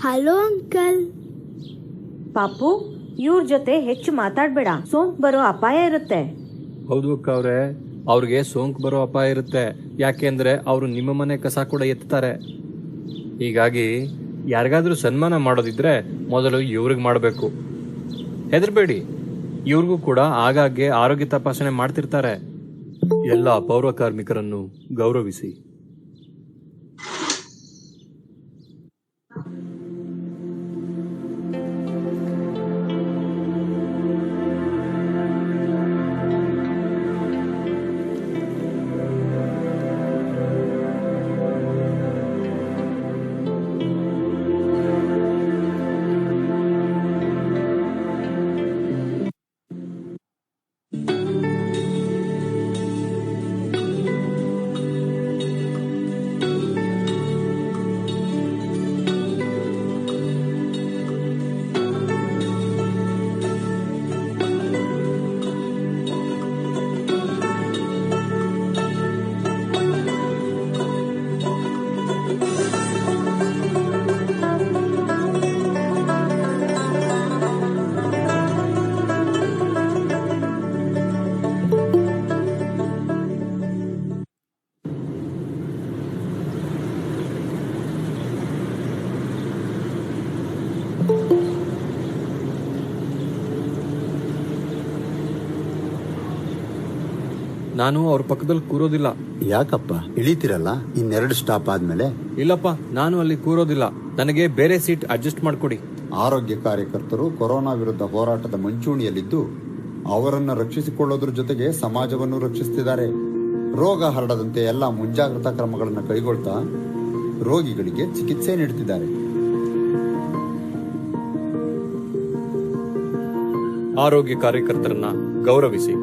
Hello uncle. ಪಾಪು, ಇವ್ರ ಜೊತೆ ಹೆಚ್ಚು ಮಾತಾಡ್ಬೇಡ, ಸೋಂಕು ಬರೋ ಅಪಾಯ ಇರುತ್ತೆ. ಹೌದು ಅಕ್ಕ ಅವ್ರೆ, ಅವ್ರಿಗೆ ಸೋಂಕು ಬರೋ ಅಪಾಯ ಇರುತ್ತೆ. ಯಾಕೆಂದ್ರೆ ಅವರು ನಿಮ್ಮ ಮನೆ ಕಸ ಕೂಡ ಎತ್ತಾರೆ. ಹೀಗಾಗಿ ಯಾರಿಗಾದ್ರೂ ಸನ್ಮಾನ ಮಾಡೋದಿದ್ರೆ ಮೊದಲು ಇವ್ರಿಗೆ ಮಾಡಬೇಕು. ಹೆದರ್ಬೇಡಿ, ಇವ್ರಿಗೂ ಕೂಡ ಆಗಾಗ್ಗೆ ಆರೋಗ್ಯ ತಪಾಸಣೆ ಮಾಡ್ತಿರ್ತಾರೆ. ಎಲ್ಲ ಪೌರ ಕಾರ್ಮಿಕರನ್ನು ಗೌರವಿಸಿ. ನಾನು ಅವ್ರ ಪಕ್ಕದಲ್ಲಿ ಕೂರೋದಿಲ್ಲ. ಯಾಕಪ್ಪ, ಇಳಿತೀರಲ್ಲ ಇನ್ನೆರಡು ಸ್ಟಾಪ್ ಆದ್ಮೇಲೆ? ಇಲ್ಲಪ್ಪ, ನಾನು ಅಲ್ಲಿ ಕೂರೋದಿಲ್ಲ. ನನಗೆ ಬೇರೆ ಸೀಟ್ ಅಡ್ಜಸ್ಟ್ ಮಾಡ್ಕೊಡಿ. ಆರೋಗ್ಯ ಕಾರ್ಯಕರ್ತರು ಕೊರೋನಾ ವಿರುದ್ಧ ಹೋರಾಟದ ಮುಂಚೂಣಿಯಲ್ಲಿದ್ದು ಅವರನ್ನು ರಕ್ಷಿಸಿಕೊಳ್ಳೋದ್ರ ಜೊತೆಗೆ ಸಮಾಜವನ್ನು ರಕ್ಷಿಸುತ್ತಿದ್ದಾರೆ. ರೋಗ ಹರಡದಂತೆ ಎಲ್ಲ ಮುಂಜಾಗ್ರತಾ ಕ್ರಮಗಳನ್ನು ಕೈಗೊಳ್ತಾ ರೋಗಿಗಳಿಗೆ ಚಿಕಿತ್ಸೆ ನೀಡುತ್ತಿದ್ದಾರೆ. ಆರೋಗ್ಯ ಕಾರ್ಯಕರ್ತರನ್ನ ಗೌರವಿಸಿ.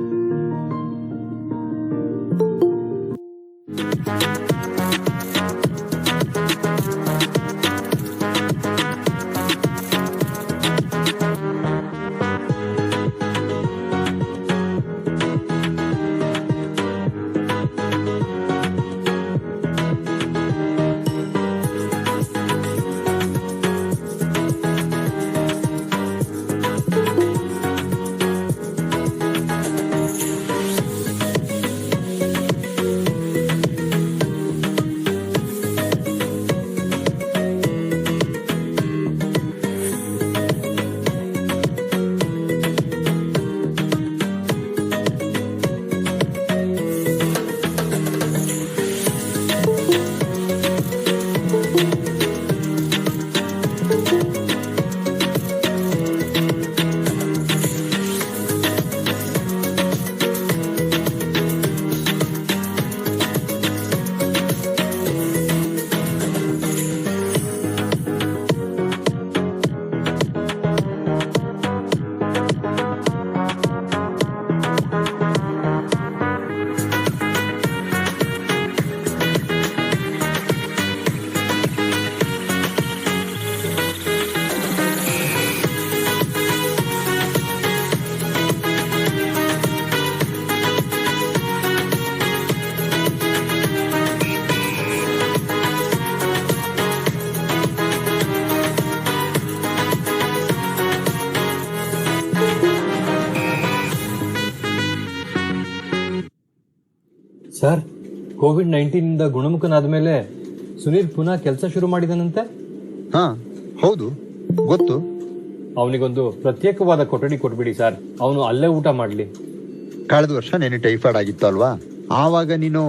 ಸರ್, ಕೋವಿಡ್-19 ಗುಣಮುಖನಾದ ಮೇಲೆ ಸುನೀಲ್ ಪುನಃ ಕೆಲಸ ಶುರು ಮಾಡಿದಾನಂತೆ. ಹಾ ಹೌದು, ಗೊತ್ತು. ಅವನಿಗೊಂದು ಪ್ರತ್ಯೇಕವಾದ ಕೊಠಡಿ ಕೊಟ್ಬಿಡಿ ಸರ್, ಅವನು ಅಲ್ಲೇ ಊಟ ಮಾಡ್ಲಿ. ಕಳೆದ ವರ್ಷ ನೀನು ಟೈಫಾಯ್ಡ್ ಆಗಿತ್ತು ಅಲ್ವಾ, ಆವಾಗ ನೀನು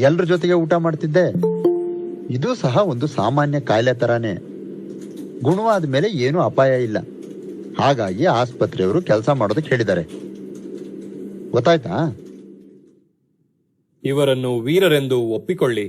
ಎಲ್ರ ಜೊತೆಗೆ ಊಟ ಮಾಡ್ತಿದ್ದೆ. ಇದು ಸಹ ಒಂದು ಸಾಮಾನ್ಯ ಕಾಯಿಲೆ ತರಾನೇ. ಗುಣವಾದ ಮೇಲೆ ಏನೂ ಅಪಾಯ ಇಲ್ಲ. ಹಾಗಾಗಿ ಆಸ್ಪತ್ರೆಯವರು ಕೆಲಸ ಮಾಡೋದಕ್ಕೆ ಹೇಳಿದ್ದಾರೆ. ಗೊತ್ತಾಯ್ತಾ? ಇವರನ್ನು ವೀರರೆಂದು ಒಪ್ಪಿಕೊಳ್ಳಿ.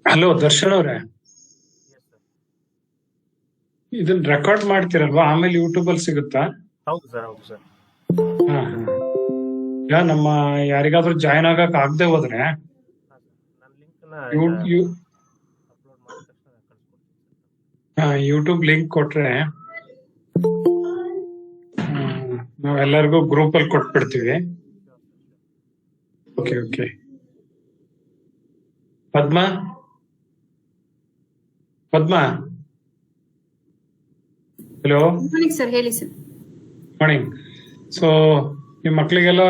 ಹಲೋ ದರ್ಶನ್ ಅವ್ರೆ, ಇದನ್ನ ರೆಕಾರ್ಡ್ ಮಾಡ್ತಿರಲ್ವಾ? ಆಮೇಲೆ ಯೂಟ್ಯೂಬ್ ಅಲ್ಲಿ ಸಿಗುತ್ತಾ? ಹೌದು ಸರ್, ಹೌದು ಸರ್. ಹಾ ಹಾ. ಈಗ ನಮ್ಮ ಯಾರಿಗಾದ್ರೂ ಜಾಯ್ನ್ ಆಗಕ್ ಆಗದೆ ಹೋದ್ರೆ ನಾನು ಲಿಂಕ್ ಅಪ್ಲೋಡ್ ಮಾಡಿದ ತಕ್ಷಣ ಕಳಿಸ್ಕೊಡ್ತೀನಿ. ಯೂಟ್ಯೂಬ್ ಲಿಂಕ್ ಕೊಟ್ರೆ ನಾವೆಲ್ಲರಿಗೂ ಗ್ರೂಪ್ ಅಲ್ಲಿ ಕೊಟ್ಬಿಡ್ತೀವಿ. Okay okay. Padma Padma, hello morning sir, ಹೇಳಿ ಸರ್. ಮಾರ್ನಿಂಗ್. ಸೊ ನಿಮ್ ಮಕ್ಳಿಗೆಲ್ಲ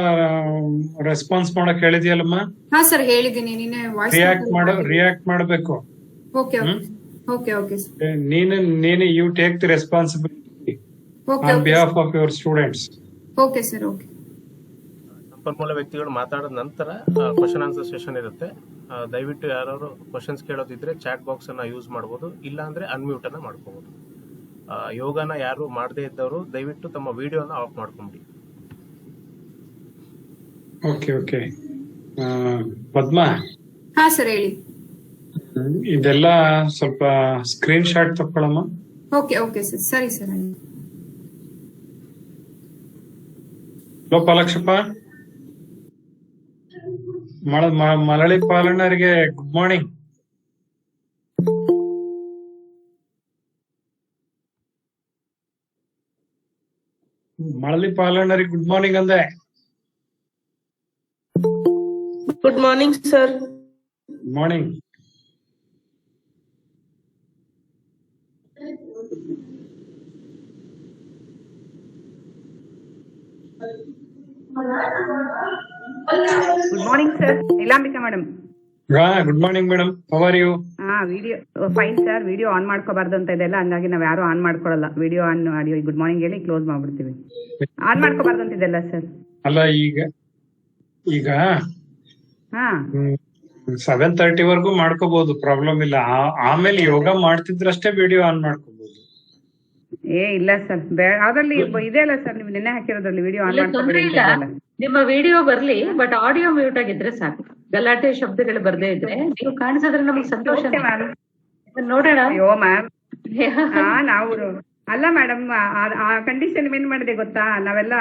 ರೆಸ್ಪಾನ್ಸ್ ಮಾಡಕ್ ಹೇಳಿದ್ಯಲ್ಲಮ್ಮ? ಹಾ ಸರ್, ಹೇಳಿದ್ದೀನಿ. ನಿನ್ನೆ ವಾಯ್ಸ್ ರಿಯಾಕ್ಟ್ ಮಾಡಬೇಕು. Okay okay okay sir. ನೀನು you take the responsibility on behalf of your students. Okay sir, okay. ಸಂಪನ್ಮೂಲ ವ್ಯಕ್ತಿಗಳು ಮಾತಾಡಿದ ನಂತರ ಕ್ವಶನ್ ಆನ್ಸರ್ ಸೆಷನ್ ಇರುತ್ತೆ. ದಯವಿಟ್ಟು ಯಾರು ಕ್ವಶನ್ಸ್ ಕೇಳೋದಿದ್ರೆ ಚಾಟ್ ಬಾಕ್ಸ್ ಅನ್ನ ಯೂಸ್ ಮಾಡಬಹುದು, ಇಲ್ಲ ಅಂದ್ರೆ ಅನ್ಮ್ಯೂಟ್ ಅನ್ನ ಮಾಡ್ಕೋಬಹುದು. ಯೋಗನ ಯಾರು ಮಾಡದೇ ಇದ್ದವರು ದಯವಿಟ್ಟು ತಮ್ಮ ವಿಡಿಯೋನ ಆಫ್ ಮಾಡ್ಕೊಂಬಿಡಿ. Okay okay. ಪದ್ಮಾ, ಹಾ ಸರ್, ಹೇಳಿ. ಇದೆಲ್ಲ ಸ್ವಲ್ಪ ಸ್ಕ್ರೀನ್ ಶಾಟ್ ತಗೊಳಮ್ಮ. ಓಕೆ ಓಕೆ ಸರ್, ಸರಿ ಸರ್. ಲೋಪಾಲಕ್ಷಪ್ಪ, ಮಲಳಿ ಪಾಲನರಿಗೆ ಗುಡ್ ಮಾರ್ನಿಂಗ್. ಮಳಲಿ ಪಾಲನರಿಗೆ ಗುಡ್ ಮಾರ್ನಿಂಗ್ ಅಂದೆ. Good morning sir. Good morning. Good morning sir, Neelambika madam. Good morning madam, how are you? Video fine sir. Video on ಮಾಡ್ಕೋಬಾರ್ದು ಅಂತ ಇದೆಲ್ಲ, ಹಂಗಾಗಿ ನಾವ್ ಯಾರು ಆನ್ ಮಾಡ್ಕೊಳಲ್ಲ. ವಿಡಿಯೋ ಆನ್ ಮಾಡಿ ಗುಡ್ ಮಾರ್ನಿಂಗ್ ಹೇಳಿ ಕ್ಲೋಸ್ ಮಾಡ್ಬಿಡ್ತೀವಿ. ಆನ್ ಮಾಡ್ಕೋಬಾರ್ದು ಅಂತ ಇದೆಲ್ಲ ಸರ್. ಅಲ್ಲ ಈಗ ಹಾ 7:30 ವರ್ಗೂ ಮಾಡ್ಕೋಬಹುದು, ಪ್ರಾಬ್ಲಮ್ ಇಲ್ಲ. ಆಮೇಲೆ ಯೋಗ ಮಾಡ್ತಿದ್ರಷ್ಟೇ ವಿಡಿಯೋ ಆನ್ ಮಾಡ್ಕೋಬಹುದು. ಇಲ್ಲ ಸರ್, ಅದ್ರಲ್ಲಿ ಇದೆ ಅಲ್ಲ ಸರ್, ನೀವು ನಿನ್ನೆ ಹಾಕಿರೋದ್ರಲ್ಲಿ ವಿಡಿಯೋ ಆನ್ ತೊಂದ್ರೆ ಇಲ್ಲ, ನಿಮ್ಮ ವಿಡಿಯೋ ಬರ್ಲಿ, ಬಟ್ ಆಡಿಯೋ ಮ್ಯೂಟ್ ಆಗಿದ್ರೆ ಸಾಕು. ಗಲಾಟೆ ಶಬ್ದಗಳು ಬರ್ದೇ ಇದ್ರೆ ನೀವು ಕಾಣಿಸಿದ್ರೆ ನಮಗೆ ಸಂತೋಷ. ನೋಡೋಣ. ಅಯ್ಯೋ ಮ್ಯಾಮ್, ನಾವು ಅಲ್ಲ ಮೇಡಮ್, ಆ ಕಂಡೀಷನ್ ಏನ್ ಮಾಡಿದೆ ಗೊತ್ತಾ? ನಾವೆಲ್ಲ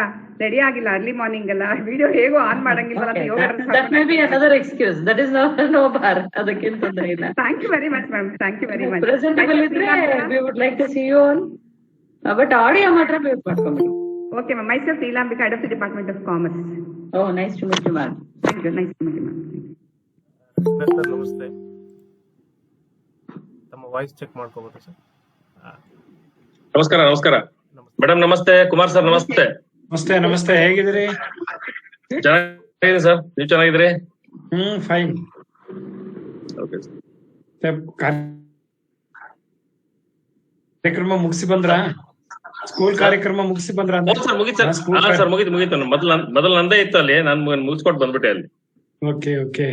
ರೆಡಿ ಆಗಿಲ್ಲ, ಅರ್ಲಿ ಮಾರ್ನಿಂಗ್ ಎಲ್ಲ ವಿಡಿಯೋ ಹೇಗೋ ಆನ್ ಮಾಡಂಗಿಲ್ಲ. Excuse, that is no bar, ಅದಕ್ಕೇನು ತೊಂದರೆ ಇಲ್ಲ. Thank you very much ma'am, thank you very much. Presentable ಇದ್ರೆ we would like to see you all, but audio ಮಾತ್ರ ಮ್ಯೂಟ್ ಮಾಡ್ಕೊಂಬಿಡಿ. Okay ma'am, myself Neelambika, head of the Department of Commerce. Oh, nice to meet you ma'am. Thank you, nice to meet you ma'am. Sir ನಮಸ್ತೆ, ತಮ್ಮ voice check ಮಾಡ್ಕೋಬಹುದು sir? ನಮಸ್ಕಾರ. ನಮಸ್ಕಾರ madam, ನಮಸ್ತೆ. Kumar sir ನಮಸ್ತೆ. ನಮಸ್ತೆ ನಮಸ್ತೆ, ಹೇಗಿದ್ದೀರಿ? ಚೆನ್ನಾಗಿದೆ ಸರ್, ನೀವು ಚೆನ್ನಾಗಿದ್ದೀರಿ? ಫೈನ್. ಓಕೆ. ಕಾರ್ಯಕ್ರಮ ಮುಗಿಸಿ ಬಂದ್ರ? ಸ್ಕೂಲ್ ಕಾರ್ಯಕ್ರಮ ಮುಗಿಸಿ ಬಂದ್ರ? ಸರ್ ಮುಗಿತು ಸರ್, ಮುಗೀತು. ಮೊದಲು ನಂದೇ ಇತ್ತು ಅಲ್ಲಿ, ನಾನು ಮುಗಿಸ್ಕೊಟ್ಟು ಬಂದ್ಬಿಟ್ಟೆ ಅಲ್ಲಿ. Okay okay.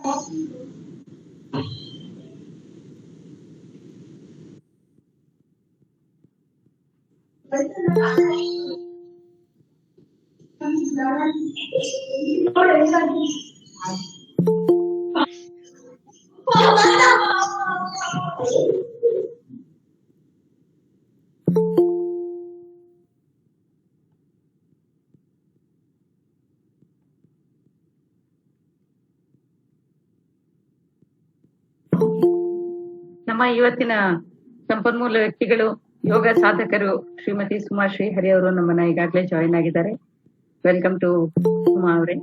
ನಮ್ಮ ಇವತ್ತಿನ ಸಂಪನ್ಮೂಲ ವ್ಯಕ್ತಿಗಳು ಯೋಗ ಸಾಧಕರು ಶ್ರೀಮತಿ ಸುಮಾ ಶ್ರೀಹರಿ ಅವರು ನಮ್ಮನ್ನ ಈಗಾಗಲೇ ಜಾಯಿನ್ ಆಗಿದ್ದಾರೆ. ವೆಲ್ಕಮ್ ಟು ಸುಮಾ ಅವರೇ.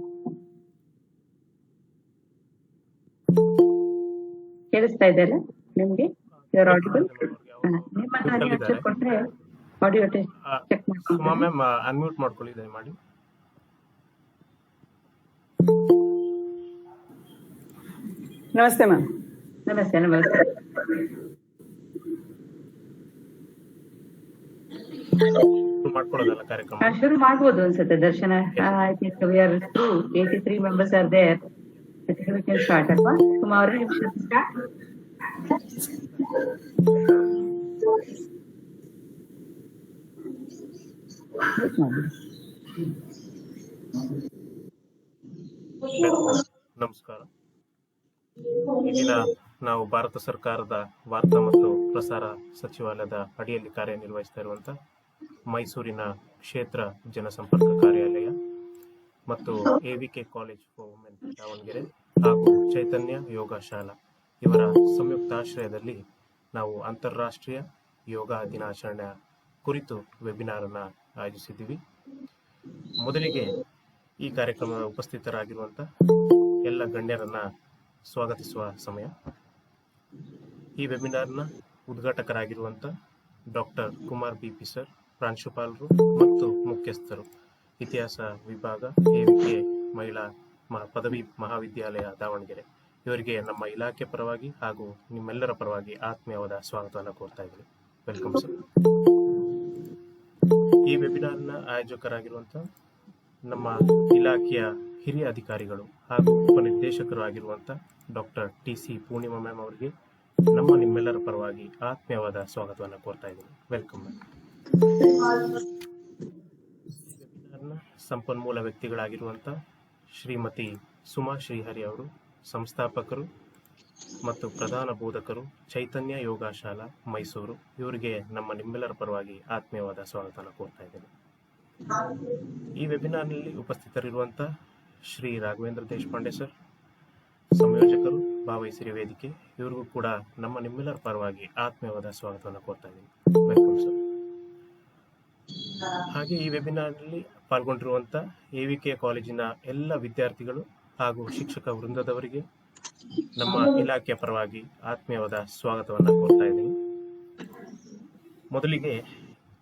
ಕೇಳಿಸ್ತಾ ಇದೆ ಅಲ್ಲ ನಿಮ್ಗೆ? You're audible. ನಿಮ್ಮ ಕೊಟ್ರೆ audio check Suma ma'am unmute ಮಾಡ್ಕೊಳ್ಳಿ ದಯಮಾಡಿ. ನಮಸ್ತೆ ಮ್ಯಾಮ್. ನಮಸ್ತೆ ನಮಸ್ತೆ. ಮಾಡ್ಕೊಳ್ಳೋದಲ್ಲ ಕಾರ್ಯಕ್ರಮ ಶುರು ಮಾಡ್ಬೋದು ಅನ್ಸುತ್ತೆ Darshana. I think we are 83 members are there. We can start ಅಲ್ವಾ ಸುಮಾ ಅವರೇ? ನಮಸ್ಕಾರ. ಈ ದಿನ ನಾವು ಭಾರತ ಸರ್ಕಾರದ ವಾರ್ತಾ ಮತ್ತು ಪ್ರಸಾರ ಸಚಿವಾಲಯದ ಅಡಿಯಲ್ಲಿ ಕಾರ್ಯನಿರ್ವಹಿಸ್ತಾ ಇರುವಂತ ಮೈಸೂರಿನ ಕ್ಷೇತ್ರ ಜನಸಂಪರ್ಕ ಕಾರ್ಯಾಲಯ ಮತ್ತು AVK college for women Davanagere ಹಾಗೂ ಚೈತನ್ಯ ಯೋಗ ಶಾಲಾ ಇವರ ಸಂಯುಕ್ತಾಶ್ರಯದಲ್ಲಿ ನಾವು ಅಂತಾರಾಷ್ಟ್ರೀಯ ಯೋಗ ದಿನಾಚರಣೆ ಕುರಿತು ವೆಬಿನಾರ್ ಅನ್ನ ಆಯೋಜಿಸಿದ್ದೀವಿ. ಮೊದಲಿಗೆ ಈ ಕಾರ್ಯಕ್ರಮದ ಉಪಸ್ಥಿತರಾಗಿರುವಂತ ಎಲ್ಲ ಗಣ್ಯರನ್ನ ಸ್ವಾಗತಿಸುವ ಸಮಯ. ಈ ವೆಬಿನಾರ್ನ ಉದ್ಘಾಟಕರಾಗಿರುವಂತ ಡಾಕ್ಟರ್ ಕುಮಾರ್ ಬಿಪಿ ಸರ್, ಪ್ರಾಂಶುಪಾಲರು ಮತ್ತು ಮುಖ್ಯಸ್ಥರು, ಇತಿಹಾಸ ವಿಭಾಗ, ಎವಿಕೆ ಮಹಿಳಾ ಪದವಿ ಮಹಾವಿದ್ಯಾಲಯ ದಾವಣಗೆರೆ, ಇವರಿಗೆ ನಮ್ಮ ಇಲಾಖೆ ಪರವಾಗಿ ಹಾಗೂ ನಿಮ್ಮೆಲ್ಲರ ಪರವಾಗಿ ಆತ್ಮೀಯವಾದ ಸ್ವಾಗತವನ್ನು ಕೋರ್ತಾ ಇದ್ದೀನಿ. Welcome sir. ಈ ವೆಬಿನಾರ್ನ ಆಯೋಜಕರಾಗಿರುವಂತ ನಮ್ಮ ಇಲಾಖೆಯ ಹಿರಿಯ ಅಧಿಕಾರಿಗಳು ಹಾಗೂ ಉಪನಿರ್ದೇಶಕರು ಆಗಿರುವಂತ ಡಾಕ್ಟರ್ ಟಿ.ಸಿ. ಪೂರ್ಣಿಮಾ ಮ್ಯಾಮ್ ಅವರಿಗೆ ನಮ್ಮ ನಿಮ್ಮೆಲ್ಲರ ಪರವಾಗಿ ಆತ್ಮೀಯವಾದ ಸ್ವಾಗತವನ್ನು ಕೋರ್ತಾ ಇದ್ದೀನಿ. Welcome ma'am. ವೆಬಿನಾರ್ನ ಸಂಪನ್ಮೂಲ ವ್ಯಕ್ತಿಗಳಾಗಿರುವಂತ ಶ್ರೀಮತಿ ಸುಮಾ ಶ್ರೀಹರಿ ಅವರು, ಸಂಸ್ಥಾಪಕರು ಮತ್ತು ಪ್ರಧಾನ ಬೋಧಕರು, ಚೈತನ್ಯ ಯೋಗ ಶಾಲಾ ಮೈಸೂರು, ಇವರಿಗೆ ನಮ್ಮ ನಿಮ್ಮೆಲ್ಲರ ಪರವಾಗಿ ಆತ್ಮೀಯವಾದ ಸ್ವಾಗತವನ್ನು ಕೋರ್ತಾ ಇದ್ದೀನಿ. ಈ ವೆಬಿನಾರ್ನಲ್ಲಿ ಉಪಸ್ಥಿತರಿರುವಂತ ಶ್ರೀ ರಾಘವೇಂದ್ರ ದೇಶಪಾಂಡೆ ಸರ್, ಸಂಯೋಜಕರು, ಭಾವೈಸಿರಿ ವೇದಿಕೆ, ಇವರಿಗೂ ಕೂಡ ನಮ್ಮ ನಿಮ್ಮೆಲ್ಲರ ಪರವಾಗಿ ಆತ್ಮೀಯವಾದ ಸ್ವಾಗತವನ್ನು ಕೋರ್ತಾ ಇದ್ದೀನಿ. Welcome sir. ಹಾಗೆ ಈ ವೆಬಿನಾರ್ನಲ್ಲಿ ಪಾಲ್ಗೊಂಡಿರುವಂತ ಎವಿಕೆ ಕಾಲೇಜಿನ ಎಲ್ಲ ವಿದ್ಯಾರ್ಥಿಗಳು ಹಾಗೂ ಶಿಕ್ಷಕ ವೃಂದದವರಿಗೆ ನಮ್ಮ ಇಲಾಖೆಯ ಪರವಾಗಿ ಆತ್ಮೀಯವಾದ ಸ್ವಾಗತವನ್ನು ಕೋರ್ತಾ ಇದ್ದೀನಿ. ಮೊದಲಿಗೆ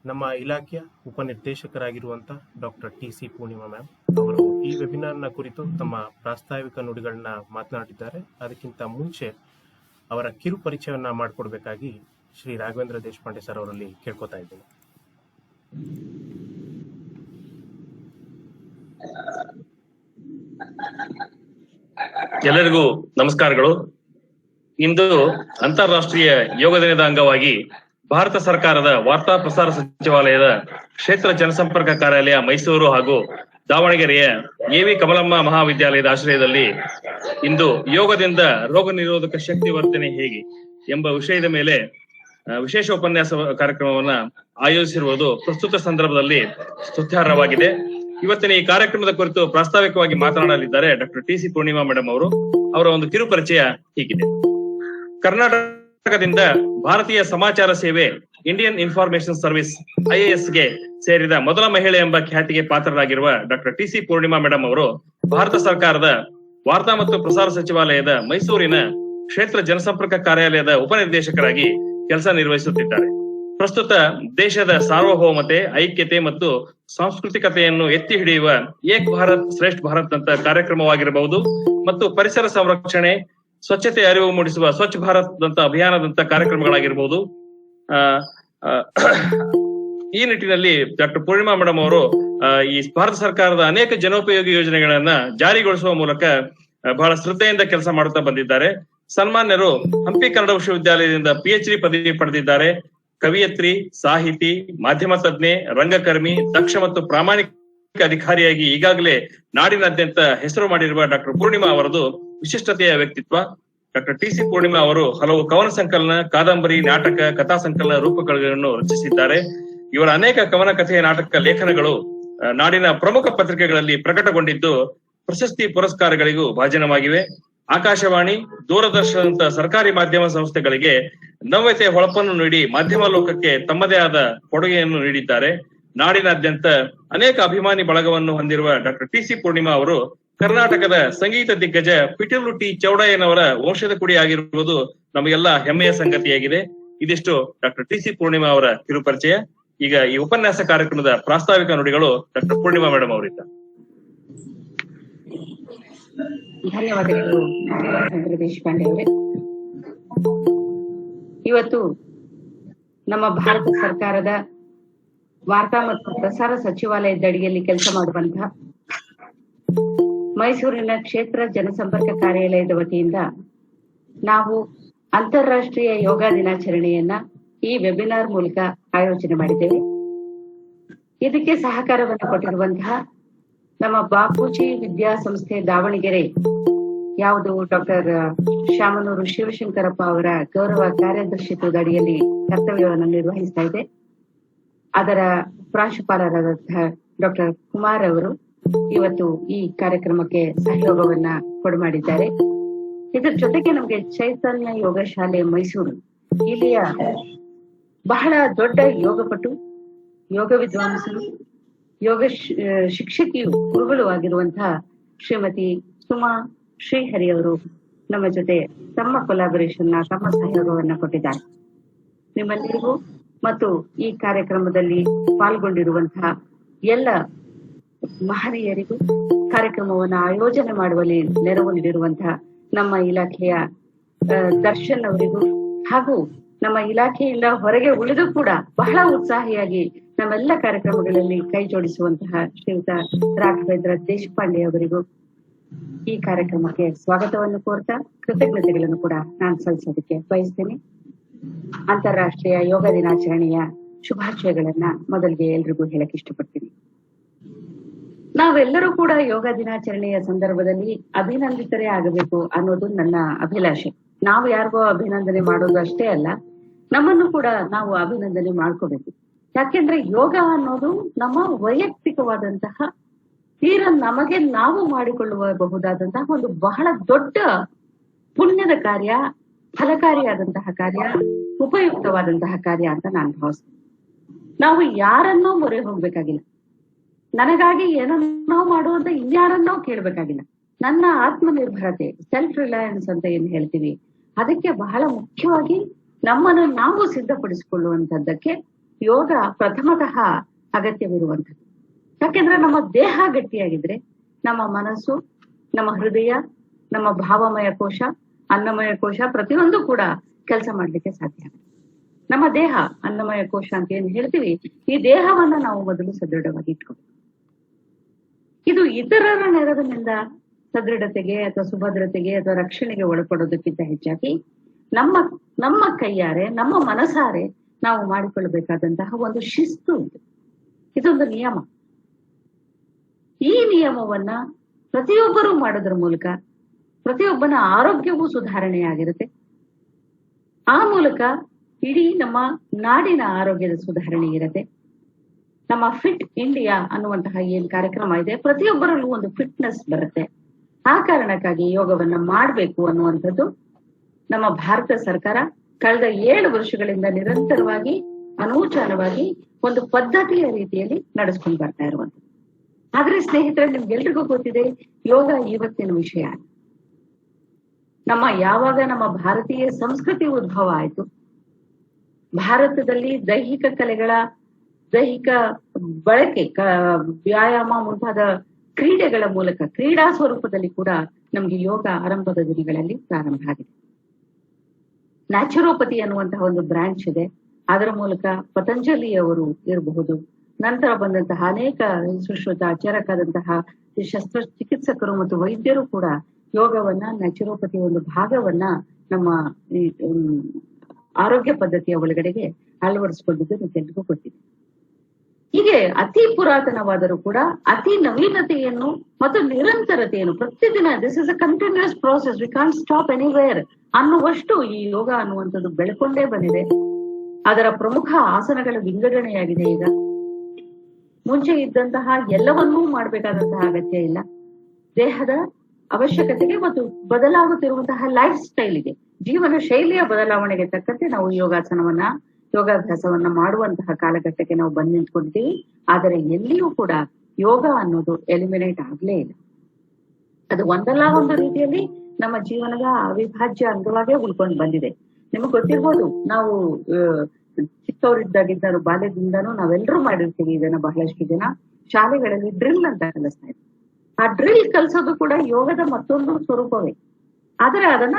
ನಮ್ಮ ಇಲಾಖೆಯ ಉಪನಿರ್ದೇಶಕರಾಗಿರುವಂತ ಡಾಕ್ಟರ್ ಟಿ.ಸಿ. ಪೂರ್ಣಿಮಾ ಮ್ಯಾಮ್ ಅವರು ಈ ವೆಬಿನಾರ್ನ ಕುರಿತು ತಮ್ಮ ಪ್ರಾಸ್ತಾವಿಕ ನುಡಿಗಳನ್ನ ಮಾತನಾಡಿದ್ದಾರೆ. ಅದಕ್ಕಿಂತ ಮುಂಚೆ ಅವರ ಕಿರು ಪರಿಚಯವನ್ನ ಮಾಡಿಕೊಡ್ಬೇಕಾಗಿ ಶ್ರೀ ರಾಘವೇಂದ್ರ ದೇಶಪಾಂಡೆ ಸರ್ ಅವರಲ್ಲಿ ಕೇಳ್ಕೊತಾ ಇದ್ದೀನಿ. ಎಲ್ಲರಿಗೂ ನಮಸ್ಕಾರಗಳು. ಇಂದು ಅಂತಾರಾಷ್ಟ್ರೀಯ ಯೋಗ ದಿನದ ಅಂಗವಾಗಿ ಭಾರತ ಸರ್ಕಾರದ ವಾರ್ತಾ ಪ್ರಸಾರ ಸಚಿವಾಲಯದ ಕ್ಷೇತ್ರ ಜನಸಂಪರ್ಕ ಕಾರ್ಯಾಲಯ ಮೈಸೂರು ಹಾಗೂ ದಾವಣಗೆರೆಯ ಎವಿ ಕಮಲಮ್ಮ ಮಹಾವಿದ್ಯಾಲಯದ ಆಶ್ರಯದಲ್ಲಿ ಇಂದು ಯೋಗದಿಂದ ರೋಗ ನಿರೋಧಕ ಶಕ್ತಿ ವರ್ತನೆ ಹೇಗೆ ಎಂಬ ವಿಷಯದ ಮೇಲೆ ವಿಶೇಷ ಉಪನ್ಯಾಸ ಕಾರ್ಯಕ್ರಮವನ್ನ ಆಯೋಜಿಸಿರುವುದು ಪ್ರಸ್ತುತ ಸಂದರ್ಭದಲ್ಲಿ ಸ್ತುತ್ಯಾರ್ಹವಾಗಿದೆ. ಇವತ್ತಿನ ಈ ಕಾರ್ಯಕ್ರಮದ ಕುರಿತು ಪ್ರಾಸ್ತಾವಿಕವಾಗಿ ಮಾತನಾಡಲಿದ್ದಾರೆ ಡಾಕ್ಟರ್ ಟಿ.ಸಿ. ಪೂರ್ಣಿಮಾ ಮೇಡಮ್ ಅವರು. ಅವರ ಒಂದು ಕಿರು ಪರಿಚಯ ಹೀಗಿದೆ. ಕರ್ನಾಟಕದಿಂದ ಭಾರತೀಯ ಸಮಾಚಾರ ಸೇವೆ ಇಂಡಿಯನ್ ಇನ್ಫಾರ್ಮೇಶನ್ ಸರ್ವಿಸ್ IAS ಗೆ ಸೇರಿದ ಮೊದಲ ಮಹಿಳೆ ಎಂಬ ಖ್ಯಾತಿಗೆ ಪಾತ್ರರಾಗಿರುವ ಡಾಕ್ಟರ್ ಟಿ.ಸಿ. ಪೂರ್ಣಿಮಾ ಮೇಡಮ್ ಅವರು ಭಾರತ ಸರ್ಕಾರದ ವಾರ್ತಾ ಮತ್ತು ಪ್ರಸಾರ ಸಚಿವಾಲಯದ ಮೈಸೂರಿನ ಕ್ಷೇತ್ರ ಜನಸಂಪರ್ಕ ಕಾರ್ಯಾಲಯದ ಉಪನಿರ್ದೇಶಕರಾಗಿ ಕೆಲಸ ನಿರ್ವಹಿಸುತ್ತಿದ್ದಾರೆ. ಪ್ರಸ್ತುತ ದೇಶದ ಸಾರ್ವಭೌಮತೆ, ಐಕ್ಯತೆ ಮತ್ತು ಸಾಂಸ್ಕೃತಿಕತೆಯನ್ನು ಎತ್ತಿ ಹಿಡಿಯುವ ಏಕ್ ಭಾರತ್ ಶ್ರೇಷ್ಠ ಭಾರತ್ ಅಂತ ಕಾರ್ಯಕ್ರಮವಾಗಿರಬಹುದು ಮತ್ತು ಪರಿಸರ ಸಂರಕ್ಷಣೆ, ಸ್ವಚ್ಛತೆ ಅರಿವು ಮೂಡಿಸುವ ಸ್ವಚ್ಛ ಭಾರತ್ ಅಂತ ಅಭಿಯಾನದಂತ ಕಾರ್ಯಕ್ರಮಗಳಾಗಿರ್ಬೋದು. ಈ ನಿಟ್ಟಿನಲ್ಲಿ ಡಾಕ್ಟರ್ ಪೂರ್ಣಿಮಾ ಮೇಡಮ್ ಅವರು ಈ ಭಾರತ ಸರ್ಕಾರದ ಅನೇಕ ಜನೋಪಯೋಗಿ ಯೋಜನೆಗಳನ್ನ ಜಾರಿಗೊಳಿಸುವ ಮೂಲಕ ಬಹಳ ಶ್ರದ್ಧೆಯಿಂದ ಕೆಲಸ ಮಾಡುತ್ತಾ ಬಂದಿದ್ದಾರೆ. ಸನ್ಮಾನ್ಯರು ಹಂಪಿ ಕನ್ನಡ ವಿಶ್ವವಿದ್ಯಾಲಯದಿಂದ PhD ಪದವಿ ಪಡೆದಿದ್ದಾರೆ. ಕವಿಯತ್ರಿ, ಸಾಹಿತಿ, ಮಾಧ್ಯಮ ತಜ್ಞೆ, ರಂಗಕರ್ಮಿ, ದಕ್ಷ ಮತ್ತು ಪ್ರಾಮಾಣಿಕ ಅಧಿಕಾರಿಯಾಗಿ ಈಗಾಗಲೇ ನಾಡಿನಾದ್ಯಂತ ಹೆಸರು ಮಾಡಿರುವ ಡಾಕ್ಟರ್ ಪೂರ್ಣಿಮಾ ಅವರದು ವಿಶಿಷ್ಟತೆಯ ವ್ಯಕ್ತಿತ್ವ. ಡಾಕ್ಟರ್ TC ಪೂರ್ಣಿಮಾ ಅವರು ಹಲವು ಕವನ ಸಂಕಲನ, ಕಾದಂಬರಿ, ನಾಟಕ, ಕಥಾ ಸಂಕಲನ ರೂಪಕಗಳನ್ನು ರಚಿಸಿದ್ದಾರೆ. ಇವರ ಅನೇಕ ಕವನ, ಕಥೆಯ ನಾಟಕ ಲೇಖನಗಳು ನಾಡಿನ ಪ್ರಮುಖ ಪತ್ರಿಕೆಗಳಲ್ಲಿ ಪ್ರಕಟಗೊಂಡಿದ್ದು ಪ್ರಶಸ್ತಿ ಪುರಸ್ಕಾರಗಳಿಗೂ ಭಾಜನವಾಗಿವೆ. ಆಕಾಶವಾಣಿ, ದೂರದರ್ಶನದಂತ ಸರ್ಕಾರಿ ಮಾಧ್ಯಮ ಸಂಸ್ಥೆಗಳಿಗೆ ನವ್ಯತೆಯ ಹೊಳಪನ್ನು ನೀಡಿ ಮಾಧ್ಯಮ ಲೋಕಕ್ಕೆ ತಮ್ಮದೇ ಆದ ಕೊಡುಗೆಯನ್ನು ನೀಡಿದ್ದಾರೆ. ನಾಡಿನಾದ್ಯಂತ ಅನೇಕ ಅಭಿಮಾನಿ ಬಳಗವನ್ನು ಹೊಂದಿರುವ ಡಾಕ್ಟರ್ TC ಪೂರ್ಣಿಮಾ ಅವರು ಕರ್ನಾಟಕದ ಸಂಗೀತ ದಿಗ್ಗಜ ಪಿಟೀಲು T ಚೌಡಯ್ಯನವರ ವಂಶದ ಕುಡಿಯಾಗಿರುವುದು ನಮಗೆಲ್ಲ ಹೆಮ್ಮೆಯ ಸಂಗತಿಯಾಗಿದೆ. ಇದಿಷ್ಟು ಡಾಕ್ಟರ್ TC ಪೂರ್ಣಿಮಾ ಅವರ ಕಿರುಪರಿಚಯ. ಈಗ ಈ ಉಪನ್ಯಾಸ ಕಾರ್ಯಕ್ರಮದ ಪ್ರಾಸ್ತಾವಿಕ ನುಡಿಗಳು ಡಾಕ್ಟರ್ ಪೂರ್ಣಿಮಾ ಮೇಡಮ್ ಅವರಿಂದ. ಧನ್ಯವಾದಗಳು ಚಂದ್ರ ದೇಶಪಾಂಡೆ ಅವರೇ. ಇವತ್ತು ನಮ್ಮ ಭಾರತ ಸರ್ಕಾರದ ವಾರ್ತಾ ಮತ್ತು ಪ್ರಸಾರ ಸಚಿವಾಲಯದ ಅಡಿಯಲ್ಲಿ ಕೆಲಸ ಮಾಡುವಂತಹ ಮೈಸೂರಿನ ಕ್ಷೇತ್ರ ಜನಸಂಪರ್ಕ ಕಾರ್ಯಾಲಯದ ವತಿಯಿಂದ ನಾವು ಅಂತಾರಾಷ್ಟ್ರೀಯ ಯೋಗ ದಿನಾಚರಣೆಯನ್ನ ಈ ವೆಬಿನಾರ್ ಮೂಲಕ ಆಯೋಜನೆ ಮಾಡಿದ್ದೇವೆ. ಇದಕ್ಕೆ ಸಹಕಾರವನ್ನು ಕೊಟ್ಟಿರುವಂತಹ ನಮ್ಮ ಬಾಪೂಜಿ ವಿದ್ಯಾಸಂಸ್ಥೆ ದಾವಣಗೆರೆ, ಯಾವುದು ಡಾಕ್ಟರ್ ಶಾಮನೂರು ಶಿವಶಂಕರಪ್ಪ ಅವರ ಗೌರವ ಕಾರ್ಯದರ್ಶಿತ್ವದ ಅಡಿಯಲ್ಲಿ ಕರ್ತವ್ಯವನ್ನು ನಿರ್ವಹಿಸ್ತಾ ಇದೆ. ಅದರ ಪ್ರಾಂಶುಪಾಲರಾದಂತಹ ಡಾಕ್ಟರ್ ಕುಮಾರ್ ಅವರು ಇವತ್ತು ಈ ಕಾರ್ಯಕ್ರಮಕ್ಕೆ ಸಹಯೋಗವನ್ನ ಕೊಡಮಾಡಿದ್ದಾರೆ. ಇದರ ಜೊತೆಗೆ ನಮಗೆ ಚೈತನ್ಯ ಯೋಗ ಶಾಲೆ ಮೈಸೂರು, ಇಲ್ಲಿಯ ಬಹಳ ದೊಡ್ಡ ಯೋಗಪಟು, ಯೋಗ ವಿದ್ವಾಂಸರು, ಯೋಗ ಶಿಕ್ಷಕಿಯು, ಗುರುಗಳು ಆಗಿರುವಂತಹ ಶ್ರೀಮತಿ ಸುಮಾ ಶ್ರೀಹರಿ ಅವರು ನಮ್ಮ ಜೊತೆ ತಮ್ಮ ಕೊಲಾಬರೇಷನ್, ತಮ್ಮ ಸಹಯೋಗವನ್ನ ಕೊಟ್ಟಿದ್ದಾರೆ. ನಿಮ್ಮೆಲ್ಲರಿಗೂ ಮತ್ತು ಈ ಕಾರ್ಯಕ್ರಮದಲ್ಲಿ ಪಾಲ್ಗೊಂಡಿರುವಂತಹ ಎಲ್ಲ ಮಹನೀಯರಿಗೂ, ಕಾರ್ಯಕ್ರಮವನ್ನು ಆಯೋಜನೆ ಮಾಡುವಲ್ಲಿ ನೆರವು ನೀಡಿರುವಂತಹ ನಮ್ಮ ಇಲಾಖೆಯ ದರ್ಶನ್ ಅವರಿಗೂ, ಹಾಗೂ ನಮ್ಮ ಇಲಾಖೆಯಿಂದ ಹೊರಗೆ ಉಳಿದು ಕೂಡ ಬಹಳ ಉತ್ಸಾಹಿಯಾಗಿ ನಮ್ಮೆಲ್ಲ ಕಾರ್ಯಕ್ರಮಗಳಲ್ಲಿ ಕೈ ಜೋಡಿಸುವಂತಹ ಶ್ರೀಯುತ ರಾಘವೇಂದ್ರ ದೇಶಪಾಂಡೆ ಅವರಿಗೂ ಈ ಕಾರ್ಯಕ್ರಮಕ್ಕೆ ಸ್ವಾಗತವನ್ನು ಕೋರ್ತಾ ಕೃತಜ್ಞತೆಗಳನ್ನು ಕೂಡ ನಾನು ಸಲ್ಲಿಸೋದಕ್ಕೆ ಬಯಸ್ತೇನೆ. ಅಂತಾರಾಷ್ಟ್ರೀಯ ಯೋಗ ದಿನಾಚರಣೆಯ ಶುಭಾಶಯಗಳನ್ನ ಮೊದಲಿಗೆ ಎಲ್ರಿಗೂ ಹೇಳಕ್ ಇಷ್ಟಪಡ್ತೀನಿ. ನಾವೆಲ್ಲರೂ ಕೂಡ ಯೋಗ ದಿನಾಚರಣೆಯ ಸಂದರ್ಭದಲ್ಲಿ ಅಭಿನಂದಿತರೇ ಆಗಬೇಕು ಅನ್ನೋದು ನನ್ನ ಅಭಿಲಾಷೆ. ನಾವು ಯಾರಿಗೋ ಅಭಿನಂದನೆ ಮಾಡೋದು ಅಷ್ಟೇ ಅಲ್ಲ, ನಮ್ಮನ್ನು ಕೂಡ ನಾವು ಅಭಿನಂದನೆ ಮಾಡ್ಕೋಬೇಕು. ಯಾಕೆಂದ್ರೆ ಯೋಗ ಅನ್ನೋದು ನಮ್ಮ ವೈಯಕ್ತಿಕವಾದಂತಹ ತೀರ ನಮಗೆ ನಾವು ಮಾಡಿಕೊಳ್ಳಬಹುದಾದಂತಹ ಒಂದು ಬಹಳ ದೊಡ್ಡ ಪುಣ್ಯದ ಕಾರ್ಯ, ಫಲಕಾರಿಯಾದಂತಹ ಕಾರ್ಯ, ಉಪಯುಕ್ತವಾದಂತಹ ಕಾರ್ಯ ಅಂತ ನಾನು ಭಾವಿಸ್ತೇನೆ. ನಾವು ಯಾರನ್ನೋ ಮೊರೆ ಹೋಗ್ಬೇಕಾಗಿಲ್ಲ, ನನಗಾಗಿ ಏನನ್ನೋ ಮಾಡುವಂತ ಇನ್ಯಾರನ್ನೋ ಕೇಳ್ಬೇಕಾಗಿಲ್ಲ. ನನ್ನ ಆತ್ಮನಿರ್ಭರತೆ, ಸೆಲ್ಫ್ ರಿಲಯನ್ಸ್ ಅಂತ ಏನ್ ಹೇಳ್ತೀವಿ, ಅದಕ್ಕೆ ಬಹಳ ಮುಖ್ಯವಾಗಿ ನಮ್ಮನ್ನು ನಾವು ಸಿದ್ಧಪಡಿಸಿಕೊಳ್ಳುವಂತದ್ದಕ್ಕೆ ಯೋಗ ಪ್ರಥಮತಃ ಅಗತ್ಯವಿರುವಂಥದ್ದು. ಯಾಕೆಂದ್ರೆ ನಮ್ಮ ದೇಹ ಗಟ್ಟಿಯಾಗಿದ್ರೆ ನಮ್ಮ ಮನಸ್ಸು, ನಮ್ಮ ಹೃದಯ, ನಮ್ಮ ಭಾವಮಯ ಕೋಶ, ಅನ್ನಮಯ ಕೋಶ ಪ್ರತಿಯೊಂದು ಕೂಡ ಕೆಲಸ ಮಾಡ್ಲಿಕ್ಕೆ ಸಾಧ್ಯ ಆಗುತ್ತೆ. ನಮ್ಮ ದೇಹ ಅನ್ನಮಯ ಕೋಶ ಅಂತ ಏನ್ ಹೇಳ್ತೀವಿ, ಈ ದೇಹವನ್ನ ನಾವು ಮೊದಲು ಸದೃಢವಾಗಿ ಇಟ್ಕೋಬೇಕು. ಇದು ಇತರರ ನೆರವಿನಿಂದ ಸದೃಢತೆಗೆ ಅಥವಾ ಸುಭದ್ರತೆಗೆ ಅಥವಾ ರಕ್ಷಣೆಗೆ ಒಳಪಡೋದಕ್ಕಿಂತ ಹೆಚ್ಚಾಗಿ ನಮ್ಮ ಕೈಯಾರೆ, ನಮ್ಮ ಮನಸಾರೆ ನಾವು ಮಾಡಿಕೊಳ್ಳಬೇಕಾದಂತಹ ಒಂದು ಶಿಸ್ತು ಇದೆ. ಇದೊಂದು ನಿಯಮ. ಈ ನಿಯಮವನ್ನ ಪ್ರತಿಯೊಬ್ಬರೂ ಮಾಡೋದ್ರ ಮೂಲಕ ಪ್ರತಿಯೊಬ್ಬನ ಆರೋಗ್ಯವೂ ಸುಧಾರಣೆಯಾಗಿರುತ್ತೆ. ಆ ಮೂಲಕ ಇಡೀ ನಮ್ಮ ನಾಡಿನ ಆರೋಗ್ಯದ ಸುಧಾರಣೆ ಇರುತ್ತೆ. ನಮ್ಮ ಫಿಟ್ ಇಂಡಿಯಾ ಅನ್ನುವಂತಹ ಏನ್ ಕಾರ್ಯಕ್ರಮ ಇದೆ, ಪ್ರತಿಯೊಬ್ಬರಲ್ಲೂ ಒಂದು ಫಿಟ್ನೆಸ್ ಬರುತ್ತೆ. ಆ ಕಾರಣಕ್ಕಾಗಿ ಯೋಗವನ್ನ ಮಾಡ್ಬೇಕು ಅನ್ನುವಂಥದ್ದು ನಮ್ಮ ಭಾರತ ಸರ್ಕಾರ ಕಳೆದ 7 ವರ್ಷಗಳಿಂದ ನಿರಂತರವಾಗಿ ಅನೂಚಾನವಾಗಿ ಒಂದು ಪದ್ಧತಿಯ ರೀತಿಯಲ್ಲಿ ನಡೆಸ್ಕೊಂಡು ಬರ್ತಾ ಇರುವಂಥದ್ದು. ಆದ್ರೆ ಸ್ನೇಹಿತರೆ, ನಿಮ್ಗೆಲ್ರಿಗೂ ಗೊತ್ತಿದೆ, ಯೋಗ ಇವತ್ತಿನ ವಿಷಯ. ಯಾವಾಗ ನಮ್ಮ ಭಾರತೀಯ ಸಂಸ್ಕೃತಿ ಉದ್ಭವ ಆಯ್ತು, ಭಾರತದಲ್ಲಿ ದೈಹಿಕ ಕಲೆಗಳ ದೈಹಿಕ ಬಳಕೆ, ವ್ಯಾಯಾಮ ಮುಂತಾದ ಕ್ರೀಡೆಗಳ ಮೂಲಕ, ಕ್ರೀಡಾ ಸ್ವರೂಪದಲ್ಲಿ ಕೂಡ ನಮ್ಗೆ ಯೋಗ ಆರಂಭದ ದಿನಗಳಲ್ಲಿ ಪ್ರಾರಂಭ ಆಗಿದೆ. ನ್ಯಾಚುರೋಪತಿ ಅನ್ನುವಂತಹ ಒಂದು ಬ್ರಾಂಚ್ ಇದೆ. ಅದರ ಮೂಲಕ ಪತಂಜಲಿ ಅವರು ಇರಬಹುದು, ನಂತರ ಬಂದಂತಹ ಅನೇಕ ಸುಶ್ರುತ ಚರಕಾದಂತಹ ಶಸ್ತ್ರಚಿಕಿತ್ಸಕರು ಮತ್ತು ವೈದ್ಯರು ಕೂಡ ಯೋಗವನ್ನ, ನ್ಯಾಚುರೋಪತಿ ಒಂದು ಭಾಗವನ್ನ ನಮ್ಮ ಈ ಆರೋಗ್ಯ ಪದ್ಧತಿಯ ಒಳಗಡೆಗೆ ಅಳವಡಿಸಿಕೊಂಡಿದ್ದು ನಿಮ್ಗೆಲ್ರಿಗೂ ಗೊತ್ತಿದೆ. ಹೀಗೆ ಅತಿ ಪುರಾತನವಾದರೂ ಕೂಡ ಅತಿ ನವೀನತೆಯನ್ನು ಮತ್ತು ನಿರಂತರತೆಯನ್ನು ಪ್ರತಿದಿನ this is a continuous process, we can't stop anywhere ಅನ್ನುವಷ್ಟು ಈ ಯೋಗ ಅನ್ನುವಂಥದ್ದು ಬೆಳ್ಕೊಂಡೇ ಬಂದಿದೆ. ಅದರ ಪ್ರಮುಖ ಆಸನಗಳ ವಿಂಗಡಣೆಯಾಗಿದೆ. ಈಗ ಮುಂಚೆ ಇದ್ದಂತಹ ಎಲ್ಲವನ್ನೂ ಮಾಡಬೇಕಾದಂತಹ ಅಗತ್ಯ ಇಲ್ಲ. ದೇಹದ ಅವಶ್ಯಕತೆಗೆ ಮತ್ತು ಬದಲಾಗುತ್ತಿರುವಂತಹ ಲೈಫ್ ಸ್ಟೈಲ್ಗೆ, ಜೀವನ ಶೈಲಿಯ ಬದಲಾವಣೆಗೆ ತಕ್ಕಂತೆ ನಾವು ಯೋಗಾಭ್ಯಾಸವನ್ನ ಮಾಡುವಂತಹ ಕಾಲಘಟ್ಟಕ್ಕೆ ನಾವು ಬಂದು ನಿಂತ್ಕೊಂಡಿದ್ದೀವಿ. ಆದರೆ ಎಲ್ಲಿಯೂ ಕೂಡ ಯೋಗ ಅನ್ನೋದು ಎಲಿಮಿನೇಟ್ ಆಗ್ಲೇ ಇಲ್ಲ. ಅದು ಒಂದಲ್ಲ ಒಂದು ರೀತಿಯಲ್ಲಿ ನಮ್ಮ ಜೀವನದ ಅವಿಭಾಜ್ಯ ಅಂಗವಾಗೇ ಉಳ್ಕೊಂಡು ಬಂದಿದೆ. ನಿಮಗ್ ಗೊತ್ತಿರ್ಬೋದು, ನಾವು ಚಿಕ್ಕವರಿದ್ದಾಗಿದ್ದರು ಬಾಲ್ಯದಿಂದನೂ ನಾವೆಲ್ಲರೂ ಮಾಡಿರ್ತೀವಿ ಇದನ್ನ. ಬಹಳಷ್ಟು ಜನ ಶಾಲೆಗಳಲ್ಲಿ ಡ್ರಿಲ್ ಅಂತ ಕಲಿಸ್ತಾ ಇದ್ರು. ಆ ಡ್ರಿಲ್ ಕಲಿಸೋದು ಕೂಡ ಯೋಗದ ಮತ್ತೊಂದು ಸ್ವರೂಪವೇ. ಆದರೆ ಅದನ್ನ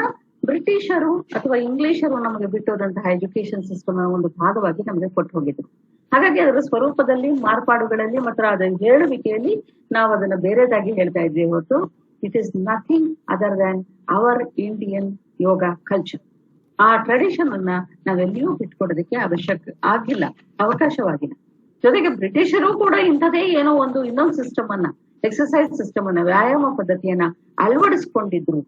ಬ್ರಿಟಿಷರು ಅಥವಾ ಇಂಗ್ಲಿಷರು ನಮಗೆ ಬಿಟ್ಟೋದಂತಹ ಎಜುಕೇಶನ್ ಸಿಸ್ಟಮ್ ಒಂದು ಭಾಗವಾಗಿ ನಮಗೆ ಕೊಟ್ಟು ಹೋಗಿದ್ರು. ಹಾಗಾಗಿ ಅದರ ಸ್ವರೂಪದಲ್ಲಿ, ಮಾರ್ಪಾಡುಗಳಲ್ಲಿ ಮತ್ತು ಅದರ ಹೇಳುವಿಕೆಯಲ್ಲಿ ನಾವು ಅದನ್ನ ಬೇರೆದಾಗಿ ಹೇಳ್ತಾ ಇದ್ವಿ ಹೊರತು it is nothing other than our Indian yoga culture. ಆ ಟ್ರೆಡಿಷನ್ ಅನ್ನ ನಾವೆಲ್ಲಿಯೂ ಬಿಟ್ಕೊಡೋದಕ್ಕೆ ಅವಕಾಶವಾಗಿಲ್ಲ. ಜೊತೆಗೆ ಬ್ರಿಟಿಷರು ಕೂಡ ಇಂಥದೇ ಏನೋ ಒಂದು ಇನ್ನೊಂದು ಸಿಸ್ಟಮ್ ಅನ್ನ, ಎಕ್ಸರ್ಸೈಸ್ ಸಿಸ್ಟಮ್ ಅನ್ನ, ವ್ಯಾಯಾಮ ಪದ್ಧತಿಯನ್ನ ಅಳವಡಿಸ್ಕೊಂಡಿದ್ರು.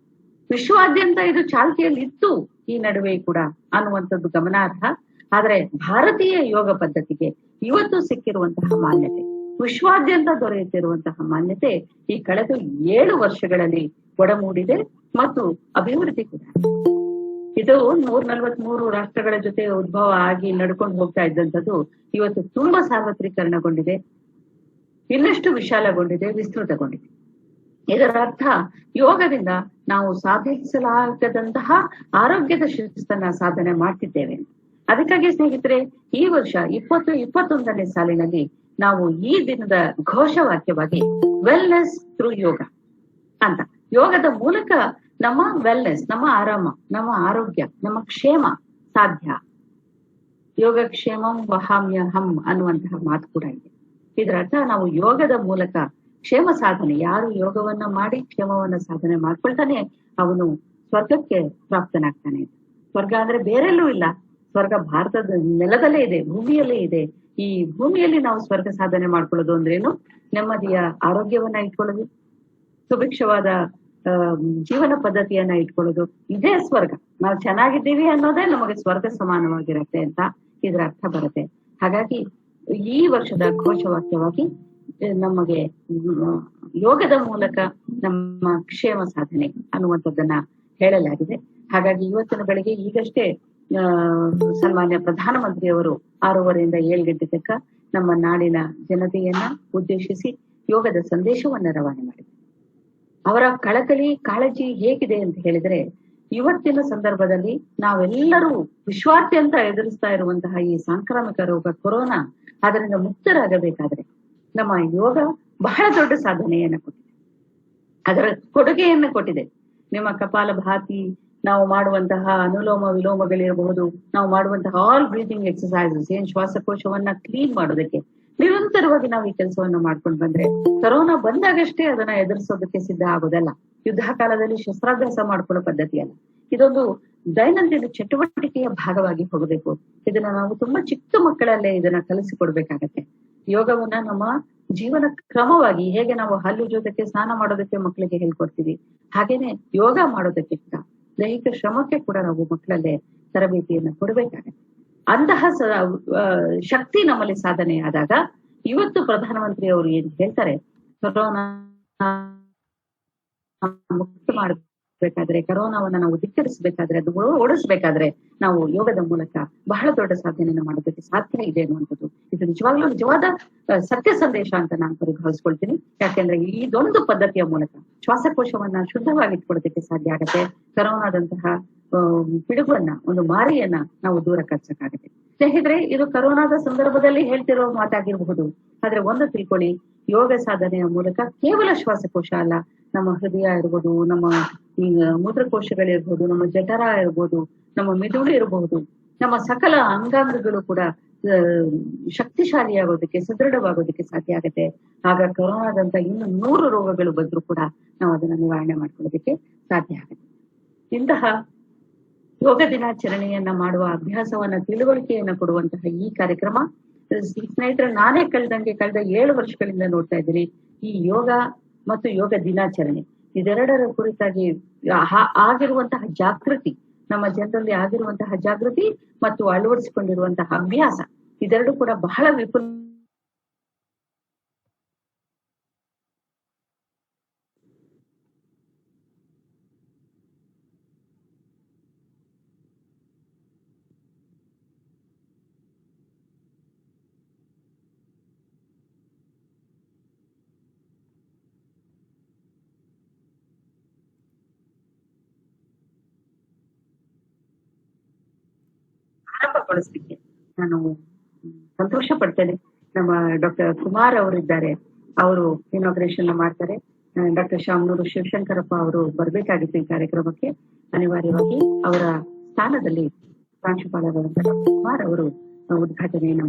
ವಿಶ್ವಾದ್ಯಂತ ಇದು ಚಾಲ್ತಿಯಲ್ಲಿ ಇತ್ತು ಈ ನಡುವೆ ಕೂಡ ಅನ್ನುವಂಥದ್ದು ಗಮನಾರ್ಹ. ಆದ್ರೆ ಭಾರತೀಯ ಯೋಗ ಪದ್ಧತಿಗೆ ಇವತ್ತು ಸಿಕ್ಕಿರುವಂತಹ ಮಾನ್ಯತೆ, ವಿಶ್ವಾದ್ಯಂತ ದೊರೆಯುತ್ತಿರುವಂತಹ ಮಾನ್ಯತೆ ಈ ಕಳೆದ 7 ವರ್ಷಗಳಲ್ಲಿ ಒಡಮೂಡಿದೆ ಮತ್ತು ಅಭಿವೃದ್ಧಿ ಕೂಡ. ಇದು 143 ರಾಷ್ಟ್ರಗಳ ಜೊತೆ ಉದ್ಭವ ಆಗಿ ನಡ್ಕೊಂಡು ಹೋಗ್ತಾ ಇದ್ದಂಥದ್ದು ಇವತ್ತು ತುಂಬಾ ಸಾರ್ವತ್ರೀಕರಣಗೊಂಡಿದೆ, ಇನ್ನಷ್ಟು ವಿಶಾಲಗೊಂಡಿದೆ, ವಿಸ್ತೃತಗೊಂಡಿದೆ. ಇದರ ಅರ್ಥ ಯೋಗದಿಂದ ನಾವು ಸಾಧಿಸಲಾಗದಂತಹ ಆರೋಗ್ಯದ ಶಿಸ್ತನ್ನ ಸಾಧನೆ ಮಾಡ್ತಿದ್ದೇವೆ. ಅದಕ್ಕಾಗಿ ಸ್ನೇಹಿತರೆ, ಈ ವರ್ಷ 2021ನೇ ಸಾಲಿನಲ್ಲಿ ನಾವು ಈ ದಿನದ ಘೋಷವಾಕ್ಯವಾಗಿ ವೆಲ್ನೆಸ್ ಥ್ರೂ ಯೋಗ ಅಂತ, ಯೋಗದ ಮೂಲಕ ನಮ್ಮ ವೆಲ್ನೆಸ್, ನಮ್ಮ ಆರಾಮ, ನಮ್ಮ ಆರೋಗ್ಯ, ನಮ್ಮ ಕ್ಷೇಮ ಸಾಧ್ಯ. ಯೋಗಕ್ಷೇಮಂ ವಹಾಮ್ಯಹಂ ಅನ್ನುವಂತಹ ಮಾತು ಕೂಡ ಇದೆ. ಇದರ ಅರ್ಥ ನಾವು ಯೋಗದ ಮೂಲಕ ಕ್ಷೇಮ ಸಾಧನೆ, ಯಾರು ಯೋಗವನ್ನ ಮಾಡಿ ಕ್ಷೇಮವನ್ನ ಸಾಧನೆ ಮಾಡ್ಕೊಳ್ತಾನೆ ಅವನು ಸ್ವರ್ಗಕ್ಕೆ ಪ್ರಾಪ್ತನಾಗ್ತಾನೆ. ಸ್ವರ್ಗ ಅಂದ್ರೆ ಬೇರೆಲ್ಲೂ ಇಲ್ಲ, ಸ್ವರ್ಗ ಭಾರತದ ನೆಲದಲ್ಲೇ ಇದೆ, ಭೂಮಿಯಲ್ಲೇ ಇದೆ. ಈ ಭೂಮಿಯಲ್ಲಿ ನಾವು ಸ್ವರ್ಗ ಸಾಧನೆ ಮಾಡ್ಕೊಳ್ಳೋದು ಅಂದ್ರೇನು? ನೆಮ್ಮದಿಯ ಆರೋಗ್ಯವನ್ನ ಇಟ್ಕೊಳ್ಳೋದು, ಸುಭಿಕ್ಷವಾದ ಜೀವನ ಪದ್ಧತಿಯನ್ನ ಇಟ್ಕೊಳ್ಳೋದು, ಇದೇ ಸ್ವರ್ಗ. ನಾವು ಚೆನ್ನಾಗಿದ್ದೀವಿ ಅನ್ನೋದೇ ನಮಗೆ ಸ್ವರ್ಗ ಸಮಾನವಾಗಿರತ್ತೆ ಅಂತ ಇದರ ಅರ್ಥ ಬರುತ್ತೆ. ಹಾಗಾಗಿ ಈ ವರ್ಷದ ಘೋಷವಾಕ್ಯವಾಗಿ ನಮಗೆ ಯೋಗದ ಮೂಲಕ ನಮ್ಮ ಕ್ಷೇಮ ಸಾಧನೆ ಅನ್ನುವಂಥದ್ದನ್ನ ಹೇಳಲಾಗಿದೆ. ಹಾಗಾಗಿ ಇವತ್ತಿನ ಬೆಳಗ್ಗೆ ಈಗಷ್ಟೇ ಸನ್ಮಾನ್ಯ ಪ್ರಧಾನಮಂತ್ರಿಯವರು 6:30ಯಿಂದ 7 ಗಂಟೆ ತನಕ ನಮ್ಮ ನಾಡಿನ ಜನತೆಯನ್ನ ಉದ್ದೇಶಿಸಿ ಯೋಗದ ಸಂದೇಶವನ್ನ ರವಾನೆ ಮಾಡಿದ್ದಾರೆ. ಅವರ ಕಳಕಳಿ, ಕಾಳಜಿ ಹೇಗಿದೆ ಅಂತ ಹೇಳಿದ್ರೆ, ಇವತ್ತಿನ ಸಂದರ್ಭದಲ್ಲಿ ನಾವೆಲ್ಲರೂ ವಿಶ್ವಾದ್ಯಂತ ಎದುರಿಸ್ತಾ ಇರುವಂತಹ ಈ ಸಾಂಕ್ರಾಮಿಕ ರೋಗ ಕೊರೋನಾ, ಅದರಿಂದ ಮುಕ್ತರಾಗಬೇಕಾದ್ರೆ ನಮ್ಮ ಯೋಗ ಬಹಳ ದೊಡ್ಡ ಸಾಧನೆಯನ್ನ ಕೊಟ್ಟಿದೆ, ಅದರ ಕೊಡುಗೆಯನ್ನ ಕೊಟ್ಟಿದೆ. ನಿಮ್ಮ ಕಪಾಲ ಭಾತಿ, ನಾವು ಮಾಡುವಂತಹ ಅನುಲೋಮ ವಿಲೋಮಗಳಿರಬಹುದು, ನಾವು ಮಾಡುವಂತಹ ಆಲ್ ಬ್ರೀತಿಂಗ್ ಎಕ್ಸರ್ಸೈಸಸ್, ಏನ್ ಶ್ವಾಸಕೋಶವನ್ನ ಕ್ಲೀನ್ ಮಾಡೋದಕ್ಕೆ ನಿರಂತರವಾಗಿ ನಾವು ಈ ಕೆಲಸವನ್ನ ಮಾಡ್ಕೊಂಡು ಬಂದ್ರೆ ಕರೋನಾ ಬಂದಾಗಷ್ಟೇ ಅದನ್ನ ಎದುರಿಸೋದಕ್ಕೆ ಸಿದ್ಧ ಆಗೋದಲ್ಲ. ಯುದ್ಧ ಕಾಲದಲ್ಲಿ ಶಸ್ತ್ರಾಭ್ಯಾಸ ಮಾಡ್ಕೊಳ್ಳೋ ಪದ್ಧತಿ ಅಲ್ಲ, ಇದೊಂದು ದೈನಂದಿನ ಚಟುವಟಿಕೆಯ ಭಾಗವಾಗಿ ಹೋಗಬೇಕು. ಇದನ್ನ ನಾವು ತುಂಬಾ ಚಿಕ್ಕ ಮಕ್ಕಳಲ್ಲೇ ಇದನ್ನ ಕಲಿಸಿಕೊಡ್ಬೇಕಾಗತ್ತೆ. ಯೋಗವನ್ನ ನಮ್ಮ ಜೀವನ ಕ್ರಮವಾಗಿ, ಹೇಗೆ ನಾವು ಹಲ್ಲು ಜೊತೆಗೆ ಸ್ನಾನ ಮಾಡೋದಕ್ಕೆ ಮಕ್ಕಳಿಗೆ ಹೇಳ್ಕೊಡ್ತೀವಿ, ಹಾಗೇನೆ ಯೋಗ ಮಾಡೋದಕ್ಕೆ ಕೂಡ, ದೈಹಿಕ ಶ್ರಮಕ್ಕೆ ಕೂಡ ನಾವು ಮಕ್ಕಳಲ್ಲೇ ತರಬೇತಿಯನ್ನ ಕೊಡ್ಬೇಕಾಗತ್ತೆ. ಅಂತಹ ಶಕ್ತಿ ನಮ್ಮಲ್ಲಿ ಸಾಧನೆ ಆದಾಗ ಇವತ್ತು ಪ್ರಧಾನಮಂತ್ರಿ ಅವರು ಏನ್ ಹೇಳ್ತಾರೆ, ಕೊರೋನಾ ಮುಕ್ತ ಮಾಡಬೇಕಾದ್ರೆ, ಕರೋನಾವನ್ನ ನಾವು ಧಿಕ್ಕರಿಸಬೇಕಾದ್ರೆ, ಅದು ಓಡಿಸ್ಬೇಕಾದ್ರೆ ನಾವು ಯೋಗದ ಮೂಲಕ ಬಹಳ ದೊಡ್ಡ ಸಾಧನೆಯನ್ನು ಮಾಡೋದಕ್ಕೆ ಸಾಧ್ಯ ಇದೆ ಅನ್ನುವಂಥದ್ದು ಇದು ನಿಜವಾದ ಸತ್ಯ ಸಂದೇಶ ಅಂತ ನಾನು ಪರಿಭಾವಿಸ್ಕೊಳ್ತೀನಿ. ಯಾಕೆಂದ್ರೆ ಇದೊಂದು ಪದ್ಧತಿಯ ಮೂಲಕ ಶ್ವಾಸಕೋಶವನ್ನ ಶುದ್ಧವಾಗಿ ಇಟ್ಕೊಳ್ಳೋದಕ್ಕೆ ಸಾಧ್ಯ ಆಗತ್ತೆ. ಕರೋನಾದಂತಹ ಪಿಡುಗನ್ನ, ಒಂದು ಮಾರಿಯನ್ನ ನಾವು ದೂರ ಕರ್ಸಕ್ಕಾಗತ್ತೆ. ಸ್ನೇಹಿತರೆ, ಇದು ಕರೋನಾದ ಸಂದರ್ಭದಲ್ಲಿ ಹೇಳ್ತಿರೋ ಮಾತಾಗಿರಬಹುದು, ಆದ್ರೆ ಒಂದು ತಿಳ್ಕೊಳ್ಳಿ, ಯೋಗ ಸಾಧನೆಯ ಮೂಲಕ ಕೇವಲ ಶ್ವಾಸಕೋಶ ಅಲ್ಲ, ನಮ್ಮ ಹೃದಯ ಇರ್ಬೋದು, ನಮ್ಮ ಮೂತ್ರಕೋಶಗಳಿರ್ಬೋದು, ನಮ್ಮ ಜಠರ ಇರ್ಬೋದು, ನಮ್ಮ ಮಿದುಳು ಇರಬಹುದು, ನಮ್ಮ ಸಕಲ ಅಂಗಾಂಗಗಳು ಕೂಡ ಶಕ್ತಿಶಾಲಿಯಾಗೋದಕ್ಕೆ, ಸದೃಢವಾಗೋದಕ್ಕೆ ಸಾಧ್ಯ ಆಗುತ್ತೆ. ಆಗ ಕೊರೋನಾದಂತ ಇನ್ನು 100 ರೋಗಗಳು ಬಂದ್ರೂ ಕೂಡ ನಾವು ಅದನ್ನ ನಿವಾರಣೆ ಮಾಡ್ಕೊಳ್ಳೋದಕ್ಕೆ ಸಾಧ್ಯ ಆಗುತ್ತೆ. ಇಂತಹ ಯೋಗ ದಿನಾಚರಣೆಯನ್ನ ಮಾಡುವ ಅಭ್ಯಾಸವನ್ನ, ತಿಳುವಳಿಕೆಯನ್ನ ಕೊಡುವಂತಹ ಈ ಕಾರ್ಯಕ್ರಮ ಸ್ನೇಹಿತರೆ, ನಾನೇ ಕಳೆದ 7 ವರ್ಷಗಳಿಂದ ನೋಡ್ತಾ ಇದ್ದೀನಿ. ಈ ಯೋಗ ಮತ್ತು ಯೋಗ ದಿನಾಚರಣೆ ಇದೆರಡರ ಕುರಿತಾಗಿ ಆಗಿರುವಂತಹ ಜಾಗೃತಿ, ನಮ್ಮ ಜನರಲ್ಲಿ ಆಗಿರುವಂತಹ ಜಾಗೃತಿ ಮತ್ತು ಅಳವಡಿಸಿಕೊಂಡಿರುವಂತಹ ಅಭ್ಯಾಸ, ಇದೆರಡು ಕೂಡ ಬಹಳ ವಿಪುಲ. ಆರಂಭಗೊಳಿಸ್ಲಿಕ್ಕೆ ನಾನು ಸಂತೋಷ ಪಡ್ತೇನೆ. ನಮ್ಮ ಡಾಕ್ಟರ್ ಕುಮಾರ್ ಅವರಿದ್ದಾರೆ, ಅವರು ಇನಾಗ್ರೇಷನ್ ಮಾಡ್ತಾರೆ. ಡಾಕ್ಟರ್ ಶಾಮನೂರು ಶಿವಶಂಕರಪ್ಪ ಅವರು ಬರ್ಬೇಕಾಗಿತ್ತು ಈ ಕಾರ್ಯಕ್ರಮಕ್ಕೆ. ಅನಿವಾರ್ಯವಾಗಿ ಅವರ ಸ್ಥಾನದಲ್ಲಿ ಪ್ರಾಂಶುಪಾಲರಾದಂತಹ ಡಾಕ್ಟರ್ ಕುಮಾರ್ ಅವರು ಉದ್ಘಾಟನೆಯನ್ನ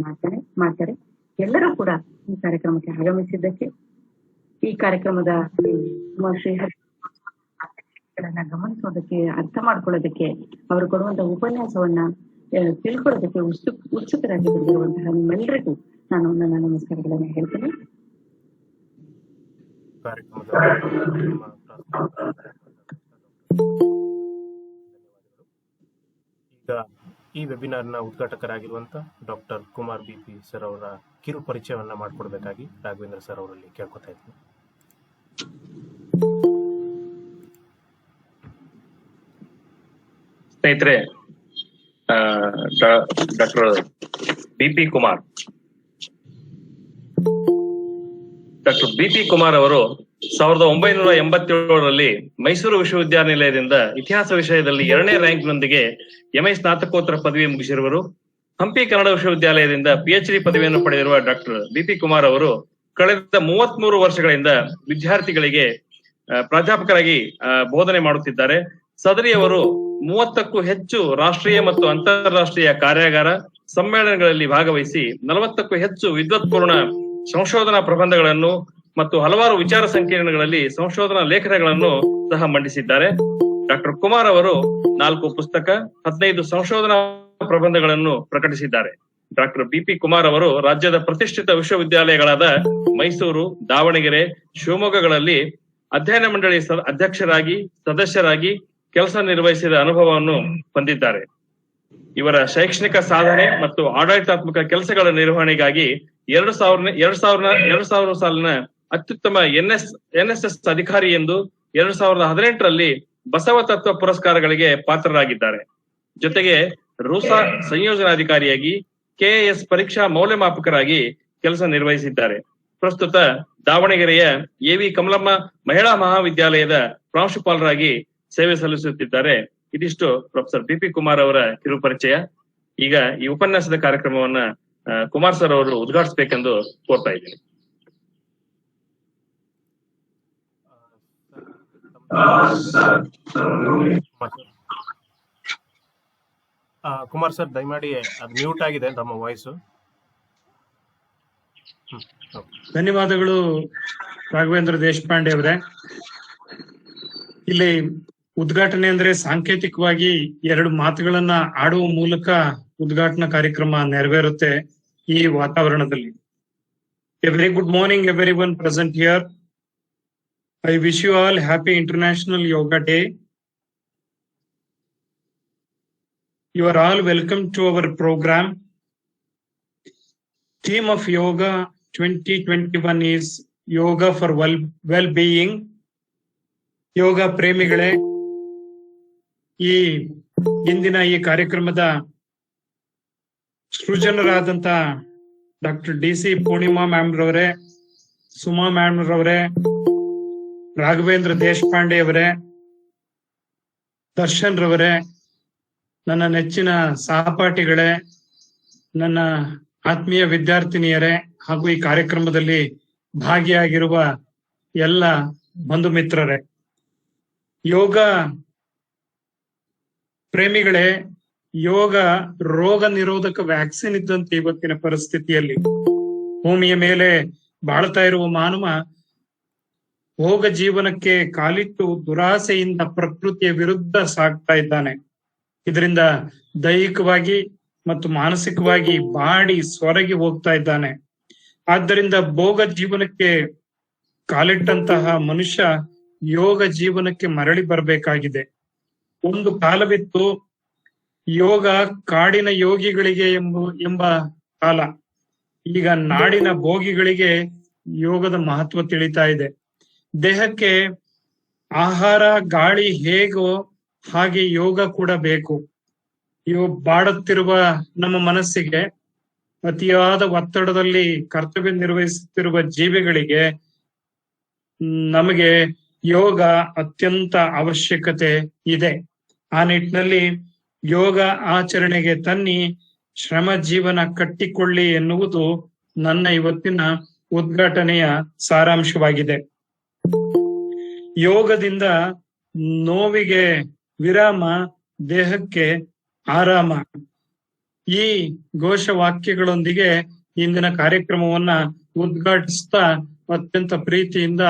ಮಾಡ್ತಾರೆ. ಎಲ್ಲರೂ ಕೂಡ ಈ ಕಾರ್ಯಕ್ರಮಕ್ಕೆ ಆಗಮಿಸಿದ್ದಕ್ಕೆ, ಈ ಕಾರ್ಯಕ್ರಮದ ಶ್ರೀಹರಿಗಳನ್ನ ಗಮನಿಸೋದಕ್ಕೆ, ಅರ್ಥ ಮಾಡ್ಕೊಳ್ಳೋದಕ್ಕೆ, ಅವರು ಕೊಡುವಂತಹ ಉಪನ್ಯಾಸವನ್ನ ತಿಳ್ಕೊಳ್ಳೋದಕ್ಕೆ ಉತ್ಸುಕರಾಗಿ ಬಂದಿರುವಂತಹ ನಿಮ್ಮೆಲ್ಲರಿಗೂ ನಾನು ನನ್ನ ನಮಸ್ಕಾರಗಳನ್ನ ಹೇಳ್ತೇನೆ. ಈಗ ಈ ವೆಬಿನಾರ್ನ ಉದ್ಘಾಟಕರಾಗಿರುವಂತ ಡಾಕ್ಟರ್ ಕುಮಾರ್ BP ಸರ್ ಅವರ ಕಿರು ಪರಿಚಯವನ್ನ ಮಾಡಿಕೊಡ್ಬೇಕಾಗಿ ರಾಘವೇಂದ್ರ ಸರ್ ಅವರಲ್ಲಿ ಕೇಳ್ಕೊತಾ ಇದ್ದೀನಿ. ಸ್ನೇಹಿತರೆ, ಡಾಕ್ಟರ್ BP ಕುಮಾರ್ ಅವರು 1987ರಲ್ಲಿ ಮೈಸೂರು ವಿಶ್ವವಿದ್ಯಾನಿಲಯದಿಂದ ಇತಿಹಾಸ ವಿಷಯದಲ್ಲಿ 2ನೇ ರ್ಯಾಂಕ್ನೊಂದಿಗೆ MA ಸ್ನಾತಕೋತ್ತರ ಪದವಿ ಮುಗಿಸಿರುವರು. ಹಂಪಿ ಕನ್ನಡ ವಿಶ್ವವಿದ್ಯಾಲಯದಿಂದ PhD ಪದವಿಯನ್ನು ಪಡೆದಿರುವ ಡಾಕ್ಟರ್ BP ಕುಮಾರ್ ಅವರು ಕಳೆದ 33 ವರ್ಷಗಳಿಂದ ವಿದ್ಯಾರ್ಥಿಗಳಿಗೆ ಪ್ರಾಧ್ಯಾಪಕರಾಗಿ ಬೋಧನೆ ಮಾಡುತ್ತಿದ್ದಾರೆ. ಸದರಿಯವರು 30ಕ್ಕೂ ಹೆಚ್ಚು ರಾಷ್ಟ್ರೀಯ ಮತ್ತು ಅಂತಾರಾಷ್ಟ್ರೀಯ ಕಾರ್ಯಾಗಾರ ಸಮ್ಮೇಳನಗಳಲ್ಲಿ ಭಾಗವಹಿಸಿ 40ಕ್ಕೂ ಹೆಚ್ಚು ವಿದ್ವತ್ಪೂರ್ಣ ಸಂಶೋಧನಾ ಪ್ರಬಂಧಗಳನ್ನು ಮತ್ತು ಹಲವಾರು ವಿಚಾರ ಸಂಕಿರಣಗಳಲ್ಲಿ ಸಂಶೋಧನಾ ಲೇಖನಗಳನ್ನು ಸಹ ಮಂಡಿಸಿದ್ದಾರೆ. ಡಾಕ್ಟರ್ ಕುಮಾರ್ ಅವರು 4 ಪುಸ್ತಕ, 15 ಸಂಶೋಧನಾ ಪ್ರಬಂಧಗಳನ್ನು ಪ್ರಕಟಿಸಿದ್ದಾರೆ. ಡಾಕ್ಟರ್ BP ಕುಮಾರ್ ಅವರು ರಾಜ್ಯದ ಪ್ರತಿಷ್ಠಿತ ವಿಶ್ವವಿದ್ಯಾಲಯಗಳಾದ ಮೈಸೂರು, ದಾವಣಗೆರೆ, ಶಿವಮೊಗ್ಗಗಳಲ್ಲಿ ಅಧ್ಯಯನ ಮಂಡಳಿ ಅಧ್ಯಕ್ಷರಾಗಿ, ಸದಸ್ಯರಾಗಿ ಕೆಲಸ ನಿರ್ವಹಿಸಿದ ಅನುಭವವನ್ನು ಹೊಂದಿದ್ದಾರೆ. ಇವರ ಶೈಕ್ಷಣಿಕ ಸಾಧನೆ ಮತ್ತು ಆಡಳಿತಾತ್ಮಕ ಕೆಲಸಗಳ ನಿರ್ವಹಣೆಗಾಗಿ 2000 ಸಾಲಿನ ಅತ್ಯುತ್ತಮ NSS ಅಧಿಕಾರಿ ಎಂದು 2018ರಲ್ಲಿ ಬಸವ ತತ್ವ ಪುರಸ್ಕಾರಗಳಿಗೆ ಪಾತ್ರರಾಗಿದ್ದಾರೆ. ಜೊತೆಗೆ ರೂಸಾ ಸಂಯೋಜನಾಧಿಕಾರಿಯಾಗಿ, KAS ಪರೀಕ್ಷಾ ಮೌಲ್ಯಮಾಪಕರಾಗಿ ಕೆಲಸ ನಿರ್ವಹಿಸಿದ್ದಾರೆ. ಪ್ರಸ್ತುತ ದಾವಣಗೆರೆಯ AV ಕಮಲಮ್ಮ ಮಹಿಳಾ ಮಹಾವಿದ್ಯಾಲಯದ ಪ್ರಾಂಶುಪಾಲರಾಗಿ ಸೇವೆ ಸಲ್ಲಿಸುತ್ತಿದ್ದಾರೆ. ಇದಿಷ್ಟು ಪ್ರೊಫೆಸರ್ BP ಕುಮಾರ್ ಅವರ ಕಿರು ಪರಿಚಯ. ಈಗ ಈ ಉಪನ್ಯಾಸದ ಕಾರ್ಯಕ್ರಮವನ್ನ ಕುಮಾರ್ ಸರ್ ಅವರು ಉದ್ಘಾಟಿಸಬೇಕೆಂದು ಕೋರ್ತಾ ಇದ್ದೀನಿ. ಕುಮಾರ್ ಸರ್, ದಯಮಾಡಿ ಅದು ಮ್ಯೂಟ್ ಆಗಿದೆ ತಮ್ಮ ವಾಯ್ಸು. ಧನ್ಯವಾದಗಳು ರಾಘವೇಂದ್ರ ದೇಶಪಾಂಡೆ ಅವರೇ. ಇಲ್ಲಿ ಉದ್ಘಾಟನೆ ಅಂದ್ರೆ ಸಾಂಕೇತಿಕವಾಗಿ 2 ಮಾತುಗಳನ್ನ ಆಡುವ ಮೂಲಕ ಉದ್ಘಾಟನಾ ಕಾರ್ಯಕ್ರಮ ನೆರವೇರುತ್ತೆ ಈ ವಾತಾವರಣದಲ್ಲಿ. A very good morning everyone present here. I wish you all happy International Yoga Day. You are all welcome to our program. Theme of Yoga 2021 is Yoga for Well-Being. ಯೋಗ ಪ್ರೇಮಿಗಳೇ, ಈ ಇಂದಿನ ಈ ಕಾರ್ಯಕ್ರಮದ ಸೃಜನರಾದಂತ ಡಾಕ್ಟರ್ DC ಪೂರ್ಣಿಮಾ ಮ್ಯಾಮ್ ರವರೇ, Suma ma'am ರವರೇ, ರಾಘವೇಂದ್ರ ದೇಶಪಾಂಡೆ ಅವರೇ, ದರ್ಶನ್ ರವರೇ, ನನ್ನ ನೆಚ್ಚಿನ ಸಹಪಾಠಿಗಳೇ, ನನ್ನ ಆತ್ಮೀಯ ವಿದ್ಯಾರ್ಥಿನಿಯರೇ ಹಾಗೂ ಈ ಕಾರ್ಯಕ್ರಮದಲ್ಲಿ ಭಾಗಿಯಾಗಿರುವ ಎಲ್ಲ ಬಂಧು ಮಿತ್ರರೇ, ಯೋಗ ಪ್ರೇಮಿಗಳೇ, ಯೋಗ ರೋಗ ನಿರೋಧಕ ವ್ಯಾಕ್ಸಿನ್ ಇದ್ದಂತೆ ಇವತ್ತಿನ ಪರಿಸ್ಥಿತಿಯಲ್ಲಿ. ಭೂಮಿಯ ಮೇಲೆ ಬಾಳ್ತಾ ಇರುವ ಮಾನವ ಭೋಗ ಜೀವನಕ್ಕೆ ಕಾಲಿಟ್ಟು ದುರಾಸೆಯಿಂದ ಪ್ರಕೃತಿಯ ವಿರುದ್ಧ ಸಾಗ್ತಾ ಇದ್ದಾನೆ. ಇದರಿಂದ ದೈಹಿಕವಾಗಿ ಮತ್ತು ಮಾನಸಿಕವಾಗಿ ಬಾಡಿ ಸೊರಗಿ ಹೋಗ್ತಾ ಇದ್ದಾನೆ. ಆದ್ದರಿಂದ ಭೋಗ ಜೀವನಕ್ಕೆ ಕಾಲಿಟ್ಟಂತಹ ಮನುಷ್ಯ ಯೋಗ ಜೀವನಕ್ಕೆ ಮರಳಿ ಬರಬೇಕಾಗಿದೆ. ಒಂದು ಕಾಲವಿತ್ತು ಯೋಗ ಕಾಡಿನ ಯೋಗಿಗಳಿಗೆ ಎಂಬ ಕಾಲ. ಈಗ ನಾಡಿನ ಭೋಗಿಗಳಿಗೆ ಯೋಗದ ಮಹತ್ವ ತಿಳಿತಾ ಇದೆ. ದೇಹಕ್ಕೆ ಆಹಾರ ಗಾಳಿ ಹೇಗೋ ಹಾಗೆ ಯೋಗ ಕೂಡ ಬೇಕು. ಬಾಡುತ್ತಿರುವ ನಮ್ಮ ಮನಸ್ಸಿಗೆ, ಅತಿಯಾದ ಒತ್ತಡದಲ್ಲಿ ಕರ್ತವ್ಯ ನಿರ್ವಹಿಸುತ್ತಿರುವ ಜೀವಿಗಳಿಗೆ ನಮಗೆ ಯೋಗ ಅತ್ಯಂತ ಅವಶ್ಯಕತೆ ಇದೆ. ಆ ನಿಟ್ಟಿನಲ್ಲಿ ಯೋಗ ಆಚರಣೆಗೆ ತನ್ನಿ ಶ್ರಮ ಜೀವನ ಕಟ್ಟಿಕೊಳ್ಳಿ ಎನ್ನುವುದು ನನ್ನ ಇವತ್ತಿನ ಉದ್ಘಾಟನೆಯ ಸಾರಾಂಶವಾಗಿದೆ. ಯೋಗದಿಂದ ನೋವಿಗೆ ವಿರಾಮ, ದೇಹಕ್ಕೆ ಆರಾಮ. ಈ ಘೋಷವಾಕ್ಯಗಳೊಂದಿಗೆ ಇಂದಿನ ಕಾರ್ಯಕ್ರಮವನ್ನ ಉದ್ಘಾಟಿಸ್ತಾ ಅತ್ಯಂತ ಪ್ರೀತಿಯಿಂದ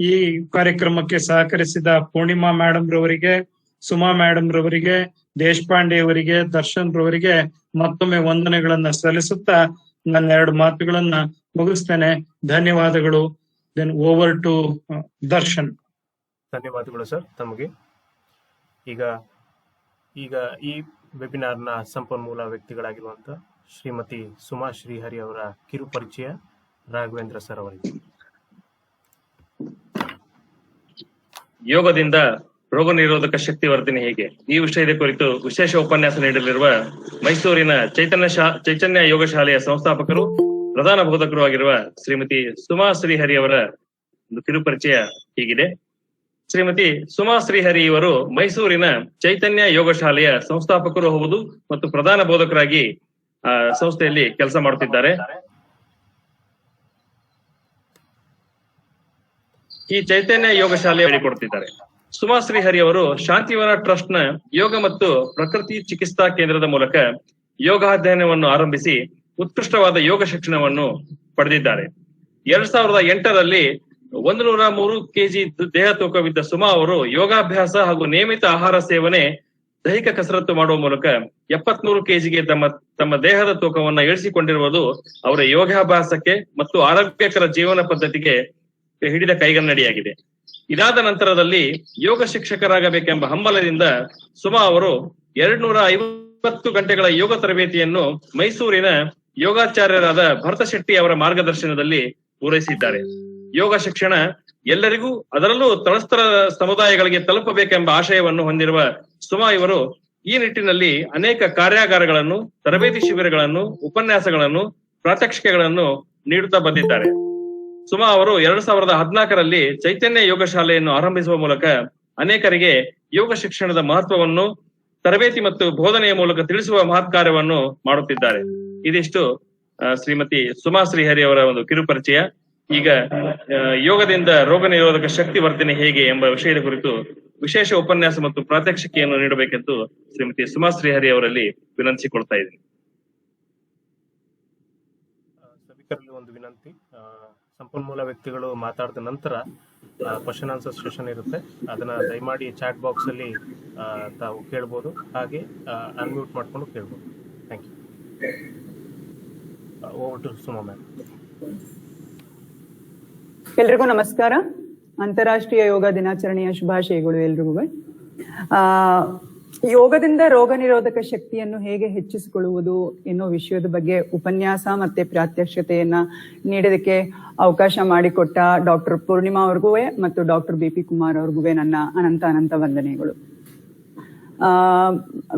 ಈ ಕಾರ್ಯಕ್ರಮಕ್ಕೆ ಸಹಕರಿಸಿದ ಪೂರ್ಣಿಮಾ ಮೇಡಮ್ ರವರಿಗೆ, ಸುಮಾ ಮೇಡಮ್ ರವರಿಗೆ, ದೇಶಪಾಂಡೆ ಅವರಿಗೆ, ದರ್ಶನ್ ರವರಿಗೆ ಮತ್ತೊಮ್ಮೆ ವಂದನೆಗಳನ್ನ ಸಲ್ಲಿಸುತ್ತಾ ನನ್ನ 2 ಮಾತುಗಳನ್ನ ಮುಗಿಸ್ತೇನೆ. ಧನ್ಯವಾದಗಳು. Then over to Darshan. ಧನ್ಯವಾದಗಳು ಸರ್ ತಮಗೆ. ಈಗ ಈ ವೆಬಿನಾರ್ನ ಸಂಪನ್ಮೂಲ ವ್ಯಕ್ತಿಗಳಾಗಿರುವಂತ ಶ್ರೀಮತಿ ಸುಮಾ ಶ್ರೀಹರಿ ಅವರ ಕಿರು ಪರಿಚಯ ರಾಘವೇಂದ್ರ ಸರ್ ಅವರಿಗೆ. ಯೋಗದಿಂದ ರೋಗ ನಿರೋಧಕ ಶಕ್ತಿ ವರ್ಧನೆ ಹೇಗೆ, ಈ ವಿಷಯದ ಕುರಿತು ವಿಶೇಷ ಉಪನ್ಯಾಸ ನೀಡಲಿರುವ ಮೈಸೂರಿನ ಚೈತನ್ಯ ಯೋಗ ಶಾಲೆಯ ಸಂಸ್ಥಾಪಕರು, ಪ್ರಧಾನ ಬೋಧಕರು ಆಗಿರುವ ಶ್ರೀಮತಿ ಸುಮಾ ಶ್ರೀಹರಿ ಅವರ ಒಂದು ಕಿರು ಪರಿಚಯ ಹೀಗಿದೆ. ಶ್ರೀಮತಿ ಸುಮಾ ಶ್ರೀಹರಿ ಇವರು ಮೈಸೂರಿನ ಚೈತನ್ಯ ಯೋಗ ಶಾಲೆಯ ಸಂಸ್ಥಾಪಕರು ಹೌದು ಮತ್ತು ಪ್ರಧಾನ ಬೋಧಕರಾಗಿ ಸಂಸ್ಥೆಯಲ್ಲಿ ಕೆಲಸ ಮಾಡುತ್ತಿದ್ದಾರೆ. ಈ ಚೈತನ್ಯ ಯೋಗ ಶಾಲೆ ಹೇಳಿಕೊಡುತ್ತಿದ್ದಾರೆ. ಸುಮಾ ಶ್ರೀಹರಿ ಅವರು ಶಾಂತಿವನ ಟ್ರಸ್ಟ್ ನ ಯೋಗ ಮತ್ತು ಪ್ರಕೃತಿ ಚಿಕಿತ್ಸಾ ಕೇಂದ್ರದ ಮೂಲಕ ಯೋಗಾಧ್ಯಯನವನ್ನು ಆರಂಭಿಸಿ ಉತ್ಕೃಷ್ಟವಾದ ಯೋಗ ಶಿಕ್ಷಣವನ್ನು ಪಡೆದಿದ್ದಾರೆ. 2008ರಲ್ಲಿ 103 ಕೆಜಿ ದೇಹ ತೂಕವಿದ್ದ ಸುಮಾ ಅವರು ಯೋಗಾಭ್ಯಾಸ ಹಾಗೂ ನಿಯಮಿತ ಆಹಾರ ಸೇವನೆ, ದೈಹಿಕ ಕಸರತ್ತು ಮಾಡುವ ಮೂಲಕ 73 ಕೆಜಿಗೆ ತಮ್ಮ ದೇಹದ ತೂಕವನ್ನ ಇಳಿಸಿಕೊಂಡಿರುವುದು ಅವರ ಯೋಗಾಭ್ಯಾಸಕ್ಕೆ ಮತ್ತು ಆರೋಗ್ಯಕರ ಜೀವನ ಪದ್ಧತಿಗೆ ಹಿಡಿದ ಕೈಗನ್ನಡಿಯಾಗಿದೆ. ಇದಾದ ನಂತರದಲ್ಲಿ ಯೋಗ ಶಿಕ್ಷಕರಾಗಬೇಕೆಂಬ ಹಂಬಲದಿಂದ ಸುಮಾ ಅವರು 250 ಗಂಟೆಗಳ ಯೋಗ ತರಬೇತಿಯನ್ನು ಮೈಸೂರಿನ ಯೋಗಾಚಾರ್ಯರಾದ ಭರತ ಶೆಟ್ಟಿ ಅವರ ಮಾರ್ಗದರ್ಶನದಲ್ಲಿ ಪೂರೈಸಿದ್ದಾರೆ. ಯೋಗ ಶಿಕ್ಷಣ ಎಲ್ಲರಿಗೂ, ಅದರಲ್ಲೂ ತಳಸ್ತರ ಸಮುದಾಯಗಳಿಗೆ ತಲುಪಬೇಕೆಂಬ ಆಶಯವನ್ನು ಹೊಂದಿರುವ ಸುಮಾ ಇವರು ಈ ನಿಟ್ಟಿನಲ್ಲಿ ಅನೇಕ ಕಾರ್ಯಾಗಾರಗಳನ್ನು, ತರಬೇತಿ ಶಿಬಿರಗಳನ್ನು, ಉಪನ್ಯಾಸಗಳನ್ನು, ಪ್ರಾತ್ಯಕ್ಷಿಕೆಗಳನ್ನು ನೀಡುತ್ತಾ ಬಂದಿದ್ದಾರೆ. ಸುಮಾ ಅವರು 2014ರಲ್ಲಿ ಚೈತನ್ಯ ಯೋಗ ಶಾಲೆಯನ್ನು ಆರಂಭಿಸುವ ಮೂಲಕ ಅನೇಕರಿಗೆ ಯೋಗ ಶಿಕ್ಷಣದ ಮಹತ್ವವನ್ನು ತರಬೇತಿ ಮತ್ತು ಬೋಧನೆಯ ಮೂಲಕ ತಿಳಿಸುವ ಮಹತ್ ಕಾರ್ಯವನ್ನು ಮಾಡುತ್ತಿದ್ದಾರೆ. ಇದಿಷ್ಟು ಶ್ರೀಮತಿ ಸುಮಾ ಶ್ರೀಹರಿ ಅವರ ಒಂದು ಕಿರು ಪರಿಚಯ. ಈಗ ಯೋಗದಿಂದ ರೋಗ ನಿರೋಧಕ ಶಕ್ತಿ ವರ್ಧನೆ ಹೇಗೆ ಎಂಬ ವಿಷಯದ ಕುರಿತು ವಿಶೇಷ ಉಪನ್ಯಾಸ ಮತ್ತು ಪ್ರಾತ್ಯಕ್ಷಿಕೆಯನ್ನು ನೀಡಬೇಕೆಂದು ಶ್ರೀಮತಿ ಸುಮಾ ಶ್ರೀಹರಿ ಅವರಲ್ಲಿ ವಿನಂತಿಸಿಕೊಳ್ತಾ ಇದ್ದೀನಿ. ಸಭಿಕರಲ್ಲಿ ಒಂದು ವಿನಂತಿ, ಸಂಪನ್ಮೂಲ ವ್ಯಕ್ತಿಗಳು ಮಾತಾಡಿದ ನಂತರ ಕ್ವಶನ್ ಆನ್ಸರ್ ಸೆಷನ್ ಇರುತ್ತೆ. ಅದನ್ನ ದಯಮಾಡಿ ಚಾಟ್ ಬಾಕ್ಸ್ ಅಲ್ಲಿ ತಾವು ಕೇಳ್ಬೋದು, ಹಾಗೆ ಅನ್ಮ್ಯೂಟ್ ಮಾಡ್ಕೊಂಡು ಕೇಳ್ಬೋದು. Thank you. Over to Suma ma'am. ಎಲ್ರಿಗೂ ನಮಸ್ಕಾರ. ಅಂತಾರಾಷ್ಟ್ರೀಯ ಯೋಗ ದಿನಾಚರಣೆಯ ಶುಭಾಶಯಗಳು ಎಲ್ರಿಗೂ. ಯೋಗದಿಂದ ರೋಗ ನಿರೋಧಕ ಶಕ್ತಿಯನ್ನು ಹೇಗೆ ಹೆಚ್ಚಿಸಿಕೊಳ್ಳುವುದು ಎನ್ನುವ ವಿಷಯದ ಬಗ್ಗೆ ಉಪನ್ಯಾಸ ಮತ್ತೆ ಪ್ರಾತ್ಯಕ್ಷತೆಯನ್ನ ನೀಡೋದಕ್ಕೆ ಅವಕಾಶ ಮಾಡಿಕೊಟ್ಟ ಡಾಕ್ಟರ್ ಪೂರ್ಣಿಮಾ ಅವ್ರಿಗೂ ಮತ್ತು ಡಾಕ್ಟರ್ BP ಕುಮಾರ್ ಅವ್ರಿಗೂ ನನ್ನ ಅನಂತ ವಂದನೆಗಳು.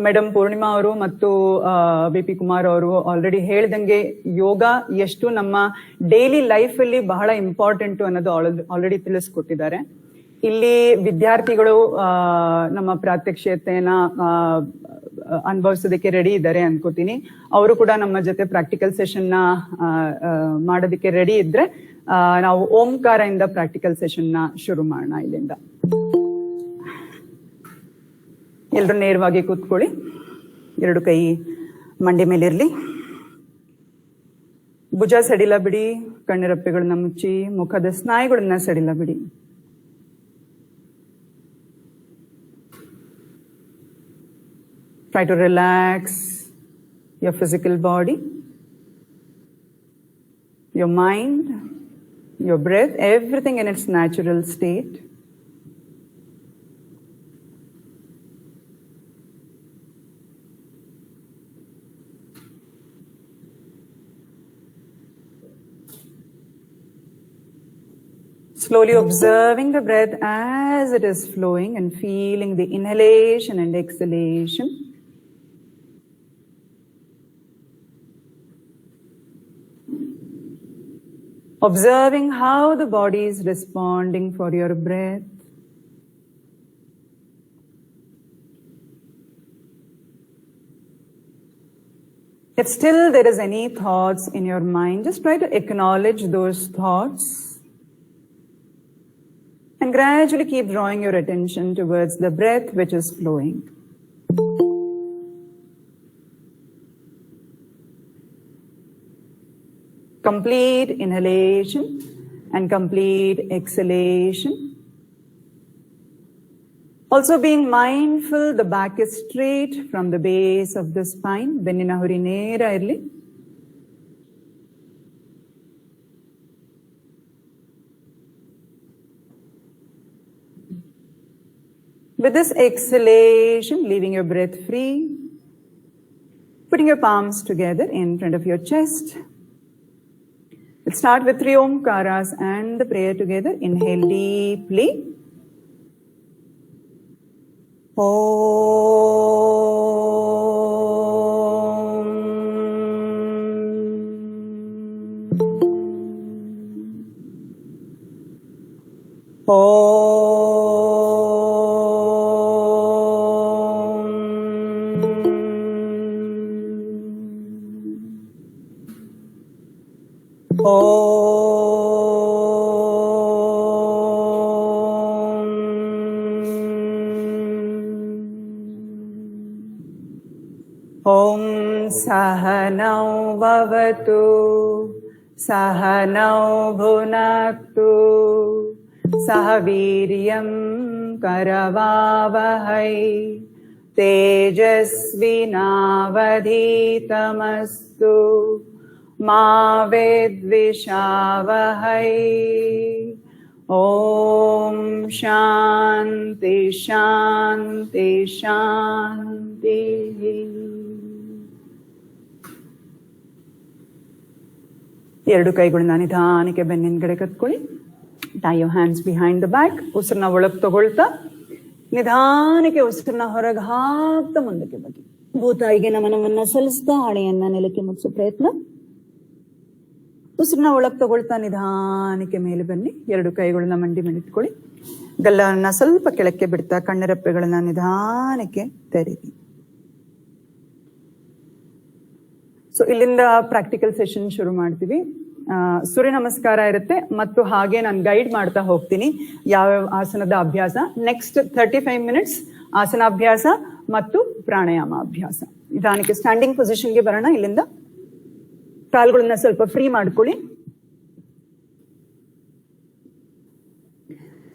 ಮೇಡಮ್ ಪೂರ್ಣಿಮಾ ಅವರು ಮತ್ತು BP ಕುಮಾರ್ ಅವರು ಆಲ್ರೆಡಿ ಹೇಳ್ದಂಗೆ ಯೋಗ ಎಷ್ಟು ನಮ್ಮ ಡೈಲಿ ಲೈಫ್ ಅಲ್ಲಿ ಬಹಳ ಇಂಪಾರ್ಟೆಂಟ್ ಅನ್ನೋದು ಆಲ್ರೆಡಿ ತಿಳಿಸ್ಕೊಟ್ಟಿದ್ದಾರೆ. ಇಲ್ಲಿ ವಿದ್ಯಾರ್ಥಿಗಳು ನಮ್ಮ ಪ್ರಾತ್ಯಕ್ಷತೆಯನ್ನ ಅನುಭವಿಸೋದಕ್ಕೆ ರೆಡಿ ಇದ್ದಾರೆ ಅನ್ಕೋತೀನಿ. ಅವರು ಕೂಡ ನಮ್ಮ ಜೊತೆ ಪ್ರಾಕ್ಟಿಕಲ್ ಸೆಷನ್ ನ ಮಾಡೋದಕ್ಕೆ ರೆಡಿ ಇದ್ರೆ ನಾವು ಓಂಕಾರ ಇಂದ ಪ್ರಾಕ್ಟಿಕಲ್ ಸೆಷನ್ ನ ಶುರು ಮಾಡೋಣ. ಇಲ್ಲಿಂದ ಎಲ್ರು ನೇರವಾಗಿ ಕೂತ್ಕೊಳ್ಳಿ. ಎರಡು ಕೈ ಮಂಡಿ ಮೇಲಿರಲಿ. ಭುಜ ಸಡಿಲ ಬಿಡಿ, ಕಣ್ಣಿರಪ್ಪೆಗಳನ್ನ ಮುಚ್ಚಿ, ಮುಖದ ಸ್ನಾಯುಗಳನ್ನ ಸಡಿಲ ಬಿಡಿ. Try to relax your physical body, your mind, your breath, everything in its natural state. Slowly observing the breath as it is flowing and feeling the inhalation and exhalation. Observing how the body is responding for your breath. If still there is any thoughts in your mind, just try to acknowledge those thoughts and gradually keep drawing your attention towards the breath which is flowing. Complete inhalation and complete exhalation. Also being mindful, the back is straight from the base of the spine. Bennina huri nera irli. With this exhalation, leaving your breath free, putting your palms together in front of your chest. Let's start with 3 Omkaras and the prayer together. Inhale deeply. Om. Om Sahanau Bhavatu Sahanau Bhunaktu Sahaviryam Karavavahai Tejasvinavadhitamastu Ma Vedvishavahai. Om Shanti Shanti Shanti. ಎರಡು ಕೈಗಳನ್ನ ನಿಧಾನಕ್ಕೆ ಬೆನ್ನಿನ ಕತ್ಕೊಳ್ಳಿ. Tie your hands behind the back. ಉಸಿರನ್ನ ಒಳಗೆ ತಗೊಳ್ತಾ ನಿಧಾನಕ್ಕೆ ಉಸಿರನ್ನ ಹೊರಗೆ ಹಾಕ್ತಾ ಮುಂದಕ್ಕೆ ಬಗ್ಗಿ. ಭೂತಾಯಿಗೆ ನಮನವನ್ನ ಸಲ್ಲಿಸ್ತಾ ಹಣೆಯನ್ನ ನೆಲಕ್ಕೆ ಮುಟ್ಸೋ ಪ್ರಯತ್ನ. ಉಸಿರನ್ನ ಒಳಗೆ ತಗೊಳ್ತಾ ನಿಧಾನಕ್ಕೆ ಮೇಲೆ ಬನ್ನಿ. ಎರಡು ಕೈಗಳನ್ನ ಮಂಡಿ ಮೇಲಿಟ್ಕೊಳ್ಳಿ. ಗಲ್ಲನ್ನ ಸ್ವಲ್ಪ ಕೆಳಕ್ಕೆ ಬಿಡ್ತಾ ಕಣ್ಣರೆಪ್ಪೆಗಳನ್ನ ನಿಧಾನಕ್ಕೆ ತೆರೀರಿ. ಸೊ ಇಲ್ಲಿಂದ ಪ್ರಾಕ್ಟಿಕಲ್ ಸೆಷನ್ ಶುರು ಮಾಡ್ತೀವಿ. ಸೂರ್ಯ ನಮಸ್ಕಾರ ಇರುತ್ತೆ ಮತ್ತು ಹಾಗೆ ನಾನು ಗೈಡ್ ಮಾಡ್ತಾ ಹೋಗ್ತೀನಿ ಯಾವ್ಯಾವ ಆಸನದ ಅಭ್ಯಾಸ. ನೆಕ್ಸ್ಟ್ 35 ಮಿನಿಟ್ಸ್ ಆಸನಾಭ್ಯಾಸ ಮತ್ತು ಪ್ರಾಣಾಯಾಮ ಅಭ್ಯಾಸ. ನಿಧಾನಕ್ಕೆ ಸ್ಟ್ಯಾಂಡಿಂಗ್ ಪೊಸಿಷನ್ಗೆ ಬರೋಣ. ಇಲ್ಲಿಂದ ಕಾಲುಗಳನ್ನ ಸ್ವಲ್ಪ ಫ್ರೀ ಮಾಡ್ಕೊಳ್ಳಿ.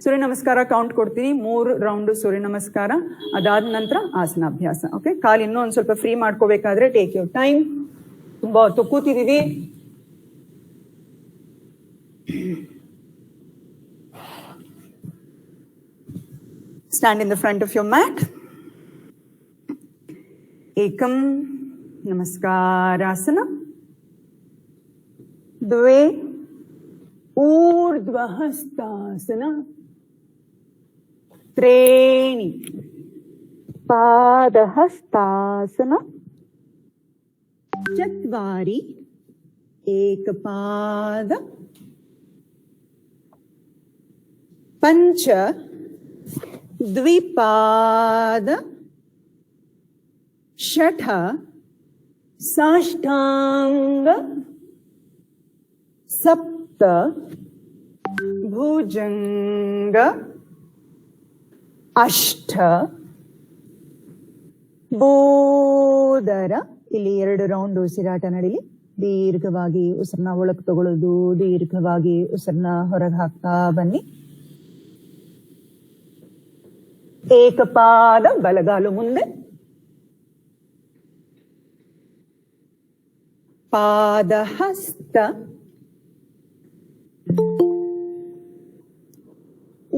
ಸೂರ್ಯ ನಮಸ್ಕಾರ ಕೌಂಟ್ ಕೊಡ್ತೀನಿ. 3 ರೌಂಡ್ ಸೂರ್ಯ ನಮಸ್ಕಾರ, ಅದಾದ ನಂತರ ಆಸನಾಭ್ಯಾಸ. ಓಕೆ, ಕಾಲು ಇನ್ನೂ ಒಂದ್ ಸ್ವಲ್ಪ ಫ್ರೀ ಮಾಡ್ಕೋಬೇಕಾದ್ರೆ ಟೇಕ್ ಯುವರ್ ಟೈಮ್. ತುಂಬಾ ಹೊತ್ತು ಕೂತಿದೀವಿ. Stand in the front of your mat. Ekam Namaskarasana. Dve Urdhvahastasana. Treni Padahastasana. Chatvari Ekapada. Pancha Dvipada. Shatha Sashtanga. Sapta Bhujanga. Ashta ಬೋದರ. ಇಲ್ಲಿ 2 ರೌಂಡ್ ಉಸಿರಾಟ ನಡೀಲಿ. ದೀರ್ಘವಾಗಿ ಉಸಿರನ್ನ ಒಳಗೆ ತಗೊಳ್ಳೋದು, ದೀರ್ಘವಾಗಿ ಉಸಿರನ್ನ ಹೊರಗೆ ಹಾಕ್ತಾ ಬನ್ನಿ. ಏಕಪಾದ, ಬಲಗಾಲು ಮುಂದೆ, ಪಾದಹಸ್ತ,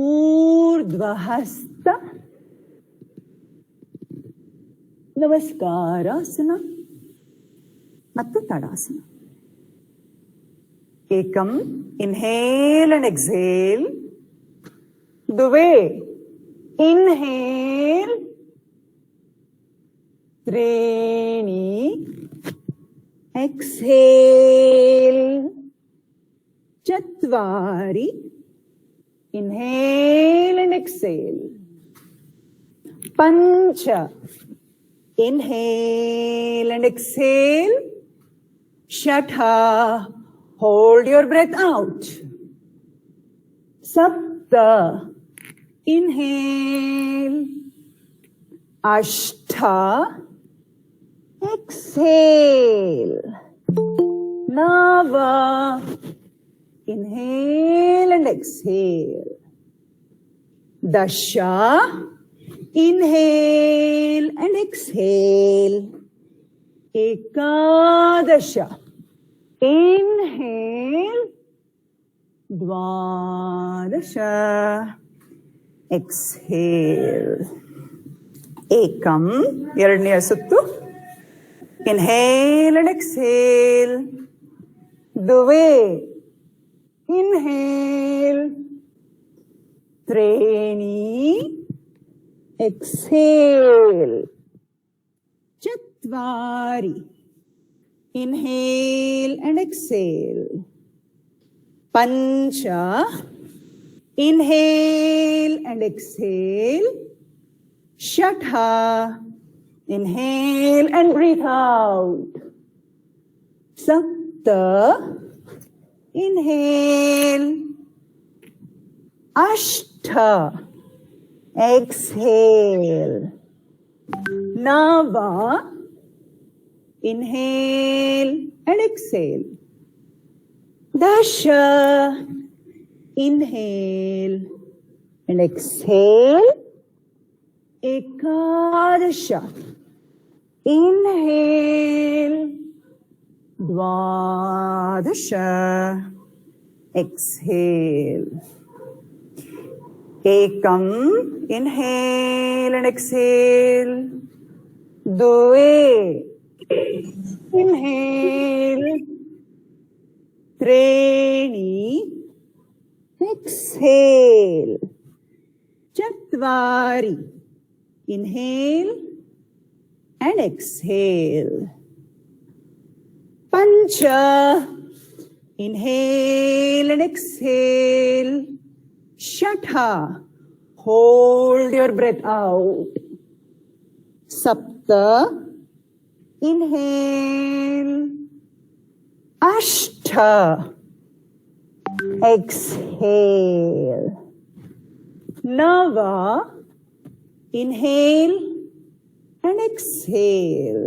ಊರ್ಧ್ವಹಸ್ತ, ನಮಸ್ಕಾರಾಸನ ಮತ್ತು ತಡಾಸನ. ಏಕಂ, ಇನ್ಹೇಲ್ ಅಂಡ್ ಎಕ್ಸೇಲ್. ದ್ವೇ, ಇನ್ಹೇಲ್. ತ್ರೀಣಿ, ಎಕ್ಸೇಲ್. ಚತ್ವಾರಿ, inhale and exhale. Pancha, inhale and exhale. Shatha, hold your breath out. Sapta, inhale. Ashtha, exhale. Nava, inhale and exhale. Dasha, inhale and exhale. Ekadasha, inhale. Dvadasha, exhale. Ekam, ಎರಡನೆಯ ಸುತ್ತು. Inhale and exhale. Dve, inhale. Treni, exhale. Chatvari, inhale and exhale. Pancha, inhale and exhale. Shatha, inhale and breathe out. Sapta, inhale. Ashtha, exhale. Nava, inhale and exhale. Dasha, inhale and exhale. Ekadasha, inhale. Dvadasha, exhale. Ekam, inhale and exhale. Dve, inhale. Treni, exhale. Chatvari, inhale and exhale. Pancha, inhale and exhale. Shatha, hold your breath out. Sapta, inhale. Ashtha, exhale. Nava, inhale and exhale.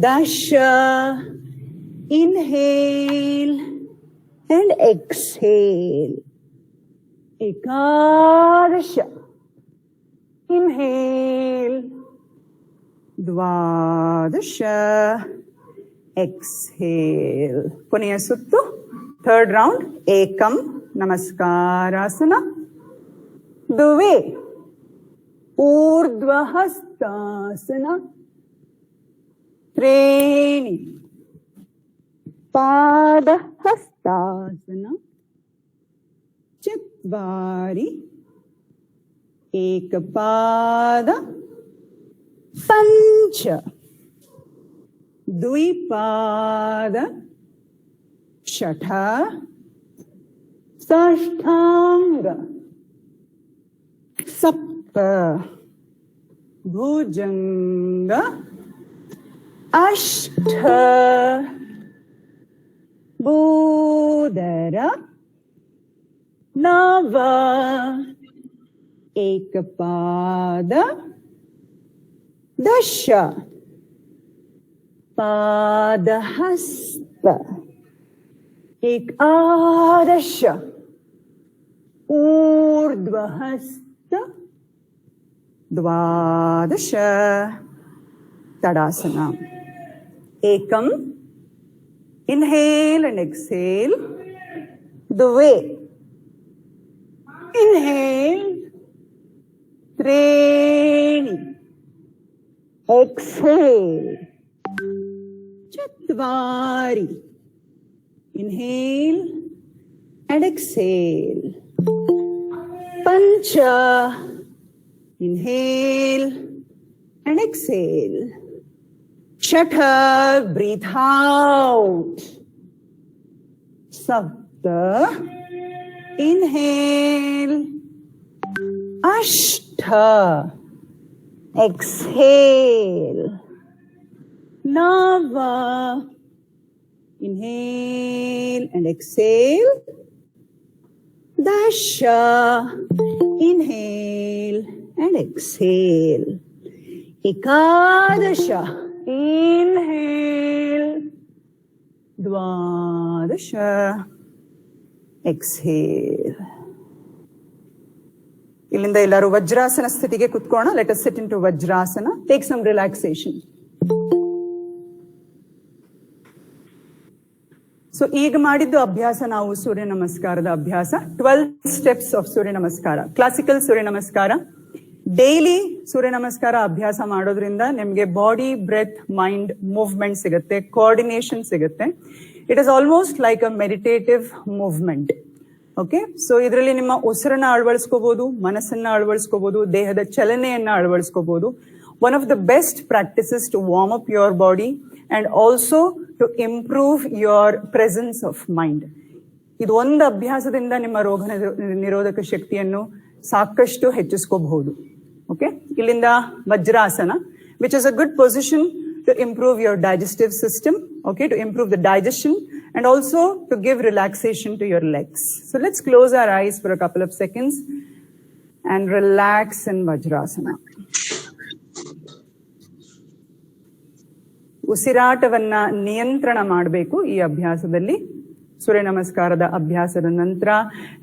Dasha, inhale and exhale. Ekadasha, inhale. Dvadasha, exhale. ಕೊನೆಯ ಸುತ್ತು, third round. ಏಕಂ, ನಮಸ್ಕಾರಾಸನ. ದ್ವೇ, ಊರ್ಧ್ವಹಸ್ತಾಸನ. ತ್ರೀಣಿ, ಪಾದಹಸ್ತಾಸನ. ಚತ್ವಾರಿ, ಏಕಪಾದ. ಪಂಚ, ದ್ವಿಪಾದ. ಷಠ, ಸಾಷ್ಟಾಂಗ. ಸಪ್ತ, ಭುಜಂಗ. ಅಷ್ಟ, ಬೋದರ. ನವ, ಏಕಪಾದ. दश पादहस्त एकादश ऊर्ध्वहस्त द्वादश तडासना एकम inhale and exhale द्वे inhale त्रीणि exhale चत्वारि inhale and exhale punch inhale and exhale षठ breathe out सप्त inhale अष्ट exhale नव inhale and exhale दश inhale and exhale एकादश inhale द्वादश exhale ಇಲ್ಲಿಂದ ಎಲ್ಲರೂ ವಜ್ರಾಸನ ಸ್ಥಿತಿಗೆ ಕುತ್ಕೋಣ. Let us sit into Vajrasana. Take some relaxation. So ಈಗ ಮಾಡಿದ್ದು ಅಭ್ಯಾಸ ನಾವು ಸೂರ್ಯ ನಮಸ್ಕಾರದ ಅಭ್ಯಾಸ. 12 ಸ್ಟೆಪ್ಸ್ ಆಫ್ ಸೂರ್ಯ ನಮಸ್ಕಾರ, ಕ್ಲಾಸಿಕಲ್ ಸೂರ್ಯ ನಮಸ್ಕಾರ. ಡೈಲಿ ಸೂರ್ಯ ನಮಸ್ಕಾರ ಅಭ್ಯಾಸ ಮಾಡೋದ್ರಿಂದ ನಿಮ್ಗೆ ಬಾಡಿ, ಬ್ರೆತ್, ಮೈಂಡ್ ಮೂವ್ಮೆಂಟ್ ಸಿಗುತ್ತೆ, ಕೋಆರ್ಡಿನೇಷನ್ ಸಿಗುತ್ತೆ. It is almost like a meditative movement. Okay, so ಇದರಲ್ಲಿ ನಿಮ್ಮ ಉಸಿರನ್ನ ಅಳವಡಿಸ್ಕೋಬಹುದು, ಮನಸ್ಸನ್ನ ಅಳವಡಿಸ್ಕೋಬಹುದು, ದೇಹದ ಚಲನೆಯನ್ನ ಅಳವಡಿಸ್ಕೋಬಹುದು. One of the best practices to warm up your body and also to improve your presence of mind. ಇದು ಒಂದು ಅಭ್ಯಾಸದಿಂದ ನಿಮ್ಮ ರೋಗ ನಿರೋಧಕ ಶಕ್ತಿಯನ್ನು ಸಾಕಷ್ಟು ಹೆಚ್ಚಿಸ್ಕೋಬಹುದು. ಓಕೆ, ಇಲ್ಲಿಂದ vajrasana, which is a good position to improve your digestive system, okay, to improve the digestion and also to give relaxation to your legs. So let's close our eyes for a couple of seconds and relax in Vajrasana. ಉಸಿರಾಟವನ್ನ ನಿಯಂತ್ರಣ ಮಾಡಬೇಕು ಈ ಅಭ್ಯಾಸದಲ್ಲಿ. ಸೂರ್ಯ ನಮಸ್ಕಾರದ ಅಭ್ಯಾಸದ ನಂತರ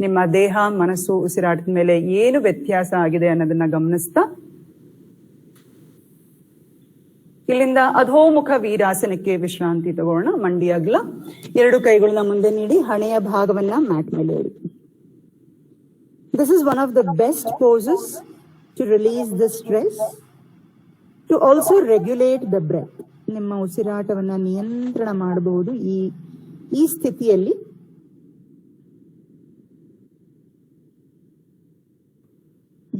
ನಿಮ್ಮ ದೇಹ, ಮನಸ್ಸು, ಉಸಿರಾಟದ ಮೇಲೆ ಏನು ವ್ಯತ್ಯಾಸ ಆಗಿದೆ ಅನ್ನೋದನ್ನ ಗಮನಿಸ್ತಾ ಇಲ್ಲಿಂದ ಅಧೋಮುಖ ವೀರಾಸನಕ್ಕೆ ವಿಶ್ರಾಂತಿ ತಗೋಣ. ಮಂಡಿ ಅಗಲ, ಎರಡು ಕೈಗಳನ್ನ ಮುಂದೆ ನೀಡಿ, ಹಣೆಯ ಭಾಗವನ್ನ ಮ್ಯಾಟ್ ಮೇಲೆ ಇಡಿ. This is one of the best poses to release the stress, to also regulate the breath. ನಿಮ್ಮ ಉಸಿರಾಟವನ್ನ ನಿಯಂತ್ರಣ ಮಾಡಬಹುದು ಈ ಸ್ಥಿತಿಯಲ್ಲಿ.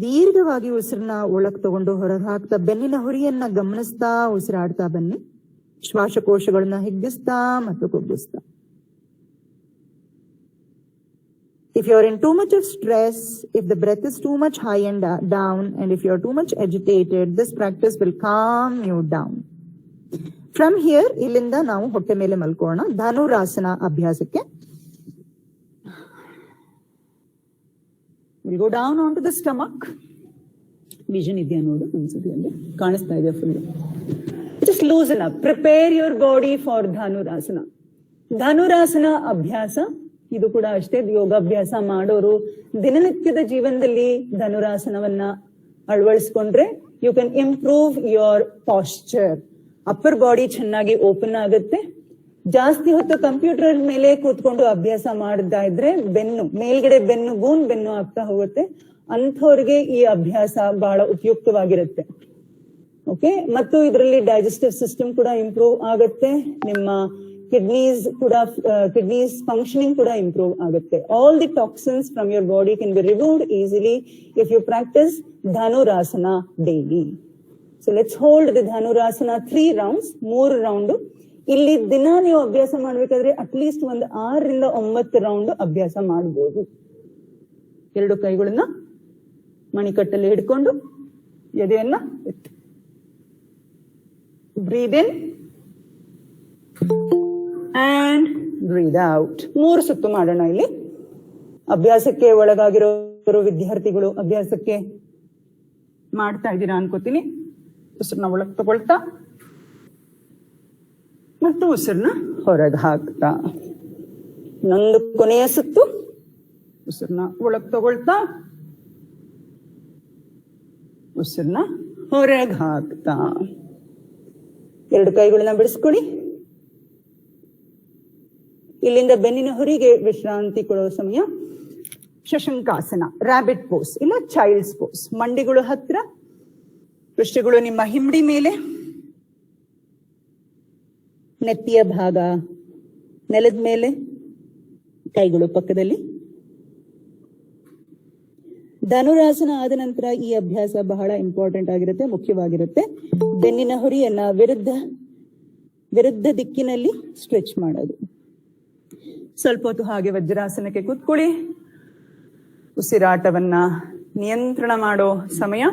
ದೀರ್ಘವಾಗಿ ಉಸಿರನ್ನ ಒಳಗ್ ತಗೊಂಡು ಹೊರಗೆ ಹಾಕ್ತಾ ಬೆನ್ನಿನ ಹುರಿಯನ್ನ ಗಮನಿಸ್ತಾ ಉಸಿರಾಡ್ತಾ ಬನ್ನಿ. ಶ್ವಾಸಕೋಶಗಳನ್ನ ಹಿಗ್ಗಿಸ್ತಾ ಮತ್ತು ಕುಗ್ಗಿಸ್ತಾ. If you are in too much of stress, if the breath is too much high and down, and if you are too much agitated, this practice will calm you down. From here, ಇಲ್ಲಿಂದ ನಾವು ಹೊಟ್ಟೆ ಮೇಲೆ ಮಲ್ಕೋಣ ಧನುರಾಸನ ಅಭ್ಯಾಸಕ್ಕೆ. We'll go down onto the stomach. Vision ಇದೆಯಾ ನೋಡು, ಒಂದ್ಸತಿ ಅಲ್ಲಿ ಕಾಣಿಸ್ತಾ ಇದೆ full. Just loosen up. Prepare your body for Dhanurasana. ಧನುರಾಸನ ಅಭ್ಯಾಸ ಇದು ಕೂಡ ಅಷ್ಟೇ. ಯೋಗಾಭ್ಯಾಸ ಮಾಡೋರು ದಿನನಿತ್ಯದ ಜೀವನದಲ್ಲಿ ಧನುರಾಸನವನ್ನ ಅಳವಡಿಸ್ಕೊಂಡ್ರೆ you can improve your posture. Upper body ಚೆನ್ನಾಗಿ ಓಪನ್ ಆಗುತ್ತೆ. ಜಾಸ್ತಿ ಹೊತ್ತು ಕಂಪ್ಯೂಟರ್ ಮೇಲೆ ಕೂತ್ಕೊಂಡು ಅಭ್ಯಾಸ ಮಾಡ್ತಾ ಇದ್ರೆ ಬೆನ್ನು ಮೇಲ್ಗಡೆ ಗೂನ್ ಬೆನ್ನು ಆಗ್ತಾ ಹೋಗುತ್ತೆ. ಅಂಥವ್ರಿಗೆ ಈ ಅಭ್ಯಾಸ ಬಹಳ ಉಪಯುಕ್ತವಾಗಿರುತ್ತೆ. ಓಕೆ, ಮತ್ತು ಇದರಲ್ಲಿ ಡೈಜೆಸ್ಟಿವ್ ಸಿಸ್ಟಮ್ ಕೂಡ ಇಂಪ್ರೂವ್ ಆಗುತ್ತೆ. ನಿಮ್ಮ ಕಿಡ್ನೀಸ್ ಫಂಕ್ಷನಿಂಗ್ ಕೂಡ ಇಂಪ್ರೂವ್ ಆಗುತ್ತೆ. All the toxins from your body can be removed easily if you practise dhanurasana daily. So let's hold the dhanurasana 3 rounds, 3 round. ಇಲ್ಲಿ ದಿನ ನೀವು ಅಭ್ಯಾಸ ಮಾಡ್ಬೇಕಾದ್ರೆ ಅಟ್ಲೀಸ್ಟ್ ಒಂದು 6 ರಿಂದ 9 ರೌಂಡ್ ಅಭ್ಯಾಸ ಮಾಡಬಹುದು. ಎರಡು ಕೈಗಳನ್ನ ಮಣಿಕಟ್ಟಲ್ಲಿ ಹಿಡ್ಕೊಂಡು ಎದೆಯನ್ನ ಬ್ರೀದ್ ಇನ್ ಅಂಡ್ ಬ್ರೀದ್ ಔಟ್. 3 ಸುತ್ತು ಮಾಡೋಣ. ಇಲ್ಲಿ ಅಭ್ಯಾಸಕ್ಕೆ ಒಳಗಾಗಿರೋ ವಿದ್ಯಾರ್ಥಿಗಳು ಅಭ್ಯಾಸಕ್ಕೆ ಮಾಡ್ತಾ ಇದ್ದೀರಾ ಅನ್ಕೋತೀನಿ. ಉಸಿರನ್ನ ಒಳಗೆ ತಗೊಳ್ತಾ ಮತ್ತು ಉಸಿರನ್ನ ಹೊರಗೆ ಹಾಕ್ತಾ. ಇನ್ನೊಂದು ಕೊನೆಯ ಸುತ್ತು. ಉಸಿರನ್ನ ಒಳಗೆ ತಗೊಳ್ತಾ ಉಸಿರನ್ನ ಹೊರಗೆ ಹಾಕ್ತಾ. 2 ಕೈಗಳನ್ನ ಬಿಡಿಸ್ಕೊಳ್ಳಿ. ಇಲ್ಲಿಂದ ಬೆನ್ನಿನ ಹೊರಿಗೆ ವಿಶ್ರಾಂತಿ ಕೊಡೋ ಸಮಯ. ಶಶಂಕಾಸನ, ರ್ಯಾಬಿಟ್ ಪೋಸ್ ಇಲ್ಲ ಚೈಲ್ಡ್ಸ್ ಪೋಸ್. ಮಂಡಿಗಳು ಹತ್ರ, ಪೃಷ್ಠಗಳು ನಿಮ್ಮ ಹಿಂಬಡಿ ಮೇಲೆ, ನೆತ್ತಿಯ ಭಾಗ ನೆಲದ ಮೇಲೆ, ಕೈಗಳು ಪಕ್ಕದಲ್ಲಿ. ಧನುರಾಸನ ಆದ ನಂತರ ಈ ಅಭ್ಯಾಸ ಬಹಳ ಇಂಪಾರ್ಟೆಂಟ್ ಆಗಿರುತ್ತೆ, ಮುಖ್ಯವಾಗಿರುತ್ತೆ. ಬೆನ್ನಿನ ಹೊರಿಯನ್ನ ವಿರುದ್ಧ ದಿಕ್ಕಿನಲ್ಲಿ ಸ್ಟ್ರೆಚ್ ಮಾಡೋದು. ಸ್ವಲ್ಪ ಹೊತ್ತು ಹಾಗೆ ವಜ್ರಾಸನಕ್ಕೆ ಕೂತ್ಕೊಳ್ಳಿ. ಉಸಿರಾಟವನ್ನ ನಿಯಂತ್ರಣ ಮಾಡೋ ಸಮಯ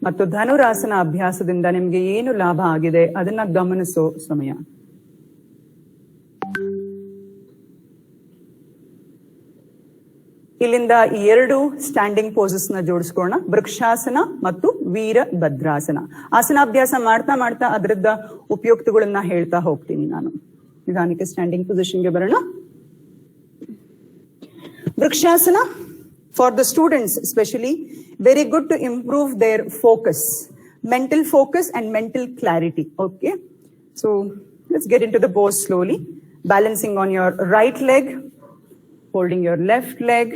ಮತ್ತು ಧನುರಾಸನ ಅಭ್ಯಾಸದಿಂದ ನಿಮ್ಗೆ ಏನು ಲಾಭ ಆಗಿದೆ ಅದನ್ನ ಗಮನಿಸೋ ಸಮಯ. ಇಲ್ಲಿಂದ ಈ 2 ಸ್ಟ್ಯಾಂಡಿಂಗ್ ಪೋಸಸ್ ನ ಜೋಡಿಸ್ಕೋಣ. ವೃಕ್ಷಾಸನ ಮತ್ತು ವೀರಭದ್ರಾಸನ. ಆಸನಾಭ್ಯಾಸ ಮಾಡ್ತಾ ಮಾಡ್ತಾ ಅದರದ್ದ ಉಪಯುಕ್ತಗಳನ್ನ ಹೇಳ್ತಾ ಹೋಗ್ತೀನಿ ನಾನು. ನಿಧಾನಕ್ಕೆ ಸ್ಟ್ಯಾಂಡಿಂಗ್ ಪೊಸಿಷನ್ಗೆ ಬರೋಣ. Vrikshasana for the students especially very good to improve their focus, mental focus and mental clarity. Okay, so let's get into the pose slowly. Balancing on your right leg, holding your left leg.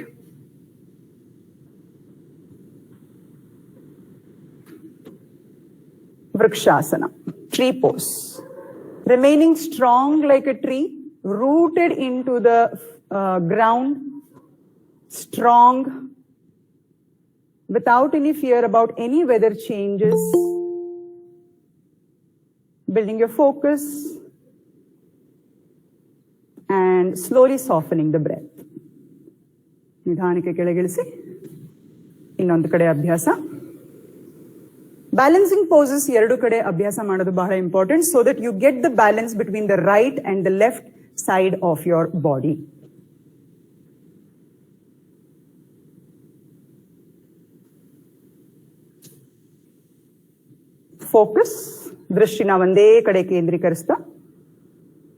Vrikshasana, tree pose. Remaining strong like a tree, rooted into the ground, strong, without any fear about any weather changes, building your focus and slowly softening the breath. ನಿಧಾನಕ್ಕೆ ಕೆಳಗಿಳಿಸಿ. ಇನ್ನೊಂದು ಕಡೆ ಅಭ್ಯಾಸ. Balancing possess 2 ಕಡೆ ಅಭ್ಯಾಸ ಮಾಡೋದು ಬಹಳ important, so that you get the balance between the right and the left side of your body. Focus, ದೃಷ್ಟಿನ ಒಂದೇ ಕಡೆ ಕೇಂದ್ರೀಕರಿಸ್ತಾ.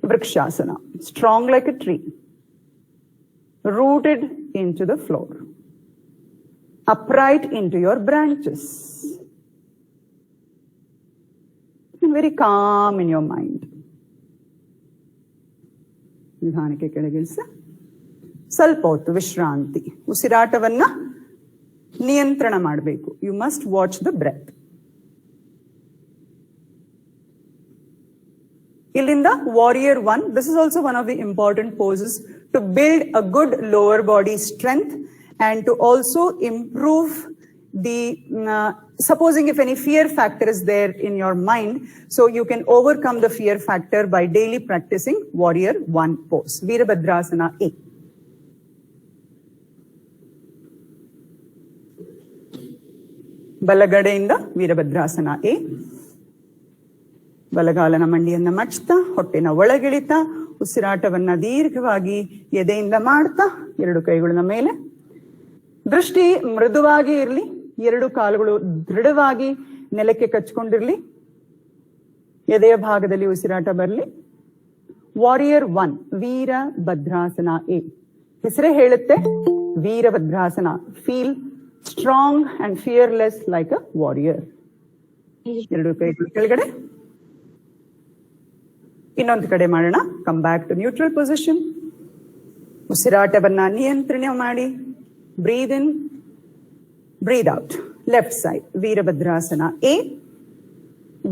Vrikshasana, strong like a tree, rooted into the floor, upright into your branches, very calm in your mind. ನಿಧಾನಕ್ಕೆ ಕೆಳಗಿಳಿಸ. ಸ್ವಲ್ಪ ಹೊತ್ತು ವಿಶ್ರಾಂತಿ. ಉಸಿರಾಟವನ್ನ ನಿಯಂತ್ರಣ ಮಾಡಬೇಕು. You must watch the breath. ಇಲ್ಲಿಂದ warrior 1. This is also one of the important poses to build a good lower body strength and to also improve the, supposing if any fear factor is there in your mind, so you can overcome the fear factor by daily practicing warrior 1 pose. Veerabhadrasana A. ಬಲಗಡೆಯಿಂದ ವೀರಭದ್ರಾಸನ A. ಬಲಗಾಲನ ಮಂಡಿಯನ್ನ ಮಡ್ಚ್ತಾ, ಹೊಟ್ಟೆನ ಒಳಗಿಳಿತಾ, ಉಸಿರಾಟವನ್ನ ದೀರ್ಘವಾಗಿ ಎದೆಯಿಂದ ಮಾಡ್ತಾ, 2 ಕೈಗಳನ್ನ ಮೇಲೆ. ದೃಷ್ಟಿ ಮೃದುವಾಗಿ ಇರಲಿ. 2 ಕಾಲುಗಳು ದೃಢವಾಗಿ ನೆಲಕ್ಕೆ ಕಚ್ಕೊಂಡಿರ್ಲಿ. ಎದೆಯ ಭಾಗದಲ್ಲಿ ಉಸಿರಾಟ ಬರಲಿ. ವಾರಿಯರ್ 1, ವೀರಭದ್ರಾಸನ A. ಹೆಸರೇ ಹೇಳುತ್ತೆ ವೀರಭದ್ರಾಸನ. Feel strong and fearless like a warrior. 2 ಕೈಗಳು ಕೆಳಗಡೆ. ಇನ್ನೊಂದು ಕಡೆ ಮಾಡೋಣ. Come back to neutral position. ಉಸಿರಾಟವನ್ನ ನಿಯಂತ್ರಣ ಮಾಡಿ. Breathe in, breathe out. Left side ವೀರಭದ್ರಾಸನ A,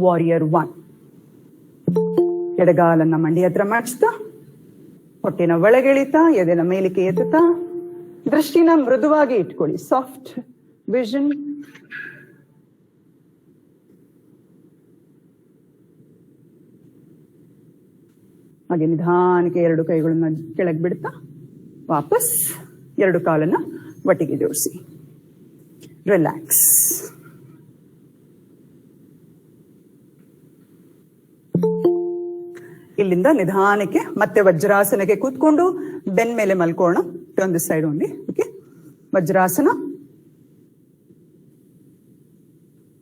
ವಾರಿಯರ್ 1. ಎಡಗಾಲನ್ನ ಮಂಡಿ ಹತ್ರ ಮಾಡಿಸ್ತಾ, ಹೊಟ್ಟೆನ ಒಳಗೆಳಿತಾ, ಎದೆನ ಮೇಲಿಕೆ ಎತ್ತುತ್ತಾ, ದೃಷ್ಟಿನ ಮೃದುವಾಗಿ ಇಟ್ಕೊಳ್ಳಿ. Soft vision. ಹಾಗೆ ನಿಧಾನಕ್ಕೆ 2 ಕೈಗಳನ್ನ ಕೆಳಗೆ ಬಿಡ್ತಾ ವಾಪಸ್ 2 ಕಾಲನ್ನ ಒಟ್ಟಿಗೆ ಜೋಡಿಸಿ. ರಿಲ್ಯಾಕ್ಸ್. ಇಲ್ಲಿಂದ ನಿಧಾನಕ್ಕೆ ಮತ್ತೆ ವಜ್ರಾಸನಕ್ಕೆ ಕೂತ್ಕೊಂಡು ಬೆನ್ ಮೇಲೆ ಮಲ್ಕೋಣ. Turn this side only. Okay, ವಜ್ರಾಸನ.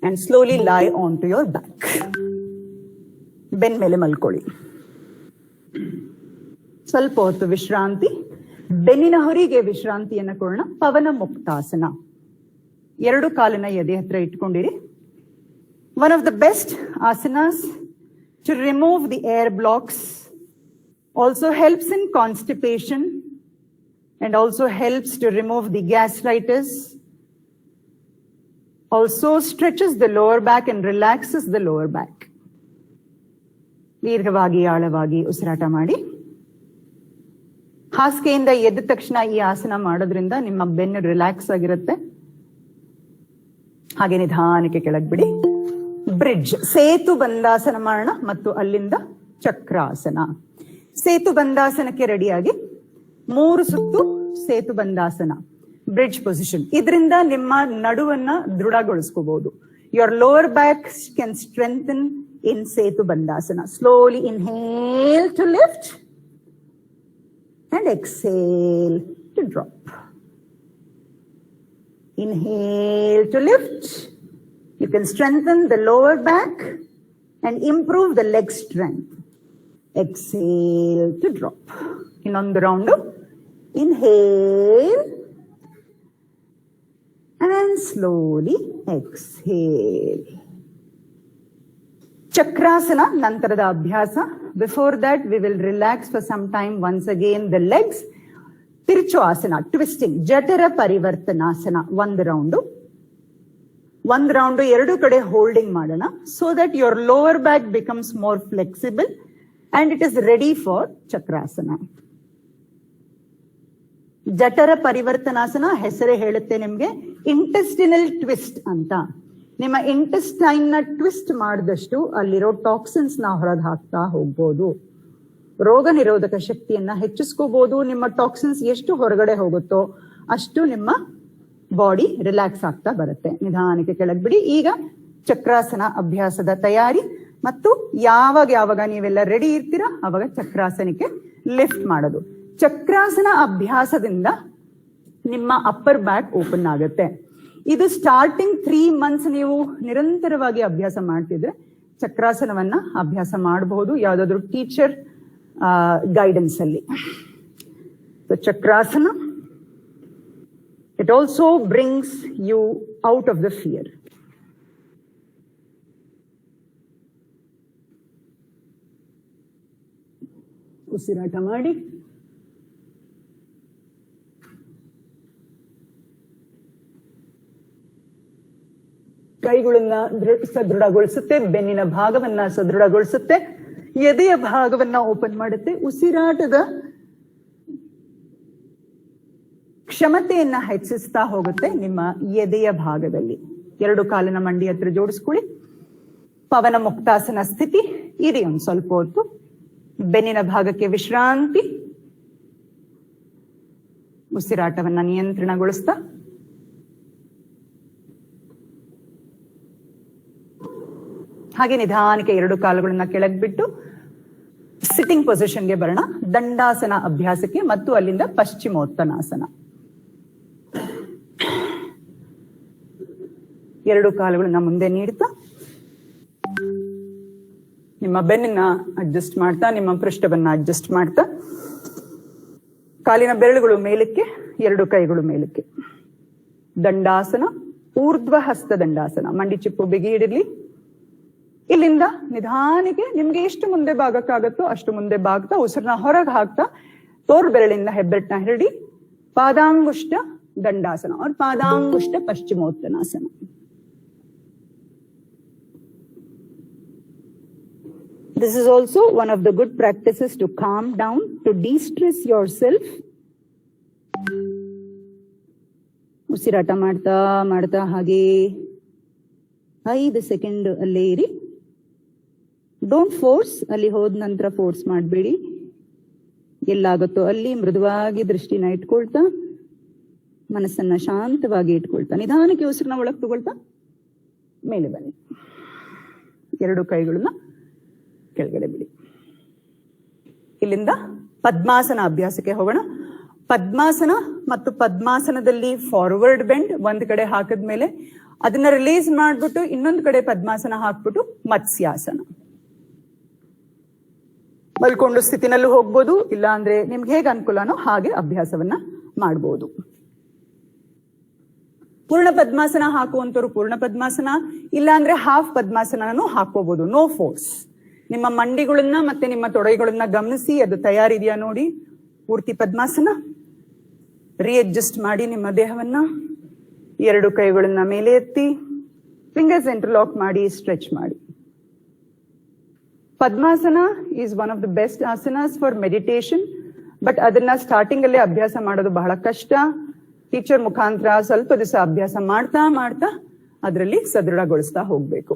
and slowly lie onto your back. ಬೆನ್ ಮೇಲೆ ಮಲ್ಕೊಳ್ಳಿ. ಸ್ವಲ್ಪ ಹೊತ್ತು ವಿಶ್ರಾಂತಿ, ಬೆನ್ನಿನ ಹೊರಿಗೆ ವಿಶ್ರಾಂತಿಯನ್ನು ಕೊಡೋಣ. ಪವನ ಮುಕ್ತಾಸನ. ಎರಡು ಕಾಲಿನ ಎದೆ ಹತ್ರ ಇಟ್ಕೊಂಡಿರಿ. One of the best asanas to remove the air blocks, also helps in constipation and also helps to remove the gastritis, also stretches the lower back and relaxes the lower back. ದೀರ್ಘವಾಗಿ ಆಳವಾಗಿ ಉಸಿರಾಟ ಮಾಡಿ. ಹಾಸಿಗೆಯಿಂದ ಎದ್ದ ತಕ್ಷಣ ಈ ಆಸನ ಮಾಡೋದ್ರಿಂದ ನಿಮ್ಮ ಬೆನ್ನು ರಿಲ್ಯಾಕ್ಸ್ ಆಗಿರುತ್ತೆ. ಹಾಗೆ ನಿಧಾನಕ್ಕೆ ಕೆಳಗೆ ಬಿಡಿ. ಬ್ರಿಡ್ಜ್, ಸೇತು ಬಂದಾಸನ ಮಾಡೋಣ ಮತ್ತು ಅಲ್ಲಿಂದ ಚಕ್ರಾಸನ. ಸೇತು ಬಂದಾಸನಕ್ಕೆ ರೆಡಿಯಾಗಿ 3 ಸುತ್ತು ಸೇತು ಬಂದಾಸನ, ಬ್ರಿಡ್ಜ್ ಪೊಸಿಷನ್. ಇದರಿಂದ ನಿಮ್ಮ ನಡುವನ್ನ ದೃಢಗೊಳಿಸ್ಕೋಬಹುದು. Your lower back can strengthen in Setu Bandhasana. Slowly inhale to lift and exhale to drop. Inhale to lift. You can strengthen the lower back and improve the leg strength. Exhale to drop. Innondu round. Inhale and slowly exhale. Chakrasana, ನಂತರದ ಅಭ್ಯಾಸ. Before that, we will relax for some time. Once again, the legs. ತಿರುಚು ಆಸನ, twisting. ಜಠರ ಪರಿವರ್ತನಾಸನ. ಒಂದು round ಎರಡು ಕಡೆ holding ಮಾಡೋಣ. So that your lower back becomes more flexible and it is ready for chakrasana. ಜಠರ ಪರಿವರ್ತನಾಸನ ಹೆಸರೇ ಹೇಳುತ್ತೆ ನಿಮ್ಗೆ, ಇಂಟೆಸ್ಟಿನಲ್ ಟ್ವಿಸ್ಟ್ ಅಂತ. ನಿಮ್ಮ ಇಂಟೆಸ್ಟೈನ್ ನ ಟ್ವಿಸ್ಟ್ ಮಾಡಿದಷ್ಟು ಅಲ್ಲಿರೋ ಟಾಕ್ಸಿನ್ಸ್ ನ ಹೊರಗೆ ಹಾಕ್ತಾ ಹೋಗ್ಬೋದು. ರೋಗ ನಿರೋಧಕ ಶಕ್ತಿಯನ್ನ ಹೆಚ್ಚಿಸ್ಕೋಬಹುದು. ನಿಮ್ಮ ಟಾಕ್ಸಿನ್ಸ್ ಎಷ್ಟು ಹೊರಗಡೆ ಹೋಗುತ್ತೋ ಅಷ್ಟು ನಿಮ್ಮ ಬಾಡಿ ರಿಲ್ಯಾಕ್ಸ್ ಆಗ್ತಾ ಬರುತ್ತೆ. ನಿಧಾನಕ್ಕೆ ಕೆಳಗೆ ಬಿಡಿ. ಈಗ ಚಕ್ರಾಸನ ಅಭ್ಯಾಸದ ತಯಾರಿ. ಮತ್ತು ಯಾವಾಗ ನೀವೆಲ್ಲ ರೆಡಿ ಇರ್ತೀರಾ ಅವಾಗ ಚಕ್ರಾಸನಕ್ಕೆ ಲಿಫ್ಟ್ ಮಾಡೋದು. ಚಕ್ರಾಸನ ಅಭ್ಯಾಸದಿಂದ ನಿಮ್ಮ ಅಪ್ಪರ್ ಬ್ಯಾಕ್ ಓಪನ್ ಆಗುತ್ತೆ. ಇದು ಸ್ಟಾರ್ಟಿಂಗ್ 3 months ನೀವು ನಿರಂತರವಾಗಿ ಅಭ್ಯಾಸ ಮಾಡ್ತಿದ್ರೆ ಚಕ್ರಾಸನವನ್ನ ಅಭ್ಯಾಸ ಮಾಡಬಹುದು ಯಾವ್ದಾದ್ರು ಟೀಚರ್ ಗೈಡೆನ್ಸ್ ಅಲ್ಲಿ. Chakrasana, it also brings you out of the fear. ಉಸಿರಾಟ ಮಾಡಿ. ಕೈಗಳನ್ನ ಸದೃಢಗೊಳಿಸುತ್ತೆ, ಬೆನ್ನಿನ ಭಾಗವನ್ನ ಸದೃಢಗೊಳಿಸುತ್ತೆ, ಎದೆಯ ಭಾಗವನ್ನ ಓಪನ್ ಮಾಡುತ್ತೆ. ಉಸಿರಾಟದ ಕ್ಷಮತೆಯನ್ನ ಹೆಚ್ಚಿಸ್ತಾ ಹೋಗುತ್ತೆ ನಿಮ್ಮ ಎದೆಯ ಭಾಗದಲ್ಲಿ. ಎರಡು ಕಾಲಿನ ಮಂಡಿ ಹತ್ರ ಜೋಡಿಸ್ಕೊಳ್ಳಿ. ಪವನ ಮುಕ್ತಾಸನ ಸ್ಥಿತಿ. ಇರಿ ಒಂದು ಸ್ವಲ್ಪ ಹೊತ್ತು. ಬೆನ್ನಿನ ಭಾಗಕ್ಕೆ ವಿಶ್ರಾಂತಿ. ಉಸಿರಾಟವನ್ನ ನಿಯಂತ್ರಣಗೊಳಿಸ್ತಾ ಹಾಗೆ ನಿಧಾನಕ್ಕೆ ಎರಡು ಕಾಲುಗಳನ್ನ ಕೆಳಗೆ ಬಿಟ್ಟು ಸಿಟ್ಟಿಂಗ್ ಪೊಸಿಷನ್ಗೆ ಬರೋಣ. ದಂಡಾಸನ ಅಭ್ಯಾಸಕ್ಕೆ ಮತ್ತು ಅಲ್ಲಿಂದ ಪಶ್ಚಿಮೋತ್ತನಾಸನ. ಎರಡು ಕಾಲುಗಳನ್ನ ಮುಂದೆ ನೀಡ್ತಾ ನಿಮ್ಮ ಬೆನ್ನನ್ನ ಅಡ್ಜಸ್ಟ್ ಮಾಡ್ತಾ, ನಿಮ್ಮ ಪೃಷ್ಠವನ್ನ ಅಡ್ಜಸ್ಟ್ ಮಾಡ್ತಾ, ಕಾಲಿನ ಬೆರಳುಗಳು ಮೇಲಕ್ಕೆ, ಎರಡು ಕೈಗಳು ಮೇಲಕ್ಕೆ. ದಂಡಾಸನ, ಊರ್ಧ್ವ ಹಸ್ತ ದಂಡಾಸನ. ಮಂಡಿ ಚಿಪ್ಪು ಬಿಗಿ ಇಡಲಿ. ಇಲ್ಲಿಂದ ನಿಧಾನಿಗೆ ನಿಮ್ಗೆ ಎಷ್ಟು ಮುಂದೆ ಬಾಗಕ್ಕಾಗತ್ತೋ ಅಷ್ಟು ಮುಂದೆ ಬಾಗ್ತಾ ಉಸಿರನ್ನ ಹೊರಗೆ ಹಾಕ್ತಾ ತೋರ್ ಬೆರಳಿಂದ ಹೆಬ್ಬೆಟ್ಟನ ಹಿಡಿ ಪಾದಾಂಗುಷ್ಟ ದಂಡಾಸನ और ಪಾದಾಂಗುಷ್ಟ ಪಶ್ಚಿಮೋತ್ತನಾಸನ. This is also one of the good practices to calm down, to de-stress yourself. ಉಸಿರಾಟ ಮಾಡ್ತಾ ಮಾಡ್ತಾ ಹಾಗೆ 5 ಸೆಕೆಂಡ್ ಅಲ್ಲೇ ಇರಿ. Don't force. ಅಲ್ಲಿ ಹೋದ ನಂತರ ಫೋರ್ಸ್ ಮಾಡಬೇಡಿ. ಎಲ್ಲಾಗುತ್ತೋ ಅಲ್ಲಿ ಮೃದುವಾಗಿ ದೃಷ್ಟಿನ ಇಟ್ಕೊಳ್ತಾ, ಮನಸ್ಸನ್ನ ಶಾಂತವಾಗಿ ಇಟ್ಕೊಳ್ತಾ, ನಿಧಾನಕ್ಕೆ ಉಸಿರನ್ನ ಒಳಗೆ ತಗೊಳ್ತಾ ಮೇಲೆ ಬನ್ನಿ. ಎರಡು ಕೈಗಳನ್ನ ಕೆಳಗಡೆ ಬಿಡಿ. ಇಲ್ಲಿಂದ ಪದ್ಮಾಸನ ಅಭ್ಯಾಸಕ್ಕೆ ಹೋಗೋಣ. ಪದ್ಮಾಸನ ಮತ್ತು ಪದ್ಮಾಸನದಲ್ಲಿ ಫಾರ್ವರ್ಡ್ ಬೆಂಡ್ ಒಂದ್ ಕಡೆ ಹಾಕಿದ್ಮೇಲೆ ಅದನ್ನ ರಿಲೀಸ್ ಮಾಡ್ಬಿಟ್ಟು ಇನ್ನೊಂದು ಕಡೆ ಪದ್ಮಾಸನ ಹಾಕ್ಬಿಟ್ಟು ಮತ್ಸ್ಯಾಸನ. ಮಲ್ಕೊಂಡು ಸ್ಥಿತಿನಲ್ಲೂ ಹೋಗ್ಬೋದು, ಇಲ್ಲ ಅಂದ್ರೆ ನಿಮ್ಗೆ ಹೇಗೆ ಅನುಕೂಲನೋ ಹಾಗೆ ಅಭ್ಯಾಸವನ್ನ ಮಾಡ್ಬೋದು. ಪೂರ್ಣ ಪದ್ಮಾಸನ ಹಾಕುವಂತವ್ರು ಪೂರ್ಣ ಪದ್ಮಾಸನ, ಇಲ್ಲ ಅಂದ್ರೆ ಹಾಫ್ ಪದ್ಮಾಸನೂ ಹಾಕೋಬಹುದು, ನೋ ಫೋರ್ಸ್. ನಿಮ್ಮ ಮಂಡಿಗಳನ್ನ ಮತ್ತೆ ನಿಮ್ಮ ತೊಡೆಗಳನ್ನ ಗಮನಿಸಿ, ಅದು ತಯಾರಿದೆಯಾ ನೋಡಿ. ಪೂರ್ತಿ ಪದ್ಮಾಸನ ರೀಅಡ್ಜಸ್ಟ್ ಮಾಡಿ ನಿಮ್ಮ ದೇಹವನ್ನ. 2 ಕೈಗಳನ್ನ ಮೇಲೆ ಎತ್ತಿ, ಫಿಂಗರ್ಸ್ ಇಂಟರ್ಲಾಕ್ ಮಾಡಿ, ಸ್ಟ್ರೆಚ್ ಮಾಡಿ. Padmasana is one of the best asanas for meditation. But ಅದನ್ನ ಸ್ಟಾರ್ಟಿಂಗ್ ಅಲ್ಲೇ ಅಭ್ಯಾಸ ಮಾಡೋದು ಬಹಳ ಕಷ್ಟ. ಟೀಚರ್ ಮುಖಾಂತರ ಸ್ವಲ್ಪ ದಿವಸ ಅಭ್ಯಾಸ ಮಾಡ್ತಾ ಮಾಡ್ತಾ ಅದರಲ್ಲಿ ಸದೃಢಗೊಳಿಸ್ತಾ ಹೋಗ್ಬೇಕು.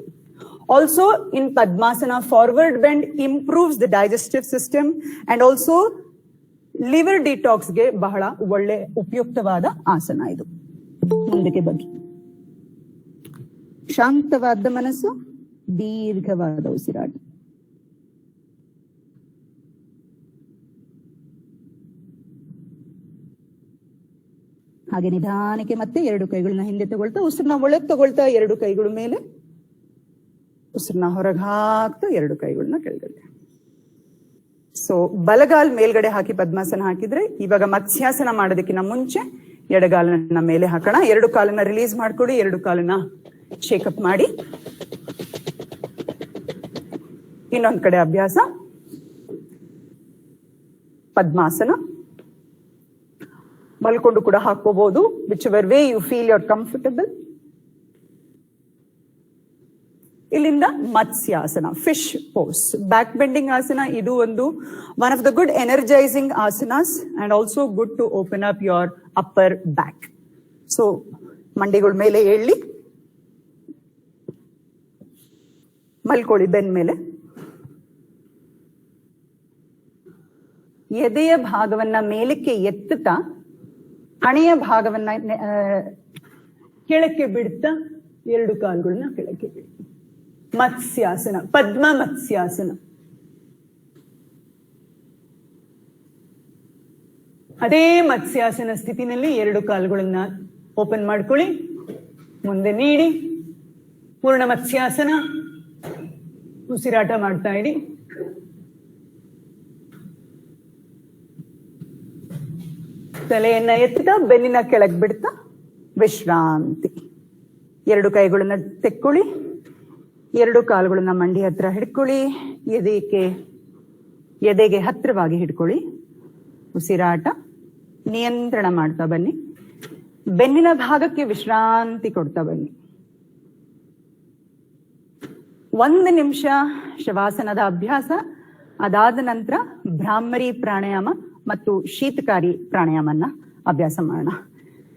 Also in Padmasana, forward bend improves the digestive system and also liver ಡಿಟಾಕ್ಸ್ಗೆ ಬಹಳ ಒಳ್ಳೆ ಉಪಯುಕ್ತವಾದ ಆಸನ ಇದು. ಮುಂದಕ್ಕೆ ಬಗ್ಗೆ ಶಾಂತವಾದ ಮನಸ್ಸು, ದೀರ್ಘವಾದ ಉಸಿರಾಟ. ಹಾಗೆ ನಿಧಾನಕ್ಕೆ ಮತ್ತೆ 2 ಕೈಗಳನ್ನ ಹಿಂದೆ ತಗೊಳ್ತಾ, ಉಸಿರನ್ನ ಒಳಗೆ ತಗೊಳ್ತಾ 2 ಕೈಗಳ ಮೇಲೆ, ಉಸಿರನ್ನ ಹೊರಗೆ ಹಾಕ್ತಾ 2 ಕೈಗಳನ್ನ ಕೆಳಗಡೆ. ಸೊ ಬಲಗಾಲ್ ಮೇಲ್ಗಡೆ ಹಾಕಿ ಪದ್ಮಾಸನ ಹಾಕಿದ್ರೆ, ಇವಾಗ ಮತ್ಸ್ಯಾಸನ ಮಾಡೋದಕ್ಕಿಂತ ಮುಂಚೆ ಎಡಗಾಲನ್ನ ಮೇಲೆ ಹಾಕೋಣ. 2 ಕಾಲನ್ನ ರಿಲೀಸ್ ಮಾಡ್ಕೊಳ್ಳಿ, 2 ಕಾಲನ್ನ ಶೇಕಪ್ ಮಾಡಿ. ಇನ್ನೊಂದ್ ಕಡೆ ಅಭ್ಯಾಸ ಪದ್ಮಾಸನ. ಮಲ್ಕೊಂಡು ಕೂಡ ಹಾಕೋಬಹುದು, whichever way you feel you're comfortable. ಇಲ್ಲಿಂದ matsyasana, fish pose, back bending asana. ಇದು ಒಂದು one of the good energising asanas and also good to open up your upper back. So ಮಂಡಿಗಳ ಮೇಲೆ ಏಳಿ ಮಲ್ಕೊಳ್ಳಿ ಬೆನ್ ಮೇಲೆ. ಎದೆಯ ಭಾಗವನ್ನ ಮೇಲಕ್ಕೆ ಎತ್ತುತ್ತಾ ಹಣೆಯ ಭಾಗವನ್ನ ಕೆಳಕ್ಕೆ ಬಿಡ್ತಾ 2 ಕಾಲುಗಳನ್ನ ಕೆಳಕ್ಕೆ ಬಿಡಿ. ಮತ್ಸ್ಯಾಸನ, ಪದ್ಮ ಮತ್ಸ್ಯಾಸನ. ಅದೇ ಮತ್ಸ್ಯಾಸನ ಸ್ಥಿತಿನಲ್ಲಿ 2 ಕಾಲುಗಳನ್ನ ಓಪನ್ ಮಾಡ್ಕೊಳ್ಳಿ, ಮುಂದೆ ನೀಡಿ. ಪೂರ್ಣ ಮತ್ಸ್ಯಾಸನ. ಉಸಿರಾಟ ಮಾಡ್ತಾ ಇಡಿ. ತಲೆಯನ್ನ ಎತ್ತಾ ಬೆನ್ನಿನ ಕೆಳಗೆ ಬಿಡ್ತಾ ವಿಶ್ರಾಂತಿ. 2 ಕೈಗಳನ್ನ ತೆಕ್ಕೊಳ್ಳಿ, 2 ಕಾಲುಗಳನ್ನ ಮಂಡಿ ಹತ್ರ ಹಿಡ್ಕೊಳ್ಳಿ, ಎದೆಗೆ ಹತ್ತಿರವಾಗಿ ಹಿಡ್ಕೊಳ್ಳಿ. ಉಸಿರಾಟ ನಿಯಂತ್ರಣ ಮಾಡ್ತಾ ಬನ್ನಿ. ಬೆನ್ನಿನ ಭಾಗಕ್ಕೆ ವಿಶ್ರಾಂತಿ ಕೊಡ್ತಾ ಬನ್ನಿ. 1 ನಿಮಿಷ ಶವಾಸನದ ಅಭ್ಯಾಸ. ಅದಾದ ನಂತರ ಭ್ರಾಮರಿ ಪ್ರಾಣಾಯಾಮ ಮತ್ತು ಶೀತಕಾರಿ ಪ್ರಾಣಾಯಾಮನ ಅಭ್ಯಾಸ ಮಾಡೋಣ.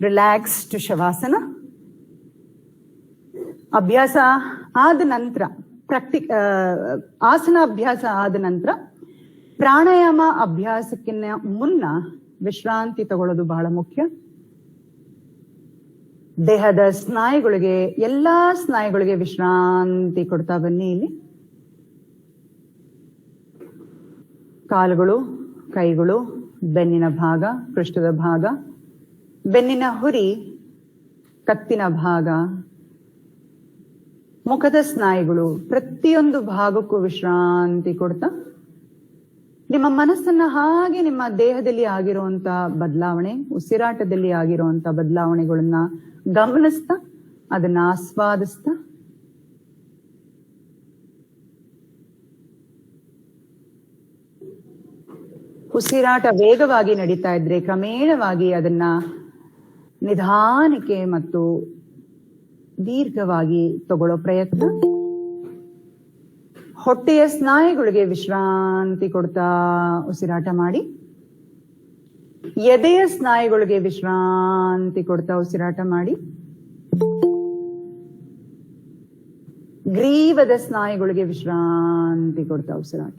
ರಿಲ್ಯಾಕ್ಸ್ಡ್ ಶವಾಸನ ಅಭ್ಯಾಸ ಆದ ನಂತರ, ಆಸನ ಅಭ್ಯಾಸ ಆದ ನಂತರ ಪ್ರಾಣಾಯಾಮ ಅಭ್ಯಾಸಕ್ಕಿಂತ ಮುನ್ನ ವಿಶ್ರಾಂತಿ ತಗೊಳ್ಳೋದು ಬಹಳ ಮುಖ್ಯ. ದೇಹದ ಸ್ನಾಯುಗಳಿಗೆ, ಎಲ್ಲಾ ಸ್ನಾಯುಗಳಿಗೆ ವಿಶ್ರಾಂತಿ ಕೊಡ್ತಾ ಬನ್ನಿ. ಇಲ್ಲಿ ಕಾಲುಗಳು, ಕೈಗಳು, ಬೆನ್ನಿನ ಭಾಗ, ಪೃಷ್ಠದ ಭಾಗ, ಬೆನ್ನಿನ ಹುರಿ, ಕತ್ತಿನ ಭಾಗ, ಮುಖದ ಸ್ನಾಯುಗಳು, ಪ್ರತಿಯೊಂದು ಭಾಗಕ್ಕೂ ವಿಶ್ರಾಂತಿ ಕೊಡ್ತಾ ನಿಮ್ಮ ಮನಸ್ಸನ್ನ ಹಾಗೆ ನಿಮ್ಮ ದೇಹದಲ್ಲಿ ಆಗಿರುವಂತ ಬದಲಾವಣೆ, ಉಸಿರಾಟದಲ್ಲಿ ಆಗಿರುವಂತ ಬದಲಾವಣೆಗಳನ್ನ ಗಮನಿಸ್ತಾ ಅದನ್ನ ಆಸ್ವಾದಿಸ್ತಾ ಉಸಿರಾಟ ವೇಗವಾಗಿ ನಡೀತಾ ಇದ್ರೆ ಕ್ರಮೇಣವಾಗಿ ಅದನ್ನ ನಿಧಾನಕ್ಕೆ ಮತ್ತು ದೀರ್ಘವಾಗಿ ತಗೊಳ್ಳೋ ಪ್ರಯತ್ನ. ಹೊಟ್ಟೆಯ ಸ್ನಾಯುಗಳಿಗೆ ವಿಶ್ರಾಂತಿ ಕೊಡ್ತಾ ಉಸಿರಾಟ ಮಾಡಿ. ಎದೆಯ ಸ್ನಾಯುಗಳಿಗೆ ವಿಶ್ರಾಂತಿ ಕೊಡ್ತಾ ಉಸಿರಾಟ ಮಾಡಿ. ಗ್ರೀವದ ಸ್ನಾಯುಗಳಿಗೆ ವಿಶ್ರಾಂತಿ ಕೊಡ್ತಾ ಉಸಿರಾಟ.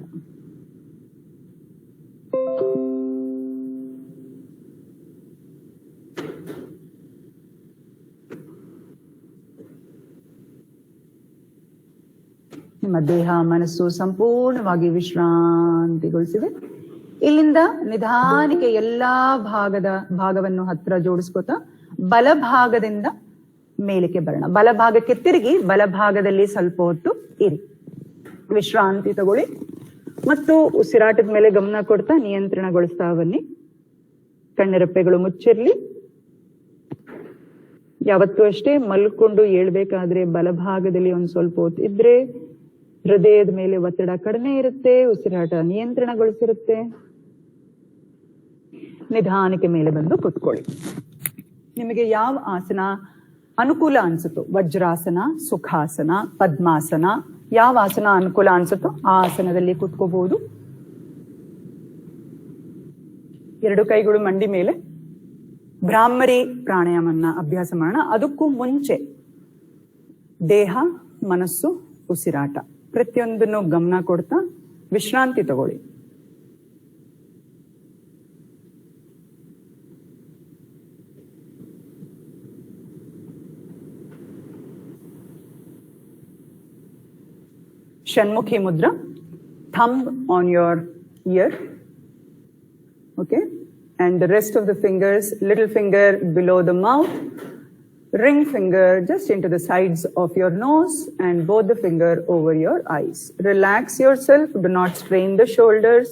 ನಿಮ್ಮ ದೇಹ ಮನಸ್ಸು ಸಂಪೂರ್ಣವಾಗಿ ವಿಶ್ರಾಂತಿಗೊಳಿಸಿದೆ. ಇಲ್ಲಿಂದ ನಿಧಾನಕ್ಕೆ ಎಲ್ಲಾ ಭಾಗವನ್ನು ಹತ್ರ ಜೋಡಿಸ್ಕೋತಾ ಬಲಭಾಗದಿಂದ ಮೇಲಕ್ಕೆ ಬರೋಣ. ಬಲಭಾಗಕ್ಕೆ ತಿರುಗಿ ಬಲಭಾಗದಲ್ಲಿ ಸ್ವಲ್ಪ ಹೊತ್ತು ಇರಿ, ವಿಶ್ರಾಂತಿ ತಗೊಳ್ಳಿ ಮತ್ತು ಉಸಿರಾಟದ ಮೇಲೆ ಗಮನ ಕೊಡ್ತಾ ನಿಯಂತ್ರಣಗೊಳಿಸ್ತಾ ಬನ್ನಿ. ಕಣ್ಣೆರಪ್ಪೆಗಳು ಮುಚ್ಚಿರ್ಲಿ. ಯಾವತ್ತೂ ಅಷ್ಟೇ ಮಲ್ಕೊಂಡು ಏಳ್ಬೇಕಾದ್ರೆ ಬಲಭಾಗದಲ್ಲಿ ಒಂದ್ ಸ್ವಲ್ಪ ಹೊತ್ತು ಇದ್ರೆ ಹೃದಯದ ಮೇಲೆ ಒತ್ತಡ ಕಡಿಮೆ ಇರುತ್ತೆ, ಉಸಿರಾಟ ನಿಯಂತ್ರಣಗೊಳಿಸಿರುತ್ತೆ. ನಿಧಾನಕ್ಕೆ ಮೇಲೆ ಬಂದು ಕುತ್ಕೊಳ್ಳಿ. ನಿಮಗೆ ಯಾವ ಆಸನ ಅನುಕೂಲ ಅನ್ಸುತ್ತೋ, ವಜ್ರಾಸನ, ಸುಖಾಸನ, ಪದ್ಮಾಸನ, ಯಾವ ಆಸನ ಅನುಕೂಲ ಅನ್ಸುತ್ತೋ ಆ ಆಸನದಲ್ಲಿ ಕುತ್ಕೋಬಹುದು. ಎರಡು ಕೈಗಳು ಮಂಡಿ ಮೇಲೆ. ಭ್ರಾಮರಿ ಪ್ರಾಣಾಯಾಮನ್ನ ಅಭ್ಯಾಸ ಮಾಡೋಣ. ಅದಕ್ಕೂ ಮುಂಚೆ ದೇಹ, ಮನಸ್ಸು, ಉಸಿರಾಟ ಪ್ರತಿಯೊಂದನ್ನು ಗಮನ ಕೊಡ್ತಾ ವಿಶ್ರಾಂತಿ ತಗೊಳ್ಳಿ. Shanmukhi Mudra, thumb on your ear, okay, and the rest of the fingers, little finger below the mouth, ring finger just into the sides of your nose, and both the finger over your eyes. Relax yourself, do not strain the shoulders.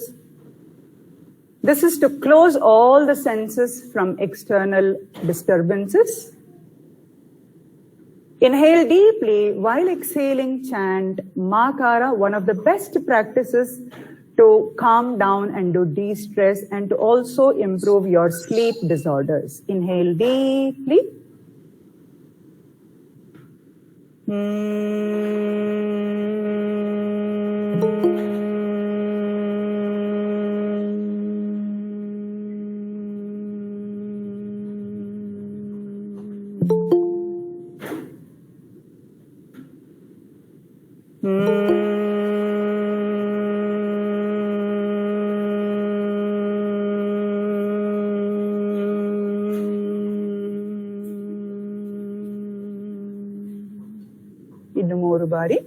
This is to close all the senses from external disturbances. Inhale deeply. While exhaling, chant Makara, one of the best practices to calm down and to de-stress and to also improve your sleep disorders. Inhale deeply. ಇನ್ನು 3 ಬಾರಿ.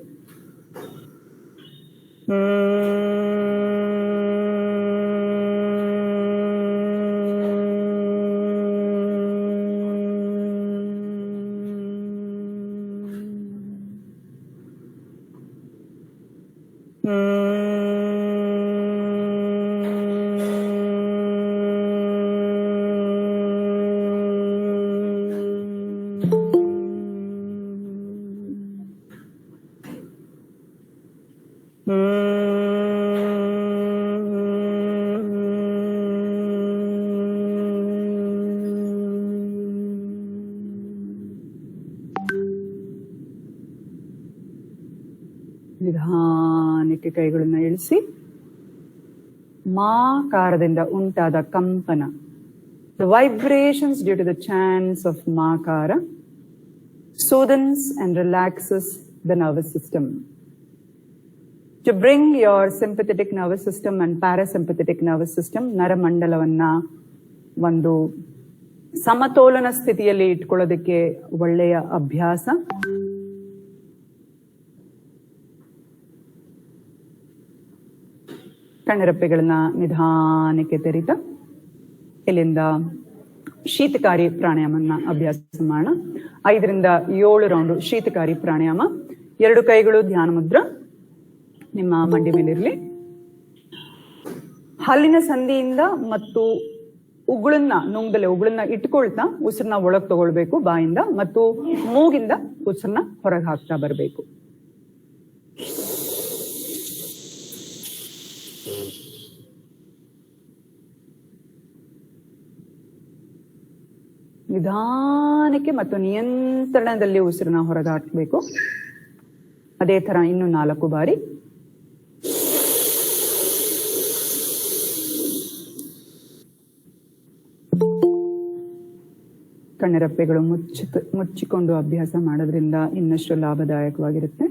ನಿಧಾನಕ್ಕೆ ಕೈಗಳನ್ನ ಇಳಿಸಿ. ಮಾಕಾರದಿಂದ ಉಂಟಾದ ಕಂಪನ, the vibrations due to the chants of Makara soothes and relaxes the nervous system. To bring your sympathetic nervous system and parasympathetic nervous system, ನರಮಂಡಲವನ್ನ ಒಂದು ಸಮತೋಲನ ಸ್ಥಿತಿಯಲ್ಲಿ ಇಟ್ಕೊಳ್ಳೋದಕ್ಕೆ ಒಳ್ಳೆಯ ಅಭ್ಯಾಸ. ಕಣ್ಣೆರಪ್ಪೆಗಳನ್ನ ನಿಧಾನಕ್ಕೆ ತೆರೀತಾ ಇಲ್ಲಿಂದ ಶೀತಕಾರಿ ಪ್ರಾಣಾಯಾಮನ್ನ ಅಭ್ಯಾಸ ಮಾಡೋಣ. 5 ರಿಂದ 7 ರೌಂಡ್ ಶೀತಕಾರಿ ಪ್ರಾಣಾಯಾಮ. 2 ಕೈಗಳು ಧ್ಯಾನ ಮುದ್ರ ನಿಮ್ಮ ಮಂಡಿ ಮೇಲಿರಲಿ. ಹಲ್ಲಿನ ಸಂಧಿಯಿಂದ ಮತ್ತು ನುಂಗದಲ್ಲೇ ಉಗುಳನ್ನ ಇಟ್ಕೊಳ್ತಾ ಉಸಿರನ್ನ ಒಳಗ್ ತಗೊಳ್ಬೇಕು ಬಾಯಿಂದ, ಮತ್ತು ಮೂಗಿಂದ ಉಸಿರನ್ನ ಹೊರಗೆ ಹಾಕ್ತಾ ಬರಬೇಕು. ನಿಧಾನಕ್ಕೆ ಮತ್ತು ನಿಯಂತ್ರಣದಲ್ಲಿ ಉಸಿರನ್ನ ಹೊರಗೆ ಹಾಕಬೇಕು. ಅದೇ ತರ ಇನ್ನು 4 ಬಾರಿ. ಕಣ್ಣೆರಪ್ಪೆಗಳು ಮುಚ್ಚಿಕೊಂಡು ಅಭ್ಯಾಸ ಮಾಡೋದ್ರಿಂದ ಇನ್ನಷ್ಟು ಲಾಭದಾಯಕವಾಗಿರುತ್ತೆ.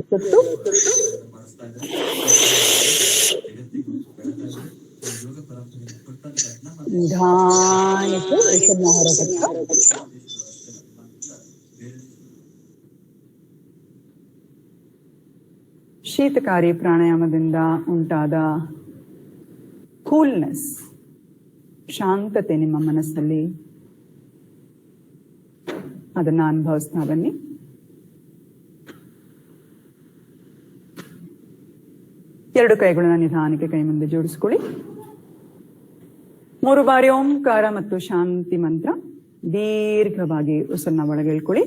ಸುತ್ತು ನಿಧಾನಕ್ಕೆ ಉಸಿರನ್ನ ಹೊರಬಿಟ್ಟು ಶೀತಕಾರಿ ಪ್ರಾಣಾಯಾಮದಿಂದ ಉಂಟಾದ ಕೂಲ್ನೆಸ್, ಶಾಂತತೆ ನಿಮ್ಮ ಮನಸ್ಸಲ್ಲಿ, ಅದನ್ನ ಅನುಭವಿಸ್ತಾ ಬನ್ನಿ. ಎರಡು ಕೈಗಳನ್ನ ನಿಧಾನಕ್ಕೆ ಕೈ ಮುಂದೆ ಜೋಡಿಸ್ಕೊಳ್ಳಿ. 3 ಬಾರಿ ಓಂಕಾರ ಮತ್ತು ಶಾಂತಿ ಮಂತ್ರ ದೀರ್ಘವಾಗಿ ಉಸಿರನ್ನ ಒಳಗೆ ಇಳ್ಕೊಳ್ಳಿ.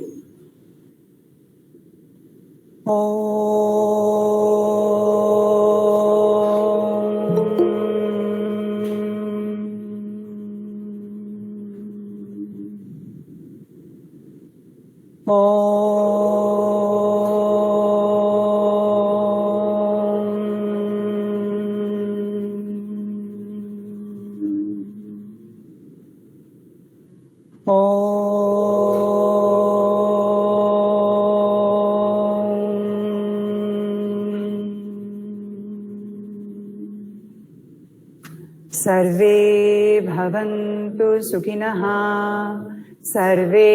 सर्वे भवन्तु सुखिनः, सर्वे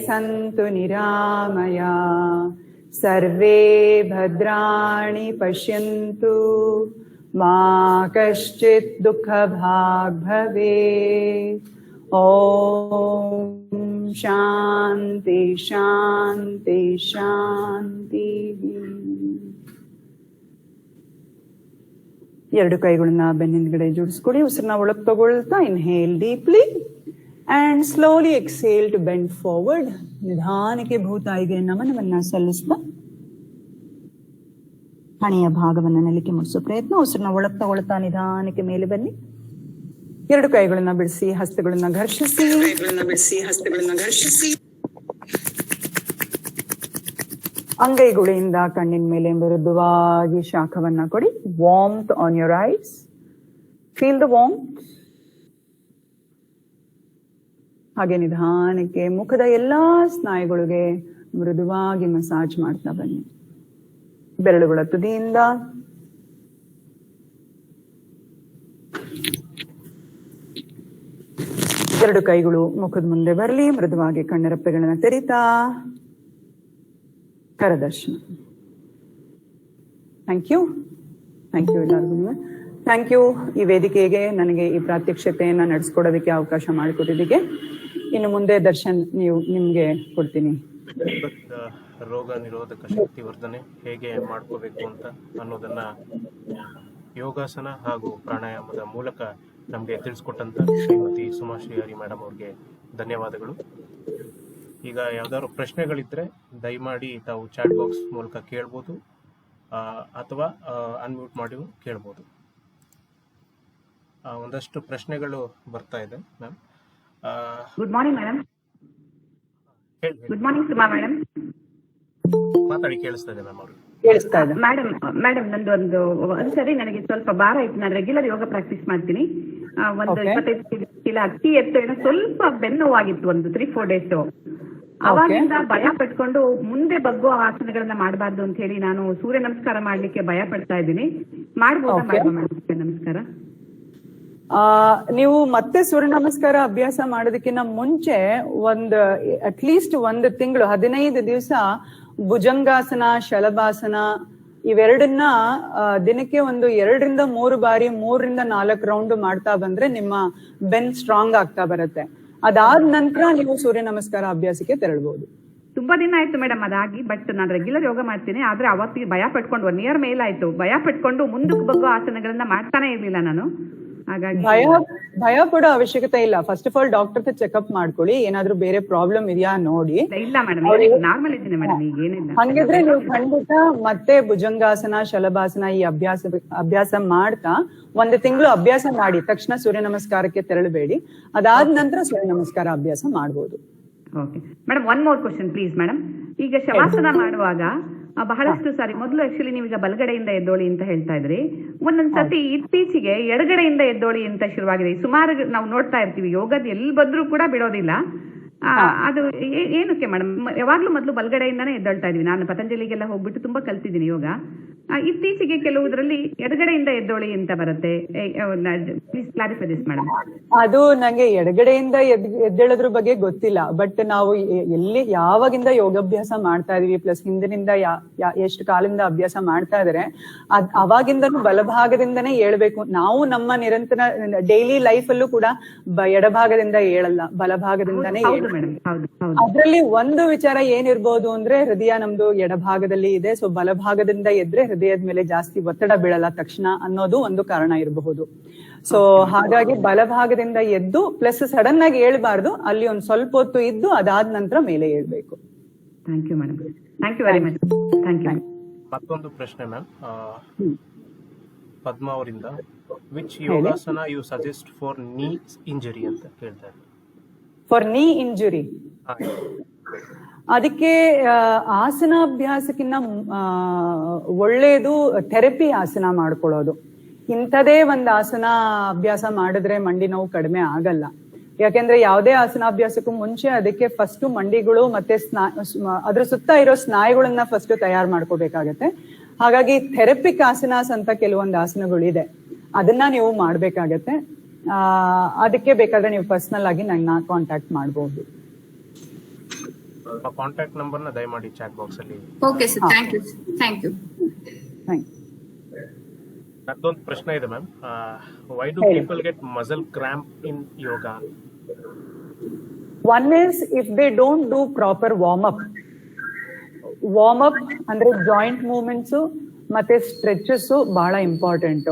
सन्तु निरामया, सर्वे भद्राणि पश्यन्तु, मा कश्चित् दुःखभाग् भवेत्. ॐ शान्ति शान्ति शान्तिः. ಎರಡು ಕೈಗಳನ್ನ ಬೆನ್ನಿನಗಡೆ ಜೋಡಿಸ್ಕೊಳ್ಳಿ. ಉಸಿರನ್ನ ಒಳಗೆ ತಗೊಳ್ತಾ inhale deeply and slowly exhale to bend forward. ನಿಧಾನಕ್ಕೆ ಭೂತಾಯಿಗೆ ನಮನವನ್ನ ಸಲ್ಲಿಸ್ತಾ ಹಣೆಯ ಭಾಗವನ್ನ ನೆಲಕ್ಕೆ ಮುಟ್ಟಿಸೋ ಪ್ರಯತ್ನ. ಉಸಿರನ್ನ ಒಳಗೆ ತಗೊಳ್ತಾ ನಿಧಾನಕ್ಕೆ ಮೇಲೆ ಬನ್ನಿ. ಎರಡು ಕೈಗಳನ್ನ ಬಿಡಿಸಿ ಹಸ್ತಗಳನ್ನ ಘರ್ಷಿಸಿ. ಅಂಗೈಗುಳಿಯಿಂದ ಕಣ್ಣಿನ ಮೇಲೆ ಮೃದುವಾಗಿ ಶಾಖವನ್ನ ಕೊಡಿ. ವಾರ್ಮ್ತ್ on your ice. Feel the ವಾರ್ಮ್ತ್. ಹಾಗೆ ನಿಧಾನಕ್ಕೆ ಮುಖದ ಎಲ್ಲಾ ಸ್ನಾಯುಗಳಿಗೆ ಮೃದುವಾಗಿ ಮಸಾಜ್ ಮಾಡ್ತಾ ಬನ್ನಿ. ಬೆರಳುಗಳ ತುದಿಯಿಂದ ಎರಡು ಕೈಗಳು ಮುಖದ ಮುಂದೆ ಬರಲಿ. ಮೃದುವಾಗಿ ಕಣ್ಣರೆಪ್ಪೆಗಳನ್ನ ತೆರಿತಾ ಕರದರ್ಶನ. ಥ್ಯಾಂಕ್ ಯು ಎಲ್ಲರಿಗೂ. ಥ್ಯಾಂಕ್ ಯು ಈ ವೇದಿಕೆಗೆ ನನಗೆ ಈ ಪ್ರಾತ್ಯಕ್ಷತೆಯನ್ನ ನಡೆಸ್ಕೊಡೋದಕ್ಕೆ ಅವಕಾಶ ಮಾಡಿಕೊಟ್ಟಿದ್ದಕ್ಕೆ. ಇನ್ನು ಮುಂದೆ ದರ್ಶನ್ ನಿಮ್ಗೆ ಕೊಡ್ತೀನಿ. ರೋಗ ನಿರೋಧಕ ಶಕ್ತಿ ವರ್ಧನೆ ಹೇಗೆ ಮಾಡ್ಕೋಬೇಕು ಅಂತ ಅನ್ನೋದನ್ನ ಯೋಗಾಸನ ಹಾಗೂ ಪ್ರಾಣಾಯಾಮದ ಮೂಲಕ ನಮಗೆ ತಿಳಿಸ್ಕೊಟ್ಟಂತ ಶ್ರೀಮತಿ ಸುಮಾಶ್ರೀ ಹರಿ ಮೇಡಮ್ ಅವ್ರಿಗೆ ಧನ್ಯವಾದಗಳು. ಈಗ ಯಾವ್ದಾದ್ರು ಪ್ರಶ್ನೆಗಳಿದ್ರೆ ದಯಮಾಡಿ ತಾವು ಚಾಟ್ ಬಾಕ್ಸ್ ಮೂಲಕ ಕೇಳ್ಬೋದು ಅಥವಾ ಅನ್ಮ್ಯೂಟ್ ಮಾಡಿ ಕೇಳ್ಬೋದು. ಒಂದಷ್ಟು ಪ್ರಶ್ನೆಗಳು ಬರ್ತಾ ಇದೆ ma'am. Good morning madam. Good morning Suma madam. ಮಾತಾಡಿ, ಕೇಳಿಸ್ತಾ ಇದೆ ಮ್ಯಾಮ್ ಅವ್ರಿಗೆ. ಮೇಡಮ್ ನಂದು ಒಂದ್ಸರಿ ನನಗೆ ಸ್ವಲ್ಪ ಭಾರ ಇತ್ತು. ನಾನು ರೆಗ್ಯುಲರ್ ಯೋಗ ಪ್ರಾಕ್ಟೀಸ್ ಮಾಡ್ತೀನಿ. ಒಂದು 25 ಕಿಲೋ ಅಕ್ಕಿ ಎತ್ತು ಏನೋ ಸ್ವಲ್ಪ ಬೆನ್ನೋವಾಗಿತ್ತು ಒಂದು 3-4 ಡೇಸ್. ಅವಾಗಿಂದ ಭಯ ಪಟ್ಕೊಂಡು ಮುಂದೆ ಬಗ್ಗೋ ಆಸನಗಳನ್ನ ಮಾಡಬಾರ್ದು ಅಂತ ಹೇಳಿ ನಾನು ಸೂರ್ಯ ನಮಸ್ಕಾರ ಮಾಡ್ಲಿಕ್ಕೆ ಭಯ ಪಡ್ತಾ ಇದ್ದೀನಿ. ಮಾಡ್ಬೋದಾ? ನಮಸ್ಕಾರ. ನೀವು ಮತ್ತೆ ಸೂರ್ಯ ನಮಸ್ಕಾರ ಅಭ್ಯಾಸ ಮಾಡೋದಕ್ಕಿಂತ ಮುಂಚೆ ಅಟ್ಲೀಸ್ಟ್ 1 ತಿಂಗಳು 15 ದಿವಸ ಭುಜಂಗಾಸನ, ಶಲಭಾಸನ ಇವೆರಡನ್ನ ದಿನಕ್ಕೆ 2 ರಿಂದ 3 ಬಾರಿ 3 ರಿಂದ 4 ರೌಂಡ್ ಮಾಡ್ತಾ ಬಂದ್ರೆ ನಿಮ್ಮ ಬೆನ್ ಸ್ಟ್ರಾಂಗ್ ಆಗ್ತಾ ಬರುತ್ತೆ. ಅದಾದ ನಂತರ ನೀವು ಸೂರ್ಯ ನಮಸ್ಕಾರ ಅಭ್ಯಾಸಕ್ಕೆ ತೆರಳಬಹುದು. ತುಂಬಾ ದಿನ ಆಯ್ತು ಮೇಡಮ್ ಅದಾಗಿ. ಬಟ್ ನಾನು ರೆಗ್ಯುಲರ್ ಯೋಗ ಮಾಡ್ತೀನಿ. ಆದ್ರೆ ಅವತ್ತಿಗೆ ಭಯ ಪಟ್ಕೊಂಡು 1 ಇಯರ್ ಮೇಲಾಯ್ತು ಭಯ ಪಟ್ಕೊಂಡು ಮುಂದಕ್ಕೆ ಬಗ್ಗೋ ಆಸನಗಳನ್ನ ಮಾಡ್ತಾನೆ ಇರ್ಲಿಲ್ಲ ನಾನು. ಹಾಗಾಗಿ ಭಯ ಪಡೋ ಅವಶ್ಯಕತೆ ಇಲ್ಲ. First of all doctor checkup ಮಾಡ್ಕೊಳ್ಳಿ. ಏನಾದ್ರೂ ಬೇರೆ ಪ್ರಾಬ್ಲಮ್ ಇದೆಯಾ ನೋಡಿ. ಇಲ್ಲ ಮೇಡಮ್, ನಾರ್ಮಲ್ ಇದ್ದೀನಿ ಮೇಡಮ್, ಈಗ ಏನಿಲ್ಲ. ಹಂಗಿದ್ರೆ ನೀವು ಖಂಡಿತ ಮತ್ತೆ ಭುಜಂಗಾಸನ, ಶಲಭಾಸನ ಈ ಅಭ್ಯಾಸ ಮಾಡ್ತಾ 1 ತಿಂಗಳು ಅಭ್ಯಾಸ ಮಾಡಿ ತಕ್ಷಣ ಸೂರ್ಯ ನಮಸ್ಕಾರಕ್ಕೆ ತೆರಳಬೇಡಿ. ಅದಾದ ನಂತರ ಸೂರ್ಯ ನಮಸ್ಕಾರ ಅಭ್ಯಾಸ ಮಾಡಬಹುದು. Okay madam, 1 more question please madam. ಈಗ ಶವಾಸನ ಮಾಡುವಾಗ ಬಹಳಷ್ಟು ಸಾರಿ ಮೊದಲು ಆಕ್ಚುಲಿ ನೀವೀಗ ಬಲಗಡೆಯಿಂದ ಎದ್ದೋಳಿ ಅಂತ ಹೇಳ್ತಾ ಇದ್ರಿ. ಒಂದೊಂದ್ಸತಿ ಇತ್ತೀಚೆಗೆ ಎಡಗಡೆಯಿಂದ ಎದ್ದೋಳಿ ಅಂತ ಶುರುವಾಗಿದೆ. ಸುಮಾರು ನಾವು ನೋಡ್ತಾ ಇರ್ತೀವಿ, ಯೋಗದ ಎಲ್ಲಿ ಬಂದ್ರೂ ಕೂಡ ಬಿಡೋದಿಲ್ಲ. ಅದು ಏನಕ್ಕೆ ಮೇಡಮ್? ಯಾವಾಗ್ಲೂ ಮೊದಲು ಬಲಗಡೆಯಿಂದಾನೇ ಎದ್ದೊಳ್ತಾ ಇದೀವಿ. ನಾನು ಪತಂಜಲಿಗೆಲ್ಲ ಹೋಗ್ಬಿಟ್ಟು ತುಂಬಾ ಕಲ್ತಿದ್ದೀನಿ ಯೋಗ. ಇತ್ತೀಚೆಗೆ ಕೆಲವುದ್ರಲ್ಲಿ ಎಡಗಡೆಯಿಂದ ಎದ್ದೋಳಿ ಅಂತ ಬರುತ್ತೆ. Please clarify this madam. ಅದು ನಂಗೆ ಎಡಗಡೆಯಿಂದ ಎದ್ದೇಳೋದ್ರ ಬಗ್ಗೆ ಗೊತ್ತಿಲ್ಲ. ಬಟ್ ನಾವು ಯಾವಾಗಿಂದ ಯೋಗಾಭ್ಯಾಸ ಮಾಡ್ತಾ ಇದೀವಿ, ಪ್ಲಸ್ ಹಿಂದಿನಿಂದ ಎಷ್ಟು ಕಾಲದಿಂದ ಅಭ್ಯಾಸ ಮಾಡ್ತಾ ಇದಾರೆ, ಅವಾಗಿಂದನೂ ಬಲಭಾಗದಿಂದನೇ ಏಳ್ಬೇಕು. ನಾವು ನಮ್ಮ ನಿರಂತರ ಡೈಲಿ ಲೈಫ್ ಅಲ್ಲೂ ಕೂಡ ಎಡಭಾಗದಿಂದ ಏಳಲ್ಲ, ಬಲಭಾಗದಿಂದನೇ. ಅದ್ರಲ್ಲಿ ಒಂದು ವಿಚಾರ ಏನಿರ್ಬೋದು ಅಂದ್ರೆ, ಹೃದಯ ನಮ್ದು ಎಡಭಾಗದಲ್ಲಿ ಇದೆ. ಸೊ ಬಲಭಾಗದಿಂದ ಎದ್ರೆ ಹೃದಯದ ಮೇಲೆ ಜಾಸ್ತಿ ಒತ್ತಡ ಬೀಳಲ್ಲ ತಕ್ಷಣ ಅನ್ನೋದು ಒಂದು ಕಾರಣ ಇರಬಹುದು. ಸೊ ಹಾಗಾಗಿ ಬಲಭಾಗದಿಂದ ಎದ್ದು ಪ್ಲಸ್ ಸಡನ್ ಆಗಿ ಏಳ್ಬಾರ್ದು, ಅಲ್ಲಿ ಒಂದ್ ಸ್ವಲ್ಪ ಹೊತ್ತು ಇದ್ದು ಅದಾದ ನಂತರ ಮೇಲೆ ಏಳ್ಬೇಕು. Thank you madam. Thank you very much. Thank you. ಮತ್ತೊಂದು ಪ್ರಶ್ನೆ ಮ್ಯಾಮ್, ಪದ್ಮಾ ಅವರಿಂದ, which yogasana you suggest for knee injury ಅಂತ ಕೇಳ್ತಾರೆ. ಫಾರ್ ನೀ ಇಂಜುರಿ, ಅದಕ್ಕೆ ಆಸನಾಭ್ಯಾಸಕ್ಕಿಂತ ಒಳ್ಳೇದು ಥೆರಪಿ ಆಸನ ಮಾಡ್ಕೊಳ್ಳೋದು. ಇಂಥದೇ ಒಂದು ಆಸನ ಅಭ್ಯಾಸ ಮಾಡಿದ್ರೆ ಮಂಡಿ ನೋವು ಕಡಿಮೆ ಆಗಲ್ಲ. ಯಾಕೆಂದ್ರೆ ಯಾವುದೇ ಆಸನಾಭ್ಯಾಸಕ್ಕೂ ಮುಂಚೆ ಅದಕ್ಕೆ ಫಸ್ಟ್ ಮಂಡಿಗಳು ಮತ್ತೆ ಅದ್ರ ಸುತ್ತ ಇರೋ ಸ್ನಾಯುಗಳನ್ನ ಫಸ್ಟ್ ತಯಾರು ಮಾಡ್ಕೋಬೇಕಾಗತ್ತೆ. ಹಾಗಾಗಿ ಥೆರಪಿಕ್ ಆಸನಾಸ್ ಅಂತ ಕೆಲವೊಂದು ಆಸನಗಳಿದೆ, ಅದನ್ನ ನೀವು ಮಾಡ್ಬೇಕಾಗತ್ತೆ. ಅದಕ್ಕೆ ಬೇಕಾದ್ರೆ ನೀವು ಪರ್ಸನಲ್ ಆಗಿ ನನ್ನ ಕಾಂಟ್ಯಾಕ್ಟ್ ಮಾಡಬಹುದು. ಕಾಂಟ್ಯಾಕ್ಟ್ ನಂಬರ್ ನ ದಯಮಾಡಿ ಚಾಟ್ ಬಾಕ್ಸ್ ಅಲ್ಲಿ. Okay sir, thank you. Thank you. ಮತ್ತೊಂದು ಪ್ರಶ್ನೆ ಇದೆ ma'am, why do people get muscle cramp in yoga? One is if they don't do proper warm up ಅಂದ್ರೆ ಜಾಯಿಂಟ್ ಮೂವ್ಮೆಂಟ್ಸ್ ಮತ್ತೆ stretches ಬಹಳ important.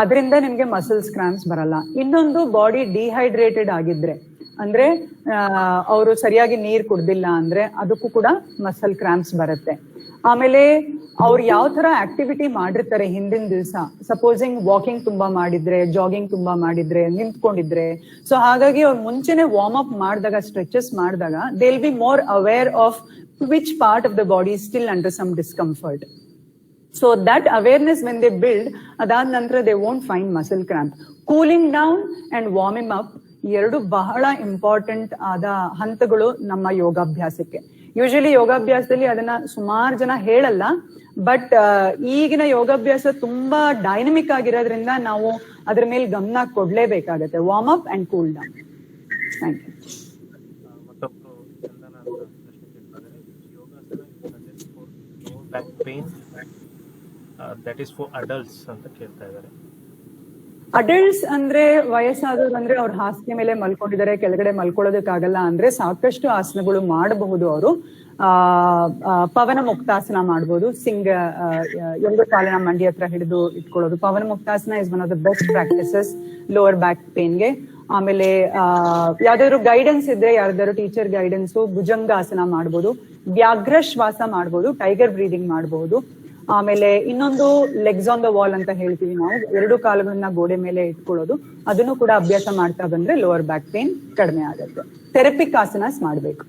ಅದರಿಂದ ನಿಮ್ಗೆ ಮಸಲ್ಸ್ ಕ್ರಾಂಪ್ಸ್ ಬರಲ್ಲ. ಇನ್ನೊಂದು, ಬಾಡಿ ಡಿಹೈಡ್ರೇಟೆಡ್ ಆಗಿದ್ರೆ ಅಂದ್ರೆ ಅವರು ಸರಿಯಾಗಿ ನೀರ್ ಕುಡ್ದಿಲ್ಲ ಅಂದ್ರೆ ಅದಕ್ಕೂ ಕೂಡ ಮಸಲ್ ಕ್ರಾಂಪ್ಸ್ ಬರುತ್ತೆ. ಆಮೇಲೆ ಅವ್ರು ಯಾವ ತರ ಆಕ್ಟಿವಿಟಿ ಮಾಡಿರ್ತಾರೆ ಹಿಂದಿನ ದಿವಸ, ಸಪೋಸಿಂಗ್ ವಾಕಿಂಗ್ ತುಂಬಾ ಮಾಡಿದ್ರೆ, ಜಾಗಿಂಗ್ ತುಂಬಾ ಮಾಡಿದ್ರೆ, ನಿಂತ್ಕೊಂಡಿದ್ರೆ, ಸೊ ಹಾಗಾಗಿ ಅವ್ರು ಮುಂಚೆನೆ ವಾರ್ಮ್ ಅಪ್ ಮಾಡಿದಾಗ, ಸ್ಟ್ರೆಚಸ್ ಮಾಡಿದಾಗ they will be more aware of which part of the body is still under some discomfort. So that awareness when they build, ಅದಾದ ನಂತರ they won't find muscle cramp. Cooling down and warming up ಎರಡು ಬಹಳ important ಆದ ಹಂತಗಳು ನಮ್ಮ ಯೋಗಾಭ್ಯಾಸಕ್ಕೆ. Usually ಯೋಗಾಭ್ಯಾಸದಲ್ಲಿ ಅದನ್ನ ಸುಮಾರು ಜನ ಹೇಳಲ್ಲ, ಬಟ್ ಈಗಿನ ಯೋಗಾಭ್ಯಾಸ ತುಂಬಾ ಡೈನಮಿಕ್ ಆಗಿರೋದ್ರಿಂದ ನಾವು ಅದ್ರ ಮೇಲೆ ಗಮನ ಕೊಡ್ಲೇಬೇಕಾಗತ್ತೆ. Warm up and cool down. Thank you. Back pain that is for adults ಅಂತ ಕೇಳ್ತಾ ಇದ್ದಾರೆ. ಅಡಲ್ಟ್ಸ್ ಅಂದ್ರೆ ವಯಸ್ಸಾದವ್ರು ಅಂದ್ರೆ ಅವ್ರ ಹಾಸಿಗೆ ಮೇಲೆ ಮಲ್ಕೊಂಡಿದ್ದಾರೆ, ಕೆಳಗಡೆ ಮಲ್ಕೊಳ್ಳೋದಕ್ಕಾಗಲ್ಲ ಅಂದ್ರೆ ಸಾಕಷ್ಟು ಆಸನಗಳು ಮಾಡಬಹುದು. ಅವರು ಪವನ ಮುಕ್ತಾಸನ ಮಾಡಬಹುದು. ಎರಡು ಕಾಲಿನ ಮಂಡಿ ಹತ್ರ ಹಿಡಿದು ಇಟ್ಕೊಳ್ಳೋದು. Pavanamuktasana is one of the best practices lower back ಪೇನ್ಗೆ. ಆಮೇಲೆ ಯಾವ್ದಾದ್ರು ಗೈಡೆನ್ಸ್ ಇದ್ರೆ, ಯಾವ್ದಾದ್ರು ಟೀಚರ್ ಗೈಡೆನ್ಸ್, ಭುಜಂಗಾಸನ ಮಾಡಬಹುದು, ವ್ಯಾಘ್ರ ಶ್ವಾಸ ಮಾಡಬಹುದು, ಟೈಗರ್ ಬ್ರೀದಿಂಗ್ ಮಾಡಬಹುದು. ಆಮೇಲೆ ಇನ್ನೊಂದು ಲೆಗ್ಸ್ ಆನ್ ದ ವಾಲ್ ಅಂತ ಹೇಳ್ತೀವಿ ನಾವು, ಎರಡು ಕಾಲುಗಳನ್ನ ಗೋಡೆ ಮೇಲೆ ಇಟ್ಕೊಳ್ಳೋದು. ಅದನ್ನು ಕೂಡ ಅಭ್ಯಾಸ ಮಾಡ್ತಾ ಬಂದ್ರೆ ಲೋವರ್ ಬ್ಯಾಕ್ ಪೇನ್ ಕಡಿಮೆ ಆಗುತ್ತೆ. ಥೆರಪಿಕ್ ಆಸನಾಸ್ ಮಾಡಬೇಕು.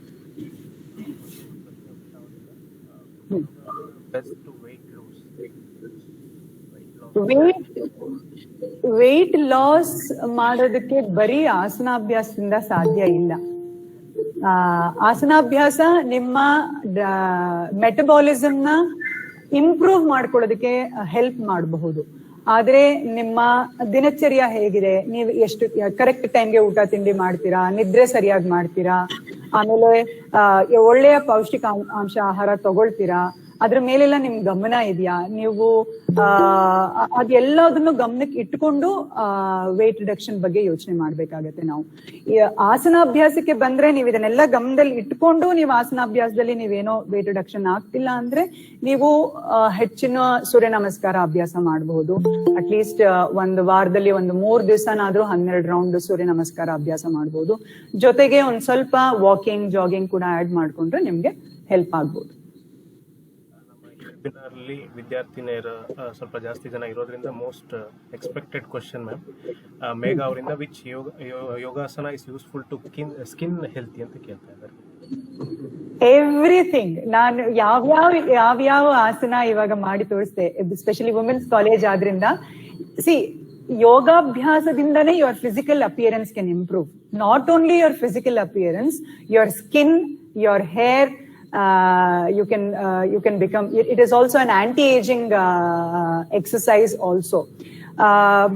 ವೇಟ್ ಲಾಸ್ ಮಾಡೋದಕ್ಕೆ ಬರೀ ಆಸನಾಭ್ಯಾಸದಿಂದ ಸಾಧ್ಯ ಇಲ್ಲ. ಆಸನಾಭ್ಯಾಸ ನಿಮ್ಮ ಮೆಟಬಾಲಿಸಮ್ ನ ಇಂಪ್ರೂವ್ ಮಾಡ್ಕೊಳ್ಳೋದಕ್ಕೆ ಹೆಲ್ಪ್ ಮಾಡಬಹುದು. ಆದ್ರೆ ನಿಮ್ಮ ದಿನಚರ್ಯ ಹೇಗಿದೆ, ನೀವು ಎಷ್ಟು ಕರೆಕ್ಟ್ ಟೈಮ್ಗೆ ಊಟ ತಿಂಡಿ ಮಾಡ್ತೀರಾ, ನಿದ್ರೆ ಸರಿಯಾಗಿ ಮಾಡ್ತೀರಾ, ಆಮೇಲೆ ಒಳ್ಳೆಯ ಪೌಷ್ಟಿಕಾಂಶ ಆಹಾರ ತಗೊಳ್ತೀರಾ, ಅದ್ರ ಮೇಲೆಲ್ಲ ನಿಮ್ ಗಮನ ಇದೆಯಾ, ನೀವು ಅದೆಲ್ಲದನ್ನು ಗಮನಕ್ಕೆ ಇಟ್ಕೊಂಡು ವೇಟ್ ರಿಡಕ್ಷನ್ ಬಗ್ಗೆ ಯೋಚನೆ ಮಾಡ್ಬೇಕಾಗತ್ತೆ. ನಾವು ಆಸನಾಭ್ಯಾಸಕ್ಕೆ ಬಂದ್ರೆ ನೀವು ಇದನ್ನೆಲ್ಲ ಗಮನದಲ್ಲಿ ಇಟ್ಕೊಂಡು ನೀವು ಆಸನಾಭ್ಯಾಸದಲ್ಲಿ ನೀವೇನೋ ವೇಟ್ ರಿಡಕ್ಷನ್ ಆಗ್ತಿಲ್ಲ ಅಂದ್ರೆ ನೀವು ಹೆಚ್ಚಿನ ಸೂರ್ಯ ನಮಸ್ಕಾರ ಅಭ್ಯಾಸ ಮಾಡಬಹುದು. ಅಟ್ಲೀಸ್ಟ್ ಒಂದು ವಾರದಲ್ಲಿ ಒಂದು 3 ದಿವಸನಾದ್ರೂ 12 ರೌಂಡ್ ಸೂರ್ಯ ನಮಸ್ಕಾರ ಅಭ್ಯಾಸ ಮಾಡಬಹುದು. ಜೊತೆಗೆ ಒಂದ್ ಸ್ವಲ್ಪ ವಾಕಿಂಗ್, ಜಾಗಿಂಗ್ ಕೂಡ ಆಡ್ ಮಾಡ್ಕೊಂಡ್ರೆ ನಿಮ್ಗೆ ಹೆಲ್ಪ್ ಆಗ್ಬಹುದು. ವೆಬಿನಾರ್ಲಿ ವಿದ್ಯಾರ್ಥಿನಿಯರು ಸ್ವಲ್ಪ ಜಾಸ್ತಿ ಜನ ಇರೋದ್ರಿಂದ most expected question ma'am, Megha ಅವರಿಂದ, which yogasana is useful to skin healthy ಅಂತ ಕೇಳ್ತಾ ಇದ್ದಾರೆ. ಎವ್ರಿಥಿಂಗ್. ನಾನು ಯಾವ್ಯಾವ ಆಸನ ಇವಾಗ ಮಾಡಿ ತೋರಿಸ್ದೆ, ಎಸ್ಪೆಷಲಿ ವುಮೆನ್ಸ್ ಕಾಲೇಜ್ ಆದ್ರಿಂದ. ಯೋಗಾಭ್ಯಾಸದಿಂದನೇ your physical appearance can improve. Not only your physical appearance, your skin, your hair, you can become. It is also an anti-aging exercise also.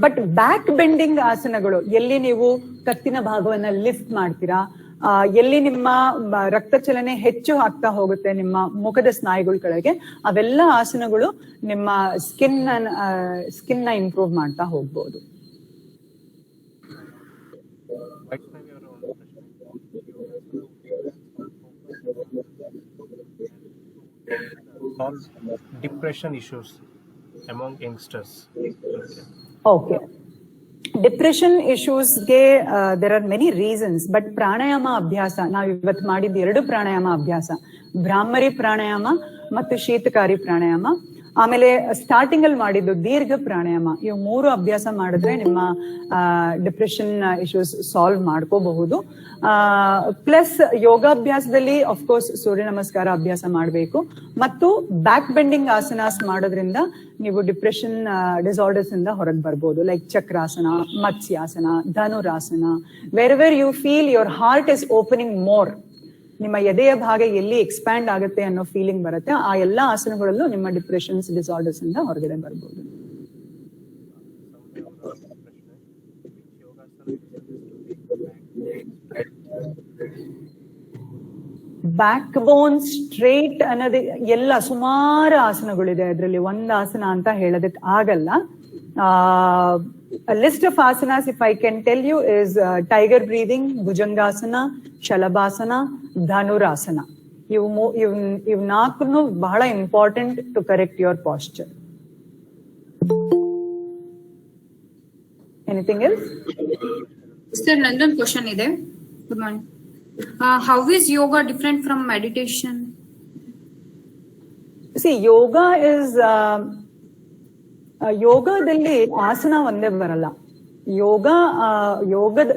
But back bending ಆಸನಗಳು, ಎಲ್ಲಿ ನೀವು ಕತ್ತಿನ ಭಾಗವನ್ನ ಲಿಫ್ಟ್ ಮಾಡ್ತೀರಾ, ಎಲ್ಲಿ ನಿಮ್ಮ ರಕ್ತ ಚಲನೆ ಹೆಚ್ಚು ಆಗ್ತಾ ಹೋಗುತ್ತೆ ನಿಮ್ಮ ಮುಖದ ಸ್ನಾಯುಗಳ ಕೆಳಗೆ, ಅವೆಲ್ಲ ಆಸನಗಳು ನಿಮ್ಮ ಸ್ಕಿನ್ ನ ಇಂಪ್ರೂವ್ ಮಾಡ್ತಾ ಹೋಗ್ಬೋದು. Depression issues among youngsters. Okay. Depression issues ಗೆ there are many reasons, but ಪ್ರಾಣಾಯಾಮ ಅಭ್ಯಾಸ, ನಾವು ಇವತ್ತು ಮಾಡಿದ 2 ಪ್ರಾಣಾಯಾಮ ಅಭ್ಯಾಸ, ಭ್ರಾಮರಿ ಪ್ರಾಣಾಯಾಮ ಮತ್ತು ಶೀತಕಾರಿ ಪ್ರಾಣಾಯಾಮ, ಆಮೇಲೆ ಸ್ಟಾರ್ಟಿಂಗ್ ಅಲ್ಲಿ ಮಾಡಿದ್ದು ದೀರ್ಘ ಪ್ರಾಣಾಯಾಮ, ಇವು 3 ಅಭ್ಯಾಸ ಮಾಡಿದ್ರೆ ನಿಮ್ಮ ಡಿಪ್ರೆಷನ್ ಇಶ್ಯೂಸ್ ಸಾಲ್ವ್ ಮಾಡ್ಕೋಬಹುದು. ಪ್ಲಸ್ ಯೋಗಾಭ್ಯಾಸದಲ್ಲಿ ಅಫ್ಕೋರ್ಸ್ ಸೂರ್ಯ ನಮಸ್ಕಾರ ಅಭ್ಯಾಸ ಮಾಡಬೇಕು, ಮತ್ತು ಬ್ಯಾಕ್ ಬೆಂಡಿಂಗ್ ಆಸನಾಸ್ ಮಾಡೋದ್ರಿಂದ ನೀವು ಡಿಪ್ರೆಷನ್ ಡಿಸಾರ್ಡರ್ಸ್ ಇಂದ ಹೊರಗೆ ಬರ್ಬೋದು. Like Chakrasana, Matsyasana, Dhanurasana, where you feel your heart is opening more, ನಿಮ್ಮ ಎದೆಯ ಭಾಗ ಎಲ್ಲಿ ಎಕ್ಸ್ಪ್ಯಾಂಡ್ ಆಗುತ್ತೆ ಅನ್ನೋ ಫೀಲಿಂಗ್ ಬರುತ್ತೆ, ಆ ಎಲ್ಲಾ ಆಸನಗಳಲ್ಲೂ ನಿಮ್ಮ ಡಿಪ್ರೆಷನ್ಸ್ ಡಿಸಾರ್ಡರ್ಸ್ ಇಂದ ಹೊರಗಡೆ ಬರ್ಬೋದು. ಬ್ಯಾಕ್ ಬೋನ್ ಸ್ಟ್ರೇಟ್ ಅನ್ನೋದು ಎಲ್ಲ ಸುಮಾರು ಆಸನಗಳಿದೆ, ಅದರಲ್ಲಿ ಒಂದು ಆಸನ ಅಂತ ಹೇಳೋದಕ್ಕೆ ಆಗಲ್ಲ. A list of asanas, if I can tell you, is tiger breathing, bhujangasana, shalabhasana, dhanurasana. ಇವ್ 4 ಬಹಳ important to correct your posture. Anything else? Sir, ನಂದೊಂದು ಕ್ವಶನ್ ಇದೆ. Good morning. How is yoga different from meditation? See, yoga is ಯೋಗದಲ್ಲಿ ಆಸನ ಒಂದೇ ಬರಲ್ಲ.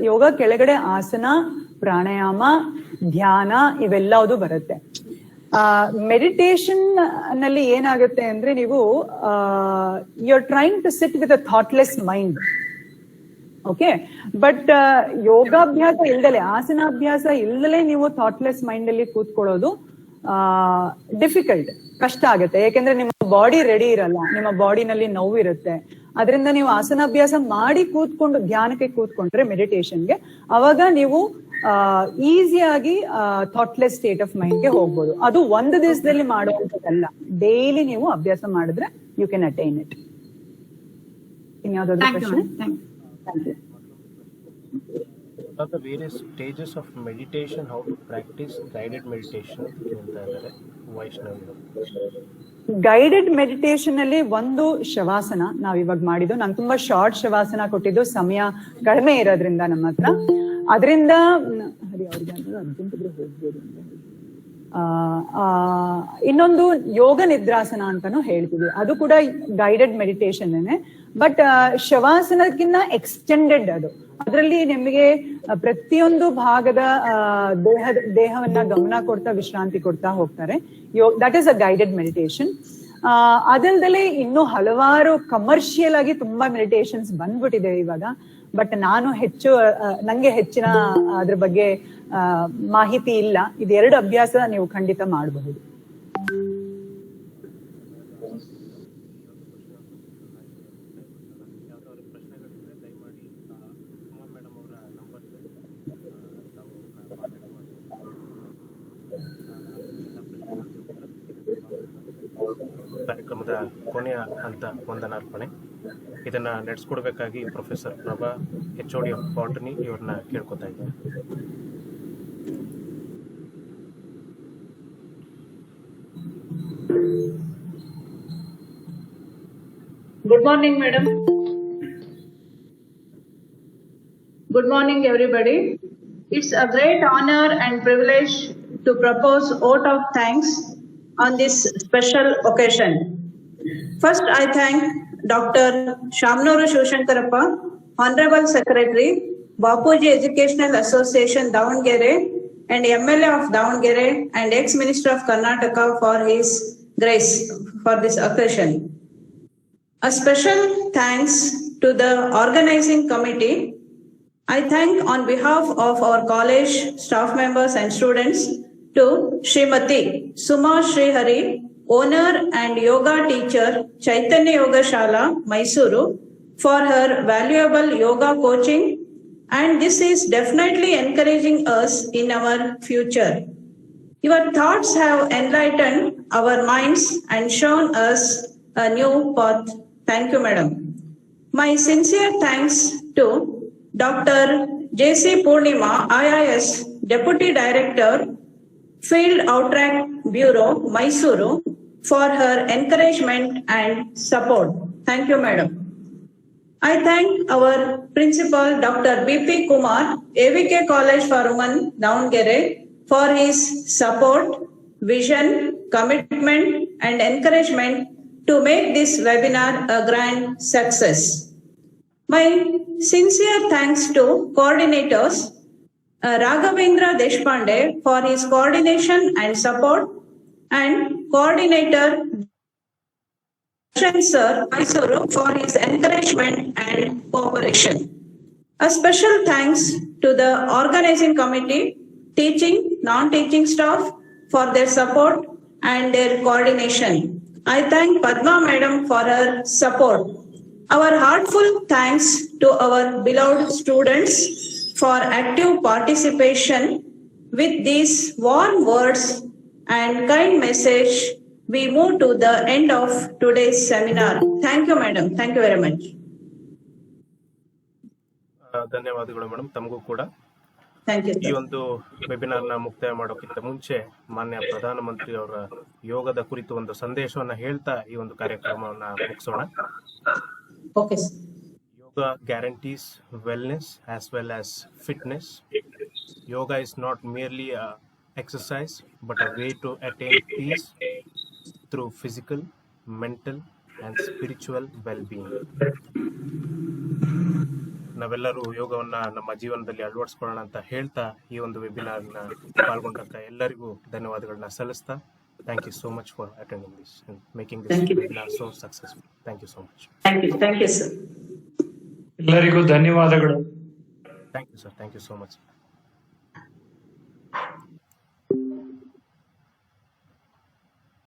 ಯೋಗ ಕೆಳಗಡೆ ಆಸನ, ಪ್ರಾಣಾಯಾಮ, ಧ್ಯಾನ ಇವೆಲ್ಲವುದು ಬರುತ್ತೆ. ಮೆಡಿಟೇಷನ್ ನಲ್ಲಿ ಏನಾಗುತ್ತೆ ಅಂದ್ರೆ, ನೀವು you are trying to sit with a thoughtless mind. Okay, but ಯೋಗಾಭ್ಯಾಸ ಇಲ್ದಲೆ, ಆಸನಾಭ್ಯಾಸ ಇಲ್ದಲೆ ನೀವು ಥಾಟ್ಲೆಸ್ ಮೈಂಡ್ ಅಲ್ಲಿ ಕೂತ್ಕೊಳ್ಳೋದು ಡಿಫಿಕಲ್ಟ್, ಕಷ್ಟ ಆಗುತ್ತೆ. ಯಾಕೆಂದ್ರೆ ನಿಮ್ಮ ಬಾಡಿ ರೆಡಿ ಇರಲ್ಲ, ನಿಮ್ಮ ಬಾಡಿನಲ್ಲಿ ನೋವು ಇರುತ್ತೆ. ಅದರಿಂದ ನೀವು ಆಸನಾಭ್ಯಾಸ ಮಾಡಿ ಕೂತ್ಕೊಂಡು ಧ್ಯಾನಕ್ಕೆ ಕೂತ್ಕೊಂಡ್ರೆ ಮೆಡಿಟೇಷನ್ಗೆ, ಅವಾಗ ನೀವು ಈಸಿಯಾಗಿ ಥಾಟ್ಲೆಸ್ ಸ್ಟೇಟ್ ಆಫ್ ಮೈಂಡ್ಗೆ ಹೋಗ್ಬೋದು. ಅದು ಒಂದು ದಿವಸದಲ್ಲಿ ಮಾಡುವಂಥದ್ದಲ್ಲ, ಡೈಲಿ ನೀವು ಅಭ್ಯಾಸ ಮಾಡಿದ್ರೆ ಯು ಕ್ಯಾನ್ ಅಟೈನ್ ಇಟ್. ಇನ್ಯಾವುದಾದ್ರು question? Thank you. What are the various stages of meditation? How to practice guided meditation? Guided meditation ಅಲ್ಲಿ ಒಂದು ಶವಾಸನ ನಾವ್ ಇವಾಗ ಮಾಡಿದ್ದು. ನಾನು ತುಂಬಾ ಶಾರ್ಟ್ ಶವಾಸನ ಕೊಟ್ಟಿದ್ದು, ಸಮಯ ಕಡಿಮೆ ಇರೋದ್ರಿಂದ ನಮ್ಮ ಹತ್ರ. ಅದರಿಂದ ಇನ್ನೊಂದು ಯೋಗ ನಿದ್ರಾಸನ ಅಂತಾನು ಹೇಳ್ತೀವಿ, ಅದು ಕೂಡ ಗೈಡೆಡ್ ಮೆಡಿಟೇಷನ್. ಬಟ್ ಶವಾಸನಕ್ಕಿಂತ ಎಕ್ಸ್ಟೆಂಡೆಡ್ ಅದು. ಅದರಲ್ಲಿ ನಿಮಗೆ ಪ್ರತಿಯೊಂದು ಭಾಗದ ದೇಹವನ್ನ ಗಮನ ಕೊಡ್ತಾ ವಿಶ್ರಾಂತಿ ಕೊಡ್ತಾ ಹೋಗ್ತಾರೆ. That is a guided meditation. ಅದಲ್ದಲೆ ಇನ್ನೂ ಹಲವಾರು ಕಮರ್ಷಿಯಲ್ ಆಗಿ ತುಂಬಾ ಮೆಡಿಟೇಷನ್ಸ್ ಬಂದ್ಬಿಟ್ಟಿದೆ ಇವಾಗ. ಬಟ್ ನಂಗೆ ಹೆಚ್ಚಿನ ಅದ್ರ ಬಗ್ಗೆ ಮಾಹಿತಿ ಇಲ್ಲ. ಇದೆರಡು ಅಭ್ಯಾಸ ನೀವು ಖಂಡಿತ ಮಾಡಬಹುದು. ಕಾರ್ಯಕ್ರಮದ ಕೊನೆಯ ಹಂತ ವಂದನಾರ್ಪಣೆ. ಇದನ್ನ ನಡೆಸ್ಕೊಡ್ಬೇಕಾಗಿ professor Prabha, HOD of botany, ಇವ್ರನ್ನ ಕೇಳ್ಕೊತಾ ಇದ್ದೀನಿ. Good morning, madam. Good morning, everybody. It's a great honor and privilege to propose vote of thanks on this special occasion. First, I thank Dr. Shamnoru Shivshankarappa, Honorable Secretary, Bapuji Educational Association, Davangere, and MLA of Davangere and ex-Minister of Karnataka for his grace for this occasion. A special thanks to the organizing committee. I thank on behalf of our college staff members and students to Srimati Suma Srihari, owner and yoga teacher, Chaitanya Yoga Shala, Mysuru, for her valuable yoga coaching, and this is definitely encouraging us in our future. Your thoughts have enlightened our minds and shown us a new path. Thank you, madam. My sincere thanks to Dr. J.C. Purnima, IIS, Deputy Director, Field Outreach Bureau, Mysuru, for her encouragement and support. Thank you, madam. I thank our principal, Dr. B.P. Kumar, AVK College for Women, Davangere, for his support, vision, commitment, and encouragement to make this webinar a grand success. My sincere thanks to coordinators, Raghavendra Deshpande for his coordination and support, and coordinator Sir Mysuru for his encouragement and cooperation. A special thanks to the organizing committee, teaching, non-teaching staff for their support and their coordination. I thank Padma Madam for her support. Our heartfelt thanks to our beloved students for active participation. With these warm words and kind message, we move to the end of today's seminar. Thank you, madam. Thank you very much. ಧನ್ಯವಾದಗಳು madam, ತಮಗೂ ಕೂಡ. Thank you, ಈ sir. ಒಂದು ವೆಬಿನಾರ್ನ ಮುಕ್ತಾಯ ಮಾಡೋಕ್ಕಿಂತ ಮುಂಚೆ ಮಾನ್ಯ ಪ್ರಧಾನಮಂತ್ರಿ ಅವರ ಯೋಗದ ಕುರಿತು ಒಂದು ಸಂದೇಶವನ್ನ ಹೇಳ್ತಾ ಈ ಒಂದು ಕಾರ್ಯಕ್ರಮವನ್ನ ಮುಗಿಸೋಣ. Okay, sir. Yoga guarantees wellness as well as fitness. Yoga is not merely a exercise but a way to attain peace through physical, mental and spiritual well-being. ನಾವೆಲ್ಲರೂ ಯೋಗವನ್ನ ನಮ್ಮ ಜೀವನದಲ್ಲಿ ಅಳವಡಿಸ್ಕೊಳ್ಳೋಣ ಅಂತ ಹೇಳ್ತಾ ಈ ಒಂದು ವೆಬಿನಾರ್ನ ಪಾಲ್ಗೊಂಡಂತ ಎಲ್ಲರಿಗೂ ಧನ್ಯವಾದಗಳನ್ನ ಸಲ್ಲಿಸ್ತಾ, thank you so much for attending this and making this webinar so successful. Thank you so much. Thank you, sir. ಎಲ್ಲರಿಗೂ ಧನ್ಯವಾದಗಳು. Thank you sir, thank you so much.